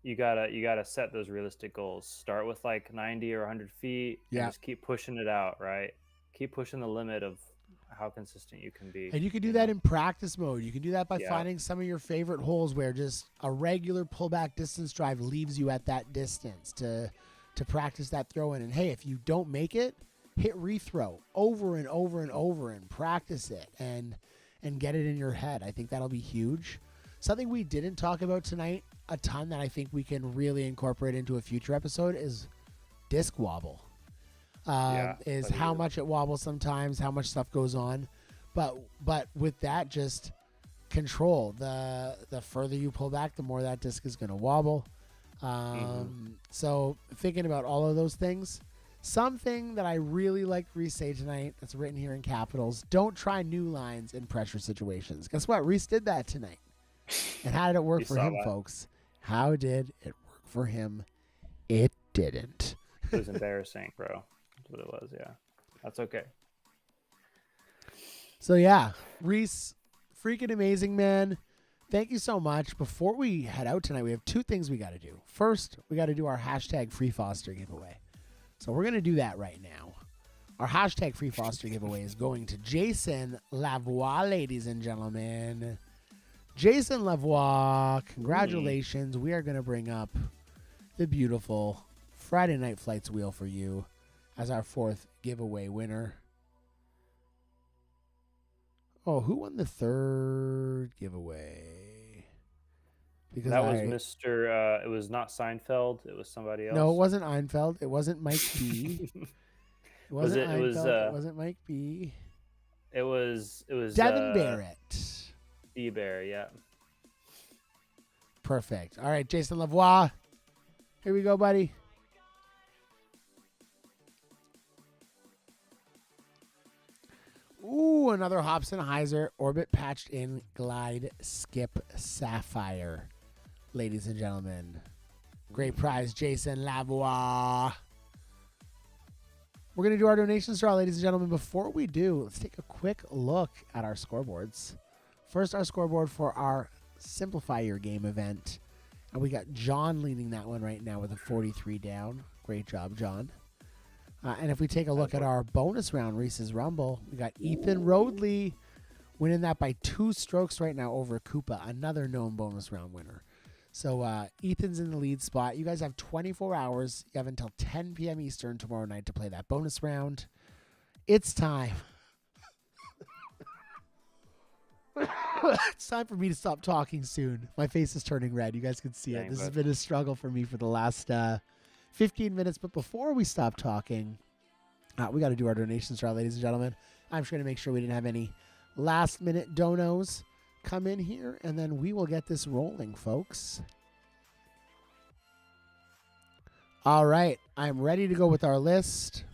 you gotta set those realistic goals. Start with 90 or 100 feet, and just keep pushing it out. Right, keep pushing the limit of how consistent you can be. And you can do that in practice mode. You can do that by finding some of your favorite holes where just a regular pullback distance drive leaves you at that distance to practice that throw in. And hey, if you don't make it, hit rethrow over and over and over and practice it and get it in your head. I think that'll be huge. Something we didn't talk about tonight a ton that I think we can really incorporate into a future episode is disc wobble. Is how much it wobbles sometimes, how much stuff goes on. But with that, just control. The further you pull back, the more that disc is going to wobble. So thinking about all of those things. Something that I really like Reese say tonight that's written here in capitals: don't try new lines in pressure situations. Guess what? Reese did that tonight. And how did it work for him, folks? How did it work for him? It didn't. It was embarrassing, bro. That's what it was, yeah. That's okay. So, yeah, Reese, freaking amazing, man. Thank you so much. Before we head out tonight, we have two things we got to do. First, we got to do our hashtag Free Foster giveaway. So we're going to do that right now. Our hashtag Free Foster giveaway is going to Jason Lavoie, ladies and gentlemen. Jason Lavoie, congratulations. We are going to bring up the beautiful Friday Night Flights wheel for you as our fourth giveaway winner. Oh, who won the third giveaway? Because that was Mr. It was not Seinfeld. It was somebody else. No, it wasn't Einfeld. It wasn't Mike B. It wasn't Einfeld. It wasn't Mike B. It was Devin Barrett. D-Bear, yeah. Perfect. All right, Jason Lavoie. Here we go, buddy. Ooh, another Hobson Heiser Orbit Patched In Glide Skip Sapphire. Ladies and gentlemen. Great prize, Jason Lavoie. We're going to do our donations draw, ladies and gentlemen. Before we do, let's take a quick look at our scoreboards. First, our scoreboard for our Simplify Your Game event. And we got John leading that one right now with a 43 down. Great job, John. And if we take a look at our bonus round, Reese's Rumble, we got Ethan Rodley winning that by 2 strokes right now over Koopa, another known bonus round winner. So Ethan's in the lead spot. You guys have 24 hours. You have until 10 p.m. Eastern tomorrow night to play that bonus round. It's time. It's time for me to stop talking soon. My face is turning red. You guys can see it. This has been a struggle for me for the last 15 minutes. But before we stop talking, we got to do our donations draw, ladies and gentlemen. I'm trying to make sure we didn't have any last-minute donos come in here, and then we will get this rolling, folks. All right. I'm ready to go with our list.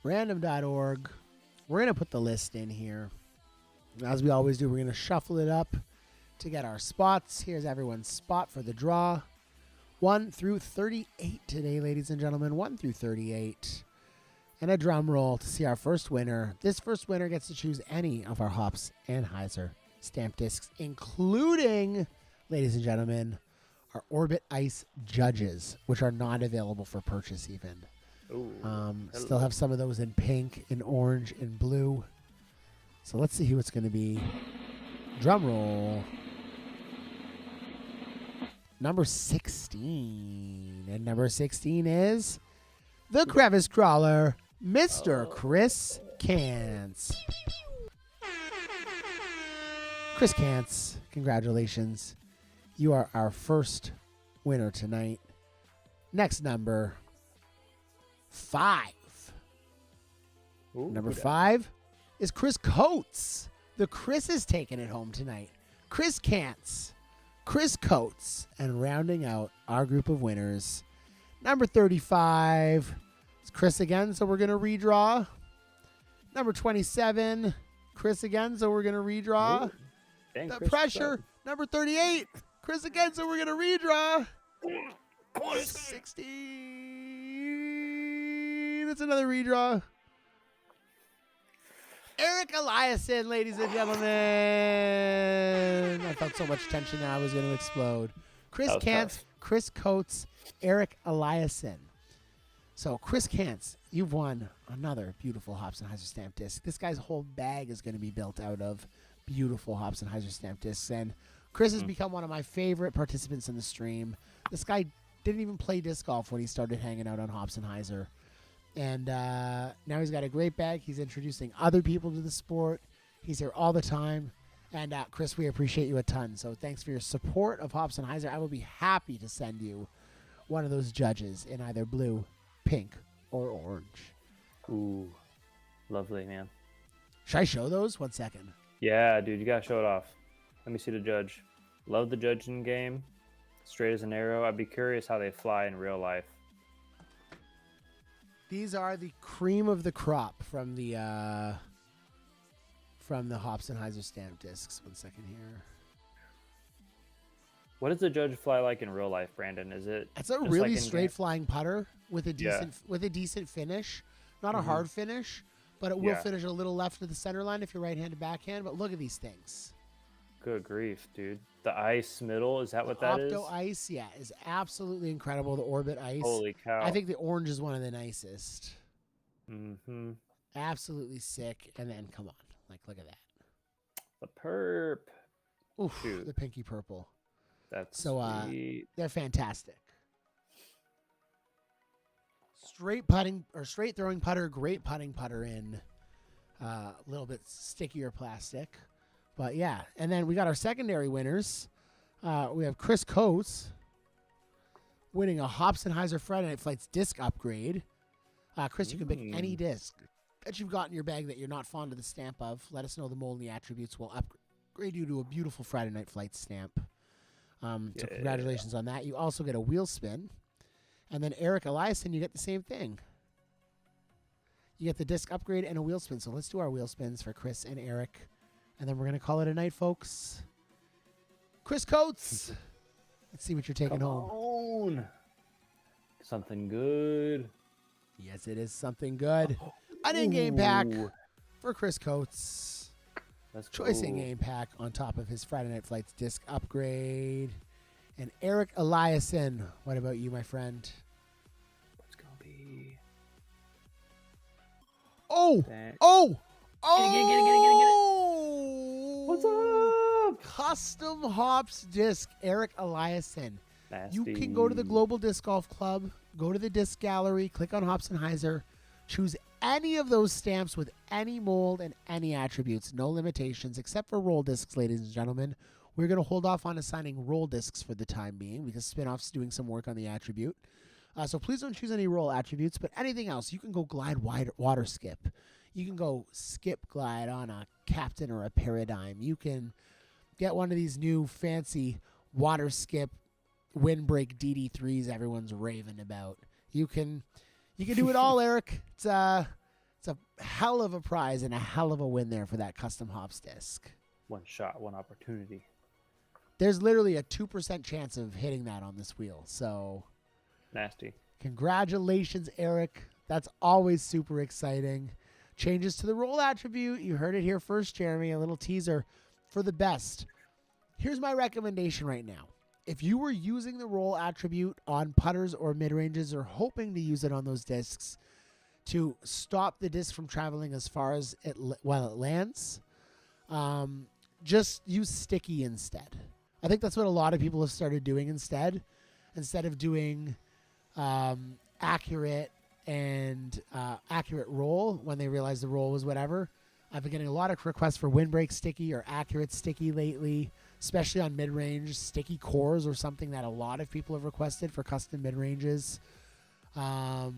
Random.org. We're going to put the list in here. As we always do, we're going to shuffle it up to get our spots. Here's everyone's spot for the draw. 1 through 38 today, ladies and gentlemen. 1 through 38. And a drum roll to see our first winner. This first winner gets to choose any of our Hops and Heiser stamp discs, including, ladies and gentlemen, our Orbit Ice Judges, which are not available for purchase even. Ooh, Still have some of those in pink, in orange, in blue. So let's see who it's going to be. Drum roll. Number 16. And number 16 is the Crevice Crawler, Mr. Chris Kantz. Chris Kantz, congratulations. You are our first winner tonight. Next number, 5. Ooh, Number 5 is Chris Coates. The Chris is taking it home tonight. Chris Kantz, Chris Coates, and rounding out our group of winners, number 35. It's Chris again, so we're going to redraw. Number 27, Chris again, so we're going to redraw. Ooh, dang, The Chris pressure, up. number 38, Chris again, so we're going to redraw. 16. That's another redraw. Eric Eliason, ladies and gentlemen. I felt so much tension now I was going to explode. Chris Kantz, Chris Coates, Eric Eliason. So, Chris Kantz, you've won another beautiful Hobson Heiser stamp disc. This guy's whole bag is going to be built out of beautiful Hobson Heiser stamp discs. And Chris has become one of my favorite participants in the stream. This guy didn't even play disc golf when he started hanging out on Hobson Heiser. And now he's got a great bag. He's introducing other people to the sport. He's here all the time. And, Chris, we appreciate you a ton. So thanks for your support of Hobson Heiser. I will be happy to send you one of those judges in either blue, pink, or orange. Ooh, lovely, man. Should I show those? 1 second. Yeah, dude, you gotta show it off. Let me see the judge. Love the judging game. Straight as an arrow. I'd be curious how they fly in real life. These are the cream of the crop from the Hobson Heiser stamp discs. 1 second here. What does the judge fly like in real life, Brandon? Is it? It's a just really like in straight game? flying putter with a decent finish. Not a hard finish, but it will finish a little left of the center line if you're right-handed backhand. But look at these things. Good grief, dude. The ice middle, is that what that is? Opto Ice, yeah, is absolutely incredible. The Orbit Ice. Holy cow. I think the orange is one of the nicest. Mm-hmm. Absolutely sick. And then, come on. Like, look at that. The perp. Oof, Dude. the pinky purple. That's So, sweet. they're fantastic. Straight putting or straight throwing putter, great putting putter in a little bit stickier plastic. But yeah, and then we got our secondary winners. We have Chris Coates winning a Hobson Heiser Friday Night Flights disc upgrade. Chris, you can pick any disc that you've got in your bag that you're not fond of the stamp of. Let us know the mold and the attributes. We'll upgrade you to a beautiful Friday Night Flights stamp. So congratulations on that. You also get a wheel spin. And then Eric Eliason, you get the same thing. You get the disc upgrade and a wheel spin. So let's do our wheel spins for Chris and Eric. And then we're going to call it a night, folks. Chris Coates. Let's see what you're taking home. Something good. Yes, it is something good. An in-game pack for Chris Coates. That's Choice cool. in-game pack on top of his Friday Night Flights disc upgrade. And Eric Eliason, what about you, my friend? What's going to be? Oh! That- Oh! Oh! What's up? Custom Hops disc, Eric Eliason. Nasty. You can go to the Global Disc Golf Club, go to the disc gallery, click on Hobson Heiser, choose any of those stamps with any mold and any attributes, no limitations, except for roll discs, ladies and gentlemen. We're going to hold off on assigning roll discs for the time being because Spinoff's doing some work on the attribute. So please don't choose any roll attributes, but anything else. You can go glide water skip. You can go skip glide on a Captain or a Paradigm. You can get one of these new fancy water skip windbreak DD3s everyone's raving about. You can do it all, Eric. It's a hell of a prize and a hell of a win there for that custom hops disc. One shot, one opportunity. There's literally a 2% chance of hitting that on this wheel. So Nasty. congratulations, Eric. That's always super exciting. Changes to the roll attribute. You heard it here first, Jeremy. A little teaser for the best. Here's my recommendation right now. If you were using the roll attribute on putters or mid-ranges or hoping to use it on those discs to stop the disc from traveling as far as it lands, just use sticky instead. I think that's what a lot of people have started doing instead of doing accurate roll when they realize the roll was whatever. I've been getting a lot of requests for windbreak sticky or accurate sticky lately, especially on mid-range. Sticky cores or something that a lot of people have requested for custom mid-ranges. I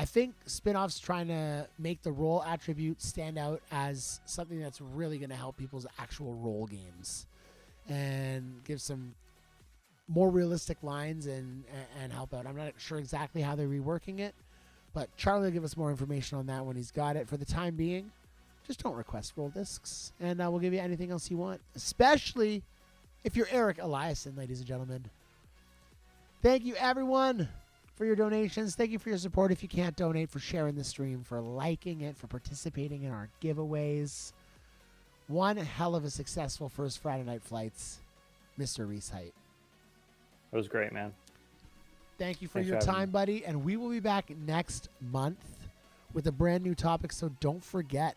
think Spinoff's trying to make the roll attribute stand out as something that's really going to help people's actual roll games and give some more realistic lines and help out. I'm not sure exactly how they're reworking it, but Charlie will give us more information on that when he's got it. For the time being, just don't request roll discs, and we'll give you anything else you want, especially if you're Eric Eliason, ladies and gentlemen. Thank you, everyone, for your donations. Thank you for your support. If you can't donate, for sharing the stream, for liking it, for participating in our giveaways. One hell of a successful first Friday Night Flights, Mr. Reese Height. It was great, man. Thank you for Thanks your for having time, me. buddy. And we will be back next month with a brand new topic. So don't forget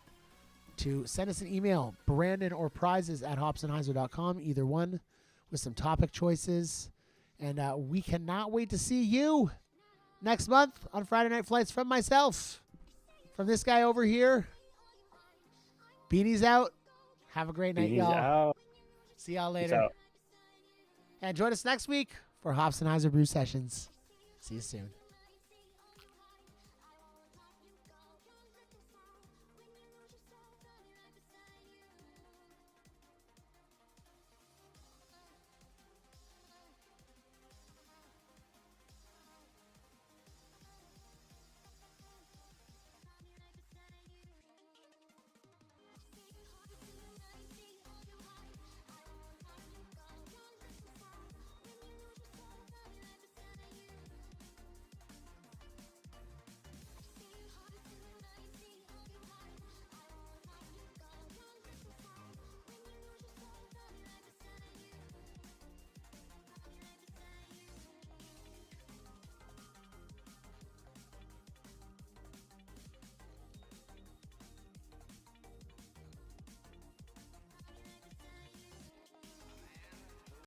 to send us an email, Brandon or prizes at hopsandheiser.com, either one, with some topic choices. And we cannot wait to see you next month on Friday Night Flights from myself. From this guy over here. Beanie's out. Have a great night, Beanie's y'all. out. See y'all Peace later. out. And join us next week for Hops and Heiser Brew Sessions. See you soon.